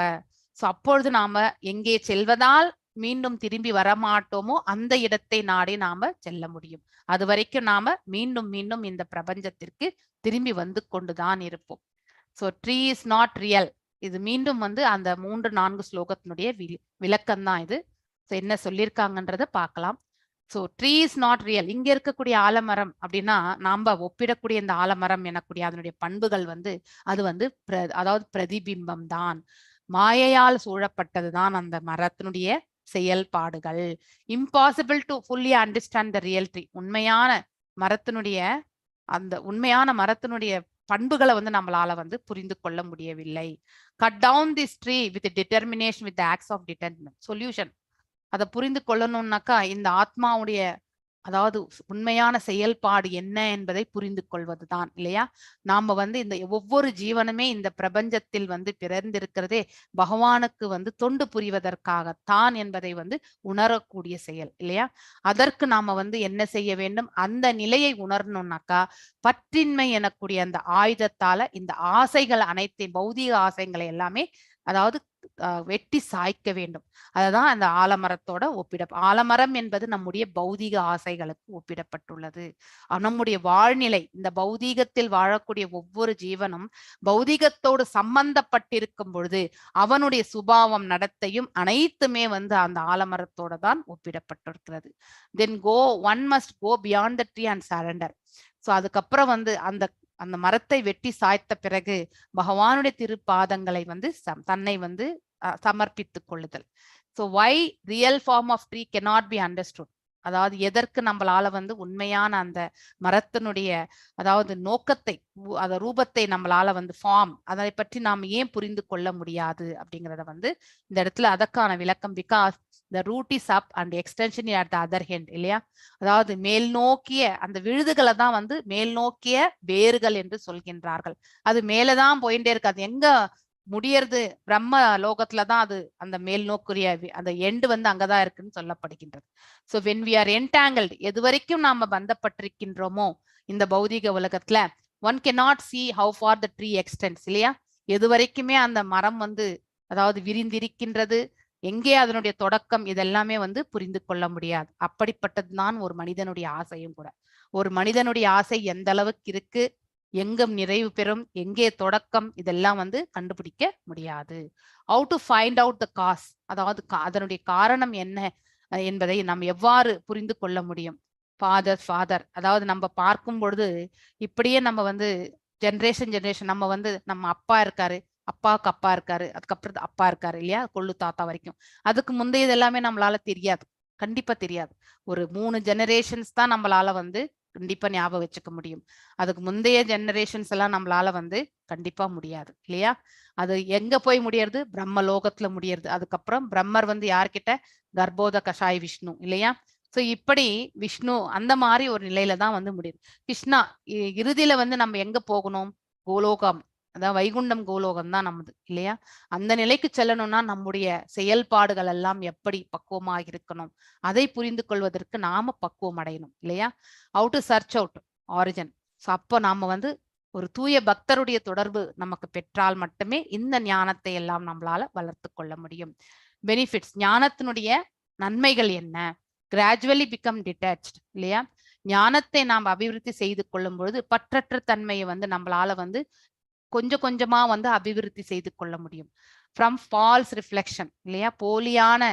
சோ அப்பொழுது நாம எங்கே செல்வதால் மீண்டும் திரும்பி வரமாட்டோமோ அந்த இடத்தை நாடி நாம செல்ல முடியும். அது வரைக்கும் நாம மீண்டும் மீண்டும் இந்த பிரபஞ்சத்திற்கு திரும்பி வந்து கொண்டுதான் இருப்போம். So tree is not real. இது மீண்டும் வந்து அந்த 3-4 ஸ்லோகத்தினுடைய விளக்கம் தான் இது. என்ன சொல்லியிருக்காங்கன்றத பார்க்கலாம். So tree is not real. இங்க இருக்கக்கூடிய ஆலமரம் அப்படின்னா நாம ஒப்பிடக்கூடிய இந்த ஆலமரம் எனக்கூடிய அதனுடைய பண்புகள் வந்து அது வந்து அதாவது பிரதிபிம்பம் தான். மாயையால் சூழப்பட்டது தான் அந்த மரத்தினுடைய செயல்பாடுகள். Impossible to fully understand the real tree. உண்மையான மரத்தினுடைய பண்புகளை வந்து நம்மளால வந்து புரிந்து கொள்ள முடியவில்லை. Cut down this tree with determination with acts of determination solution. அதை புரிந்து கொள்ளணும்னாக்கா இந்த ஆத்மாவுடைய அதாவது உண்மையான செயல்பாடு என்ன என்பதை புரிந்து கொள்வதுதான் இல்லையா. நாம வந்து இந்த ஒவ்வொரு ஜீவனுமே இந்த பிரபஞ்சத்தில் வந்து பிறந்திருக்கிறதே பகவானுக்கு வந்து தொண்டு புரிவதற்காகத்தான் என்பதை வந்து உணரக்கூடிய செயல் இல்லையா. அதற்கு நாம வந்து என்ன செய்ய வேண்டும், அந்த நிலையை உணரணும்னாக்கா பற்றின்மை எனக்கூடிய அந்த ஆயுதத்தால இந்த ஆசைகள் அனைத்தையும் பௌதிக ஆசைகளை எல்லாமே அதாவது வெட்டி சாய்க்க வேண்டும். அதுதான் அந்த ஆலமரத்தோட ஆலமரம் என்பது நம்முடைய பௌதிக ஆசைகளுக்கு ஒப்பிடப்பட்டுள்ளது. நம்முடைய வாழ்நிலை இந்த பௌதீகத்தில் வாழக்கூடிய ஒவ்வொரு ஜீவனும் பௌதீகத்தோடு சம்பந்தப்பட்டிருக்கும் பொழுது அவனுடைய சுபாவம் நடத்தையும் அனைத்துமே வந்து அந்த ஆலமரத்தோட தான் ஒப்பிடப்பட்டிருக்கிறது. Then one must go beyond the tree and surrender. So அதுக்கப்புறம் வந்து அந்த மரத்தை வெட்டி சாய்த்த பிறகு பகவானுடைய திருப்பாதங்களை வந்து தன்னை வந்து சமர்ப்பித்துக் கொள்ளுதல். So why real form of tree cannot be understood, அதாவது எதற்கு நம்மளால வந்து உண்மையான அந்த மரத்தினுடைய அதாவது நோக்கத்தை அத ரூபத்தை நம்மளால வந்து ஃபார்ம் அதை பற்றி நாம் ஏன் புரிந்து கொள்ள முடியாது அப்படிங்கிறத வந்து இந்த இடத்துல அதற்கான விளக்கம். Because the root is up and extension at the other hand, இல்லையா? அதாவது மேல் நோக்கிய அந்த விழுதுகளை தான் வந்து மேல் நோக்கிய வேர்கள் என்று சொல்கின்றார்கள். அது மேலதான் போயிட்டே இருக்கு. அது எங்க முடியறது? பிரம்ம லோகத்துலதான் அது அந்த மேல் நோக்குரிய அந்த எண்டு வந்து அங்கதான் இருக்குன்னு சொல்லப்படுகின்றது. So when we are entangled, எது வரைக்கும் நாம பந்தப்பட்டிருக்கின்றோமோ இந்த பௌதிக உலகத்துல, one cannot see how far the tree extends, இல்லையா? எது வரைக்குமே அந்த மரம் வந்து அதாவது விரிந்திருக்கின்றது, எங்கே அதனுடைய தொடக்கம், இதெல்லாமே வந்து புரிந்து கொள்ள முடியாது. அப்படிப்பட்டதுதான் ஒரு மனிதனுடைய ஆசையும் கூட. ஒரு மனிதனுடைய ஆசை எந்த அளவுக்கு இருக்கு, எங்கும் நிறைவு பெறும், எங்கே தொடக்கம், இதெல்லாம் வந்து கண்டுபிடிக்க முடியாது. how to find out the cause, அதாவது அதனுடைய காரணம் என்ன என்பதை நாம் எவ்வாறு புரிந்து கொள்ள முடியும்? ஃபாதர் அதாவது நம்ம பார்க்கும் பொழுது இப்படியே நம்ம வந்து ஜெனரேஷன் நம்ம வந்து நம்ம அப்பா இருக்காரு, அப்பாவுக்கு அப்பா இருக்காரு, அதுக்கப்புறம் அப்பா இருக்காரு, இல்லையா? கொள்ளு தாத்தா வரைக்கும். அதுக்கு முந்தையது எல்லாமே நம்மளால தெரியாது, கண்டிப்பா தெரியாது. ஒரு 3 ஜெனரேஷன்ஸ் தான் நம்மளால வந்து கண்டிப்பா ஞாபகம் வச்சுக்க முடியும். அதுக்கு முந்தைய ஜெனரேஷன்ஸ் எல்லாம் நம்மளால வந்து கண்டிப்பா முடியாது, இல்லையா? அது எங்க போய் முடியறது? பிரம்ம லோகத்துல முடியறது. அதுக்கப்புறம் பிரம்மர் வந்து யார்கிட்ட? கர்ப்போத கஷாய் விஷ்ணு, இல்லையா? சோ இப்படி விஷ்ணு அந்த மாதிரி ஒரு நிலையில தான் வந்து முடியுது. கிருஷ்ணா இறுதியில வந்து நம்ம எங்க போகணும்? கோலோகம், அதான் வைகுண்டம் கோலோகம் தான் நமது, இல்லையா? அந்த நிலைக்கு செல்லணும்னா நம்முடைய செயல்பாடுகள் எல்லாம் எப்படி பக்குவமாக இருக்கணும், அதை புரிந்து கொள்வதற்கு நாம பக்குவம் அடையணும், இல்லையா? how to search out origin. So அப்போ நாம வந்து ஒரு தூய பக்தருடைய தொடர்பு நமக்கு பெற்றால் மட்டுமே இந்த ஞானத்தை எல்லாம் நம்மளால வளர்த்து கொள்ள முடியும். பெனிஃபிட்ஸ், ஞானத்தினுடைய நன்மைகள் என்ன? கிராஜுவலி பிகம் டிட்டாச்ட், இல்லையா? ஞானத்தை நாம் அபிவிருத்தி செய்து கொள்ளும் பொழுது பற்றற்ற தன்மையை வந்து நம்மளால வந்து கொஞ்சம் கொஞ்சமா வந்து அபிவிருத்தி செய்து கொள்ள முடியும். ஃப்ரம் ஃபால்ஸ் ரிஃப்ளெக்ஷன், இல்லையா? போலியான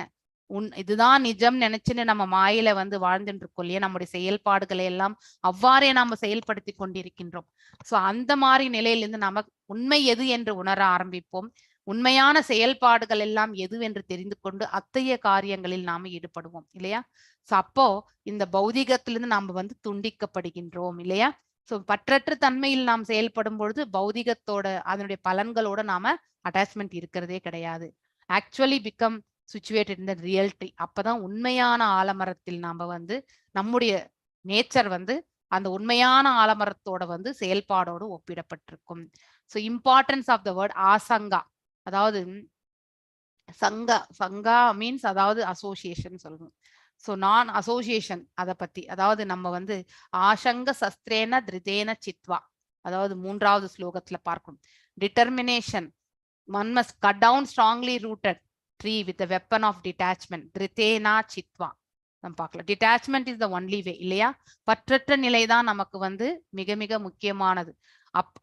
இதுதான் நிஜம் நினைச்சுன்னு நம்ம மாயில வந்து வாழ்ந்துட்டு இருக்கோம், இல்லையா? நம்முடைய செயல்பாடுகளை எல்லாம் அவ்வாறே நாம செயல்படுத்தி கொண்டிருக்கின்றோம். சோ அந்த மாதிரி நிலையிலிருந்து நாம உண்மை எது என்று உணர ஆரம்பிப்போம். உண்மையான செயல்பாடுகள் எல்லாம் எது என்று தெரிந்து கொண்டு அத்தகைய காரியங்களில் நாம ஈடுபடுவோம், இல்லையா? சோ அப்போ இந்த பௌதிகத்திலிருந்து நாம வந்து துண்டிக்கப்படுகின்றோம், இல்லையா? சோ பற்றற்ற தன்மையில் நாம் செயல்படும் பொழுது பௌதிகத்தோட அதனுடைய பலன்களோட நாம அட்டாச்மெண்ட் இருக்கிறதே கிடையாது. ஆக்சுவலி பிகம் சிச்சுவேட்டட் இன் த ரியல்டி. அப்பதான் உண்மையான ஆலமரத்தில் நாம வந்து நம்முடைய நேச்சர் வந்து அந்த உண்மையான ஆலமரத்தோட வந்து செயல்பாடோடு ஒப்பிடப்பட்டிருக்கும். So importance of the word ஆசங்கா, அதாவது சங்கா மீன்ஸ் அதாவது அசோசியேஷன் சொல்லணும். ஸோ நான் அசோசியேஷன் அதை பத்தி, அதாவது நம்ம வந்து ஆசங்க சஸ்திரேன திருதேன சித்வா, அதாவது 3வது ஸ்லோகத்துல பார்க்கணும். Determination, one must cut down strongly rooted tree with the weapon of detachment. Dritena chitva. நம்ம பார்க்கலாம். Detachment is the only way, இல்லையா? பற்றற்ற நிலைதான் நமக்கு வந்து மிக மிக முக்கியமானது.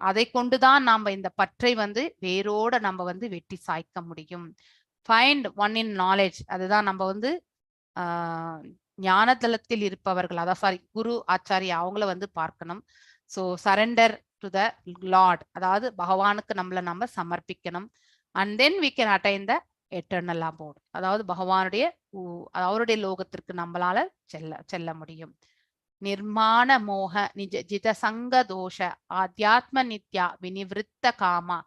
அதை கொண்டுதான் நாம இந்த பற்றை வந்து வேரோட நம்ம வந்து வெட்டி சாய்க்க முடியும். ஃபைண்ட் ஒன் இன் நாலேஜ், அதுதான் நம்ம வந்து ஞான தளத்தில் இருப்பவர்கள், அதான் குரு ஆச்சாரியா அவங்கள வந்து பார்க்கணும். So surrender to the lord, அதாவது பகவானுக்கு நம்மளை நம்ம சமர்ப்பிக்கணும். And then we can attain the eternal abode, அதாவது பகவானுடைய அவருடைய லோகத்திற்கு நம்மளால செல்ல முடியும். நிர்மாண மோக நிஜ ஜிதசங்க தோஷ ஆத்யாத்ம நித்யா வினிவிருத்த காமா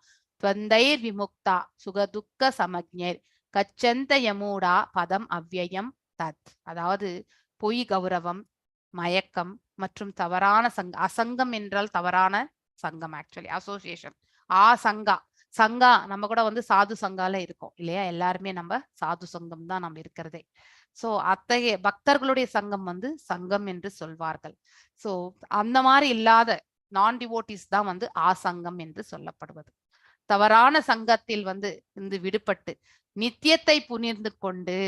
துவந்தைர் விமுக்தா சுகதுக்க சமஜ்ஞர் கச்சந்த யமூடா பதம் அவ்யயம் தத். அதாவது பொய் கௌரவம், மயக்கம் மற்றும் தவறான அசங்கம் என்றால் தவறான சங்கம், ஆக்சுவலி அசோசியேஷன். சங்கா நம்ம கூட வந்து சாது சங்கால இருக்கோம், இல்லையா? எல்லாருமே நம்ம சாது சங்கம் தான் நம்ம இருக்கிறதே. சோ அத்தகைய பக்தர்களுடைய சங்கம் வந்து சங்கம் என்று சொல்வார்கள். சோ அந்த மாதிரி இல்லாத நான் டிவோட்டிஸ் தான் வந்து ஆசங்கம் என்று சொல்லப்படுவது. தவறான சங்கத்தில் வந்து இருந்து விடுபட்டு நித்தியத்தை புனிர்ந்து கொண்டு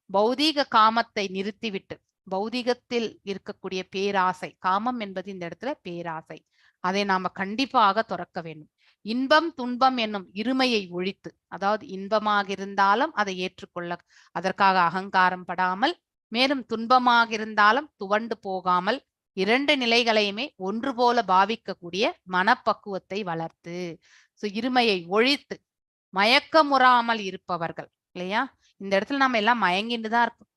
பௌதீக காமத்தை நிறுத்திவிட்டு, பௌதீகத்தில் இருக்கக்கூடிய பேராசை, காமம் என்பது இந்த இடத்துல பேராசை, அதை நாம கண்டிப்பாக துறக்க வேண்டும். இன்பம் துன்பம் என்னும் இருமையை ஒழித்து, அதாவது இன்பமாக இருந்தாலும் அதை ஏற்றுக்கொள்ள அதற்காக அகங்காரம் படாமல், மேலும் துன்பமாக இருந்தாலும் துவண்டு போகாமல் 2 நிலைகளையுமே ஒன்று போல பாவிக்கக்கூடிய மனப்பக்குவத்தை வளர்த்து, இருமையை ஒழித்து மயக்கமுறாமல் இருப்பவர்கள் இல்லையா? இந்த இடத்துல நம்ம எல்லாம் மயங்கிட்டு தான் இருக்கோம்.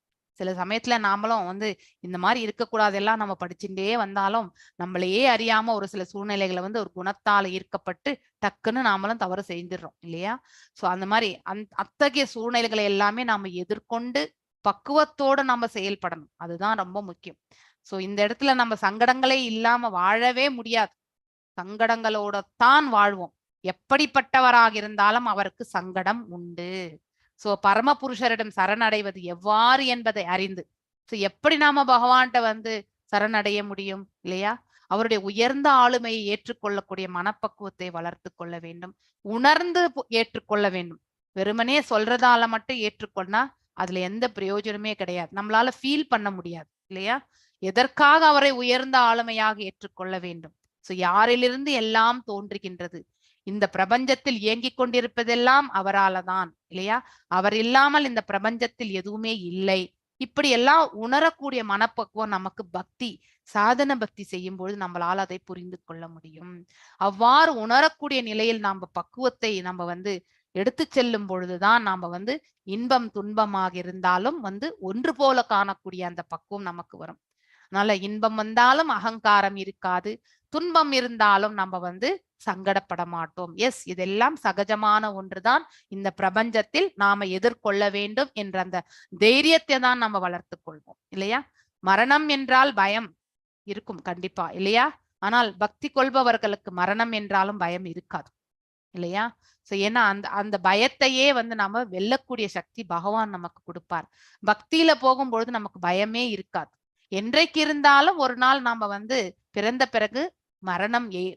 சில சமயத்துல நாமளும் வந்து இந்த மாதிரி இருக்கக்கூடாது எல்லாம் நம்ம படிச்சுட்டே வந்தாலும் நம்மளையே அறியாம ஒரு சில சூழ்நிலைகளை வந்து ஒரு குணத்தால ஈர்க்கப்பட்டு டக்குன்னு நாமளும் தவறு செஞ்சிடறோம் இல்லையா? சோ அந்த மாதிரி அத்தகைய சூழ்நிலைகளை எல்லாமே நாம எதிர்கொண்டு பக்குவத்தோட நம்ம செயல்படணும். அதுதான் ரொம்ப முக்கியம். சோ இந்த இடத்துல நம்ம சங்கடங்களே இல்லாம வாழவே முடியாது. சங்கடங்களோட தான் வாழ்வோம். எப்படிப்பட்டவராக இருந்தாலும் அவருக்கு சங்கடம் உண்டு. சோ பரமபுருஷரிடம் சரணடைவது எவ்வாறு என்பதை அறிந்து எப்படி நாம பகவான்கிட்ட வந்து சரணடைய முடியும் இல்லையா? அவருடைய உயர்ந்த ஆளுமையை ஏற்றுக்கொள்ளக்கூடிய மனப்பக்குவத்தை வளர்த்து கொள்ள வேண்டும். உணர்ந்து ஏற்றுக்கொள்ள வேண்டும். வெறுமனே சொல்றதால மட்டும் ஏற்றுக்கொண்டா அதுல எந்த பிரயோஜனமே கிடையாது. நம்மளால ஃபீல் பண்ண முடியாது இல்லையா? எதற்காக அவரை உயர்ந்த ஆளுமையாக ஏற்றுக்கொள்ள வேண்டும்? சோ யாரிலிருந்து எல்லாம் தோன்றுகின்றது? இந்த பிரபஞ்சத்தில் இயங்கிக் கொண்டிருப்பதெல்லாம் அவரால தான் இல்லையா? அவர் இல்லாமல் இந்த பிரபஞ்சத்தில் எதுவுமே இல்லை. இப்படி எல்லாம் உணரக்கூடிய மனப்பக்குவம் நமக்கு பக்தி, சாதன பக்தி செய்யும் பொழுது நம்மளால அதை புரிந்து கொள்ள முடியும். அவ்வாறு உணரக்கூடிய நிலையில் நாம பக்குவத்தை நம்ம வந்து எடுத்து செல்லும் பொழுதுதான் நாம வந்து இன்பம் துன்பமாக இருந்தாலும் வந்து ஒன்று போல காணக்கூடிய அந்த பக்குவம் நமக்கு வரும். அதனால இன்பம் வந்தாலும் அகங்காரம் இருக்காது, துன்பம் இருந்தாலும் நம்ம வந்து சங்கடப்பட மாட்டோம். எஸ், இதெல்லாம் சகஜமான ஒன்றுதான். இந்த பிரபஞ்சத்தில் நாம எதிர்கொள்ள வேண்டும் என்ற அந்த தைரியத்தை தான் நம்ம வளர்த்து கொள்வோம் இல்லையா? மரணம் என்றால் பயம் இருக்கும் கண்டிப்பா இல்லையா? ஆனால் பக்தி கொள்பவர்களுக்கு மரணம் என்றாலும் பயம் இருக்காது இல்லையா? சோ ஏன்னா அந்த பயத்தையே வந்து நாம வெல்லக்கூடிய சக்தி பகவான் நமக்கு கொடுப்பார். பக்தியில போகும்பொழுது நமக்கு பயமே இருக்காது. என்றைக்கு இருந்தாலும் ஒரு நாள் நாம வந்து பிறந்த பிறகு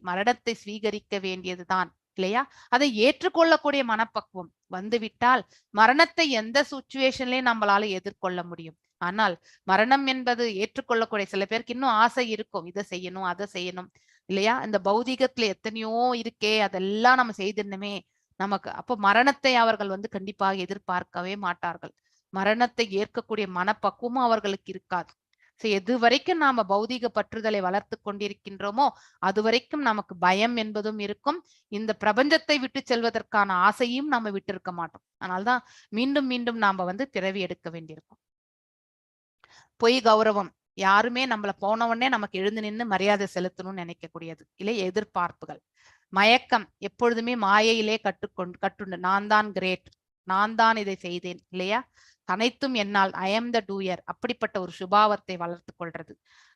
மரணத்தை ஸ்வீகரிக்க வேண்டியதுதான் இல்லையா? அதை ஏற்றுக்கொள்ளக்கூடிய மனப்பக்குவம் வந்துவிட்டால் மரணத்தை எந்த சுச்சுவேஷன்லயும் நம்மளால எதிர்கொள்ள முடியும். ஆனால் மரணம் என்பது ஏற்றுக்கொள்ளக்கூடிய சில பேருக்கு இன்னும் ஆசை இருக்கும், இதை செய்யணும் அதை செய்யணும் இல்லையா? இந்த பௌதிகத்துல எத்தனையோ இருக்கே, அதெல்லாம் நம்ம செய்திருந்தோமே நமக்கு. அப்போ மரணத்தை அவர்கள் வந்து கண்டிப்பாக எதிர்பார்க்கவே மாட்டார்கள். மரணத்தை ஏற்கக்கூடிய மனப்பக்குவமும் அவர்களுக்கு இருக்காது. எது வரைக்கும் நாம பௌதிக பற்றுதலை வளர்த்து கொண்டிருக்கின்றோமோ அது வரைக்கும் நமக்கு பயம் என்பதும் இருக்கும். இந்த பிரபஞ்சத்தை விட்டு செல்வதற்கான ஆசையும் நம்ம விட்டு இருக்க மாட்டோம். அதனால்தான் மீண்டும் மீண்டும் நாம வந்து பிறவி எடுக்க வேண்டியிருக்கும். பொய் கௌரவம், யாருமே நம்மள போன உடனே நமக்கு எழுந்து நின்று மரியாதை செலுத்தணும்னு நினைக்கக்கூடியது இல்லை. எதிர்பார்ப்புகள், மயக்கம், எப்பொழுதுமே மாயையிலே கட்டுண்டு நான் தான் கிரேட், நான் தான் இதை செய்தேன் இல்லையா? அனைத்தும் என்னால், ஐ எம் த டூயர், அப்படிப்பட்ட ஒரு சுபாவத்தை வளர்த்து கொள்றது.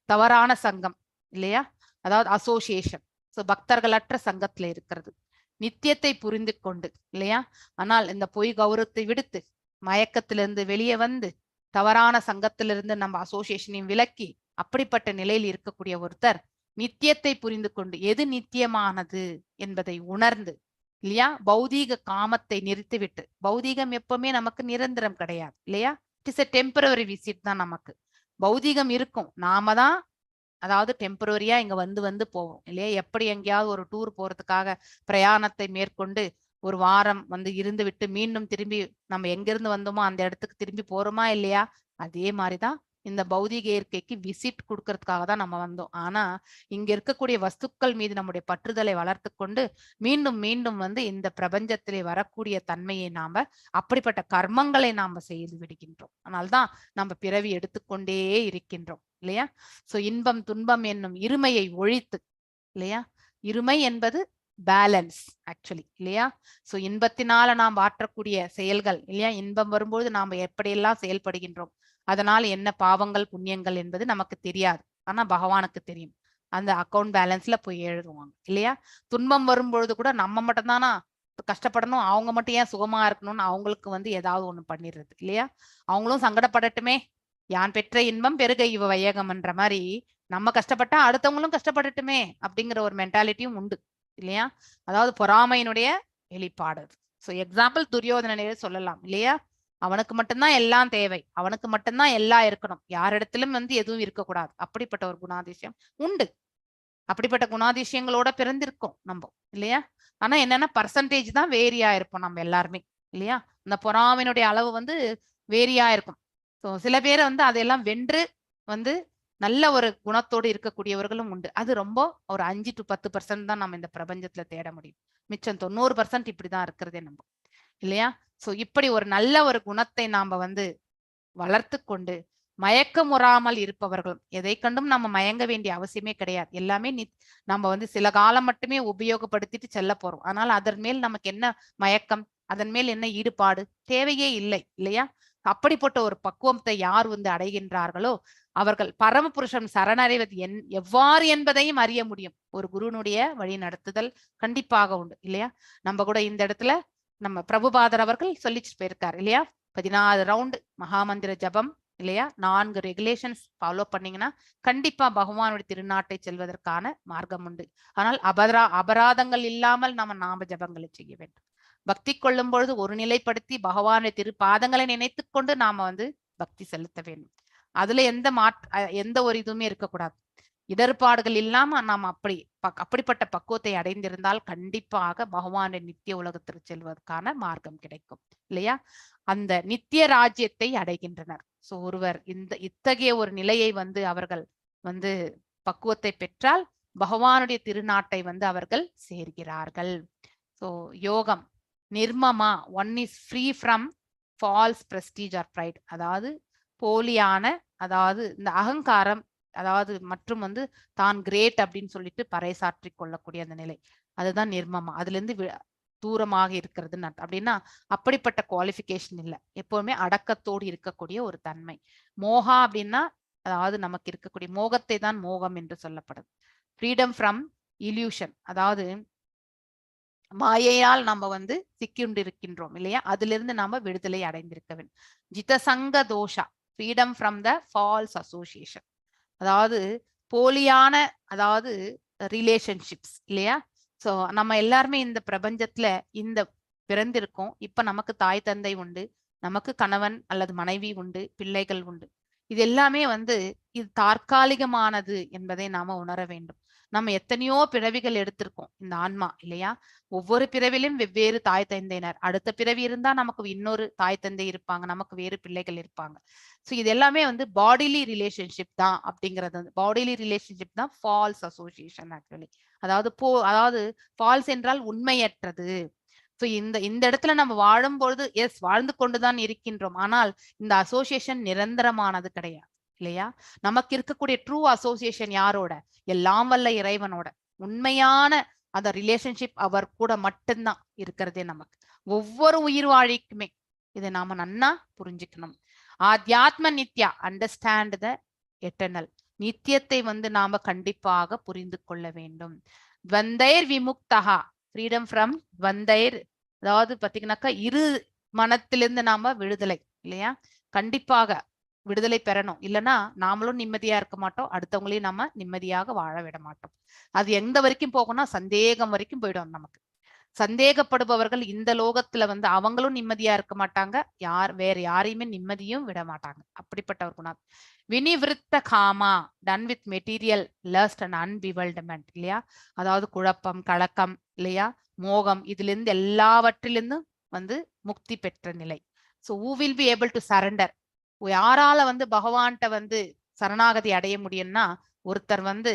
தவறான சங்கம் இல்லையா? அதாவது அசோசியேஷன். சோ பக்தர்களற்ற சங்கத்துல இருக்கிறது. நித்தியத்தை புரிந்து கொண்டு இல்லையா? ஆனால் இந்த பொய் கௌரவத்தை விடுத்து மயக்கத்திலிருந்து வெளியே வந்து தவறான சங்கத்திலிருந்து நம்ம அசோசியேஷனையும் விலக்கி அப்படிப்பட்ட நிலையில் இருக்கக்கூடிய ஒருத்தர் நித்தியத்தை புரிந்து கொண்டு எது நித்தியமானது என்பதை உணர்ந்து இல்லையா? பௌதீக காமத்தை நிறுத்திவிட்டு, பௌதீகம் எப்பவுமே நமக்கு நிரந்தரம் கிடையாது இல்லையா? It is a temporary visit தான். நமக்கு பௌதீகம் இருக்கும், நாம தான் அதாவது டெம்பரரியா இங்க வந்து போவோம் இல்லையா? எப்படி எங்கேயாவது ஒரு டூர் போறதுக்காக பிரயாணத்தை மேற்கொண்டு ஒரு வாரம் வந்து இருந்து விட்டு மீண்டும் திரும்பி நம்ம எங்கிருந்து வந்தோமோ அந்த இடத்துக்கு திரும்பி போறோமா இல்லையா? அதே மாதிரிதான் இந்த பௌதிக இயற்கைக்கு விசிட் கொடுக்கறதுக்காக தான் நம்ம வந்தோம். ஆனா இங்க இருக்கக்கூடிய வஸ்துக்கள் மீது நம்முடைய பற்றுதலை வளர்த்து கொண்டு மீண்டும் மீண்டும் வந்து இந்த பிரபஞ்சத்திலே வரக்கூடிய தன்மையை நாம அப்படிப்பட்ட கர்மங்களை நாம செய்து விடுகின்றோம். அதனால்தான் நம்ம பிறவி எடுத்துக்கொண்டே இருக்கின்றோம் இல்லையா? சோ இன்பம் துன்பம் என்னும் இருமையை ஒழித்து இல்லையா? இருமை என்பது பேலன்ஸ் ஆக்சுவலி இல்லையா? சோ இன்பத்தினால நாம் ஆற்றக்கூடிய செயல்கள் இல்லையா? இன்பம் வரும்போது நாம எப்படியெல்லாம் செயல்படுகின்றோம், அதனால் என்ன பாவங்கள் புண்ணியங்கள் என்பது நமக்கு தெரியாது. ஆனா பகவானுக்கு தெரியும். அந்த அக்கௌண்ட் பேலன்ஸ்ல போய் எழுதுவாங்க இல்லையா? துன்பம் வரும்பொழுது கூட நம்ம மட்டும் தானா கஷ்டப்படணும், அவங்க மட்டும் ஏன் சுகமா இருக்கணும்னு அவங்களுக்கு வந்து ஏதாவது ஒண்ணு பண்ணிடுறது இல்லையா? அவங்களும் சங்கடப்படட்டுமே, யான் பெற்ற இன்பம் பெருக இவ வையகம்ன்ற மாதிரி நம்ம கஷ்டப்பட்டா அடுத்தவங்களும் கஷ்டப்படட்டுமே அப்படிங்கிற ஒரு மென்டாலிட்டியும் உண்டு இல்லையா? அதாவது பொறாமையினுடைய வெளிப்பாடு. சோ எக்ஸாம்பிள் துரியோதனனே சொல்லலாம் இல்லையா? அவனுக்கு மட்டும்தான் எல்லாம் தேவை, அவனுக்கு மட்டும்தான் எல்லாம் இருக்கணும், யாரிடத்திலும் வந்து எதுவும் இருக்கக்கூடாது. அப்படிப்பட்ட ஒரு குணாதிசயம் உண்டு. அப்படிப்பட்ட குணாதிசயங்களோட பிறந்திருக்கோம் நம்ம இல்லையா? ஆனா என்னன்னா பர்சன்டேஜ் தான் வேரியா இருப்போம் நம்ம எல்லாருமே இல்லையா? இந்த பொறாமையினுடைய அளவு வந்து வேரியா இருக்கும். ஸோ சில பேரை வந்து அதையெல்லாம் வென்று வந்து நல்ல ஒரு குணத்தோடு இருக்கக்கூடியவர்களும் உண்டு. அது ரொம்ப ஒரு 5 to 10% தான் நம்ம இந்த பிரபஞ்சத்துல தேட முடியும். மிச்சம் 90% இப்படிதான் இருக்கிறதே நம்ம. இல்லையா? சோ இப்படி ஒரு நல்ல ஒரு குணத்தை நாம வந்து வளர்த்து கொண்டு மயக்கமுறாமல் இருப்பவர்கள், எதை கண்டும் நம்ம மயங்க வேண்டிய அவசியமே கிடையாது. எல்லாமே நம்ம வந்து சில காலம் மட்டுமே உபயோகப்படுத்திட்டு செல்ல போறோம். ஆனால் அதன் மேல் நமக்கு என்ன மயக்கம், அதன் மேல் என்ன ஈடுபாடு தேவையே இல்லை இல்லையா? அப்படிப்பட்ட ஒரு பக்குவத்தை யார் வந்து அடைகின்றார்களோ அவர்கள் பரமபுருஷன் சரணடைவது எவ்வாறு என்பதையும் அறிய முடியும். ஒரு குருனுடைய வழி நடத்துதல் கண்டிப்பாக உண்டு இல்லையா? நம்ம கூட இந்த இடத்துல நம்ம பிரபுபாதர் அவர்கள் சொல்லிச்சு போயிருக்காரு இல்லையா? 14 ரவுண்டு மகாமந்திர ஜபம் இல்லையா? 4 ரெகுலேஷன்ஸ் ஃபாலோ பண்ணீங்கன்னா கண்டிப்பா பகவானுடைய திருநாட்டை செல்வதற்கான மார்க்கம் உண்டு. ஆனால் அபராதங்கள் இல்லாமல் நாம ஜபங்களை செய்ய வேண்டும். பக்தி கொள்ளும் பொழுது ஒரு நிலைப்படுத்தி பகவானுடைய திருப்பாதங்களை நினைத்து கொண்டு நாம வந்து பக்தி செலுத்த வேண்டும். அதுல எந்த ஒரு இதுவுமே இருக்கக்கூடாது. இடர்பாடுகள் இல்லாம நாம் அப்படிப்பட்ட பக்குவத்தை அடைந்திருந்தால் கண்டிப்பாக பகவானுடைய நித்திய உலகத்திற்கு செல்வதற்கான மார்க்கம் கிடைக்கும் இல்லையா? அந்த நித்திய ராஜ்யத்தை அடைகின்றனர். சோ ஒருவர் இத்தகைய ஒரு நிலையை வந்து அவர்கள் வந்து பக்குவத்தை பெற்றால் பகவானுடைய திருநாட்டை வந்து அவர்கள் சேர்கிறார்கள். சோ யோகம் நிர்மமா, one is free from false prestige or pride, அதாவது போலியான, அதாவது இந்த அகங்காரம், அதாவது மற்றும் வந்து தான் கிரேட் அப்படின்னு சொல்லிட்டு பறைசாற்றி கொள்ளக்கூடிய அந்த நிலை, அதுதான் நிர்மமா. அதுல இருந்து தூரமாக இருக்கிறதுன்னு அப்படின்னா அப்படிப்பட்ட குவாலிஃபிகேஷன் இல்லை. எப்பவுமே அடக்கத்தோடு இருக்கக்கூடிய ஒரு தன்மை. மோகா அப்படின்னா அதாவது நமக்கு இருக்கக்கூடிய மோகத்தை தான் மோகம் என்று சொல்லப்படுது. ஃப்ரீடம் ஃப்ரம் இல்யூஷன், அதாவது மாயையால் நம்ம வந்து சிக்கிண்டிருக்கின்றோம் இல்லையா? அதுல இருந்து நாம விடுதலை அடைந்திருக்க வேண்டும். ஜிதசங்க தோஷா, freedom from the false association, அதாவது போலியான, அதாவது ரிலேஷன்ஷிப்ஸ் இல்லையா? சோ நம்ம எல்லாருமே இந்த பிரபஞ்சத்துல இந்த பிறந்திருக்கோம். இப்ப நமக்கு தாய் தந்தை உண்டு, நமக்கு கணவன் அல்லது மனைவி உண்டு, பிள்ளைகள் உண்டு. இது எல்லாமே வந்து இது தற்காலிகமானது என்பதை நாம உணர வேண்டும். நம்ம எத்தனையோ பிறவிகள் எடுத்திருக்கோம் இந்த ஆன்மா இல்லையா? ஒவ்வொரு பிறவிலும் வெவ்வேறு தாய் தந்தையினர், அடுத்த பிறவி இருந்தா நமக்கு இன்னொரு தாய் தந்தை இருப்பாங்க, நமக்கு வேறு பிள்ளைகள் இருப்பாங்க. ஸோ இது எல்லாமே வந்து பாடிலி ரிலேஷன்ஷிப் தான். அப்படிங்கிறது வந்து பாடிலி ரிலேஷன்ஷிப் தான் ஃபால்ஸ் அசோசியேஷன் ஆக்சுவலி. அதாவது ஃபால்ஸ் என்றால் உண்மையற்றது. ஸோ இந்த இடத்துல நம்ம வாழும்பொழுது எஸ் வாழ்ந்து கொண்டுதான் இருக்கின்றோம். ஆனால் இந்த அசோசியேஷன் நிரந்தரமானது கிடையாது இல்லையா? நமக்கு இருக்கக்கூடிய ட்ரூ அசோசியேஷன் யாரோட? எல்லாம் வல்ல இறைவனோட. உண்மையான அந்த ரிலேஷன்ஷிப் அவர் கூட மட்டும்தான் இருக்கிறதே நமக்கு, ஒவ்வொரு உயிர் வாழிக்குமே. இதை நாம நன்னா புரிஞ்சுக்கணும். ஆத்யாத்ம நித்யா, அண்டர்ஸ்டாண்ட் த எட்டர்னல். நித்தியத்தை வந்து நாம கண்டிப்பாக புரிந்து கொள்ள வேண்டும். துவந்தைர் விமுக்தகா, ஃப்ரீடம் ஃப்ரம் துவந்தைர், அதாவது பாத்தீங்கன்னாக்கா இரு மனத்திலிருந்து நாம விடுதலை இல்லையா? கண்டிப்பாக விடுதலை பெறணும். இல்லைன்னா நாமளும் நிம்மதியா இருக்க மாட்டோம், அடுத்தவங்களையும் நம்ம நிம்மதியாக வாழ விட மாட்டோம். அது எந்த வரைக்கும் போகும்னா சந்தேகம் வரைக்கும் போயிடும். நமக்கு சந்தேகப்படுபவர்கள் இந்த லோகத்துல வந்து அவங்களும் நிம்மதியா இருக்க மாட்டாங்க, வேற யாரையுமே நிம்மதியும் விட மாட்டாங்க. அப்படிப்பட்ட ஒரு குணம். வினிவிருத்த காமா, done with material lust and unbewilderment இல்லையா? அதாவது குழப்பம், கலக்கம் இல்லையா, மோகம், இதுல இருந்து எல்லாவற்றிலிருந்தும் வந்து முக்தி பெற்ற நிலை. So who will be able to surrender? யாரால வந்து பகவான்கிட்ட வந்து சரணாகதி அடைய முடியும்னா, ஒருத்தர் வந்து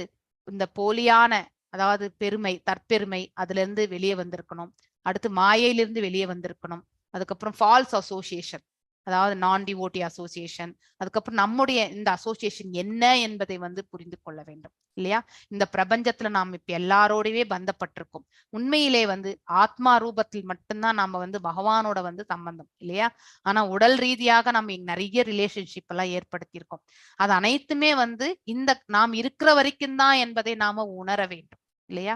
இந்த போலியான, அதாவது பெருமை, தற்பெருமை, அதுல இருந்து வெளியே வந்திருக்கணும். அடுத்து மாயையிலிருந்து வெளியே வந்திருக்கணும். அதுக்கப்புறம் ஃபால்ஸ் அசோசியேஷன், அதாவது நான் டிவோட்டி அசோசியேஷன். அதுக்கப்புறம் நம்முடைய இந்த அசோசியேஷன் என்ன என்பதை வந்து புரிந்து கொள்ள வேண்டும் இல்லையா? இந்த பிரபஞ்சத்துல நாம் இப்ப எல்லாரோடவே பந்தப்பட்டிருக்கோம். உண்மையிலே வந்து ஆத்மா ரூபத்தில் மட்டும்தான் நாம வந்து பகவானோட வந்து சம்பந்தம் இல்லையா? ஆனா உடல் ரீதியாக நம்ம நிறைய ரிலேஷன்ஷிப் எல்லாம் ஏற்படுத்தியிருக்கோம். அது அனைத்துமே வந்து இந்த நாம் இருக்கிற வரைக்கும் தான் என்பதை நாம உணர வேண்டும் இல்லையா?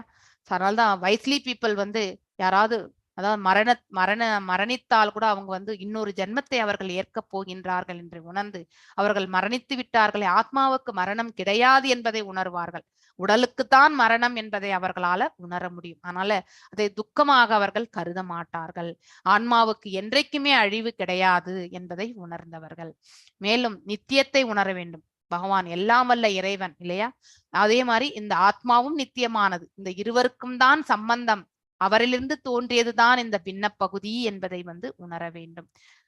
அதனால்தான் வைஸ்லி பீப்புள் வந்து யாராவது, அதாவது மரணித்தால் கூட அவங்க வந்து இன்னொரு ஜென்மத்தை அவர்கள் ஏற்க போகின்றார்கள் என்று உணர்ந்து அவர்கள் மரணித்து விட்டார்களே, ஆத்மாவுக்கு மரணம் கிடையாது என்பதை உணர்வார்கள். உடலுக்குத்தான் மரணம் என்பதை அவர்களால உணர முடியும். அதனால அதை துக்கமாக அவர்கள் கருத மாட்டார்கள். ஆன்மாவுக்கு என்றைக்குமே அழிவு கிடையாது என்பதை உணர்ந்தவர்கள். மேலும் நித்தியத்தை உணர வேண்டும். பகவான் எல்லாம் வல்ல இறைவன் இல்லையா? அதே மாதிரி இந்த ஆத்மாவும் நித்தியமானது. இந்த இருவருக்கும் தான் சம்பந்தம், அவரிலிருந்து தோன்றியதுதான் இந்த பின்ன பகுதி என்பதை வந்து உணர வேண்டும்.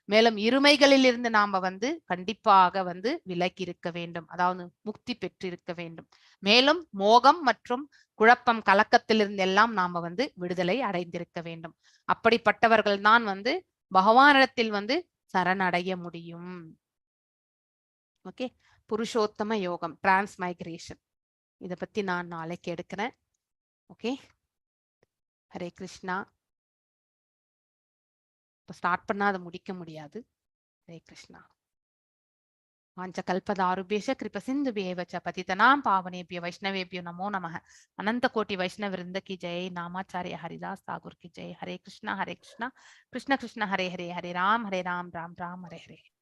மேலும் இருமைகளில் இருந்து நாம வந்து கண்டிப்பாக வந்து விலகி இருக்க வேண்டும், அதாவது முக்தி பெற்றிருக்க வேண்டும். மேலும் மோகம் மற்றும் குழப்பம், கலக்கத்திலிருந்து எல்லாம் நாம வந்து விடுதலை அடைந்திருக்க வேண்டும். அப்படிப்பட்டவர்கள் தான் வந்து பகவானிடத்தில் வந்து சரணடைய முடியும். ஓகே, புருஷோத்தம யோகம், டிரான்ஸ்மைக்ரேஷன், இத பத்தி நான் நாளைக்கு எடுக்கிறேன். ஓகே, ஹரே கிருஷ்ணா. இப்போ ஸ்டார்ட் பண்ணா அதை முடிக்க முடியாது. ஹரே கிருஷ்ணா. வாஞ்சகல்பதாருபேஷ கிருபசிந்துபேவ ச பதிதனாம் பாவனேபிய வைஷ்ணவேபியோ நமோ நமः. अनंत कोटि वैष्णव वृंद की जय. नामाचार्य हरिदास ठाकुर की जय. हरे कृष्णा कृष्ण कृष्ण हरे हरे, हरे राम राम राम हरे हरे.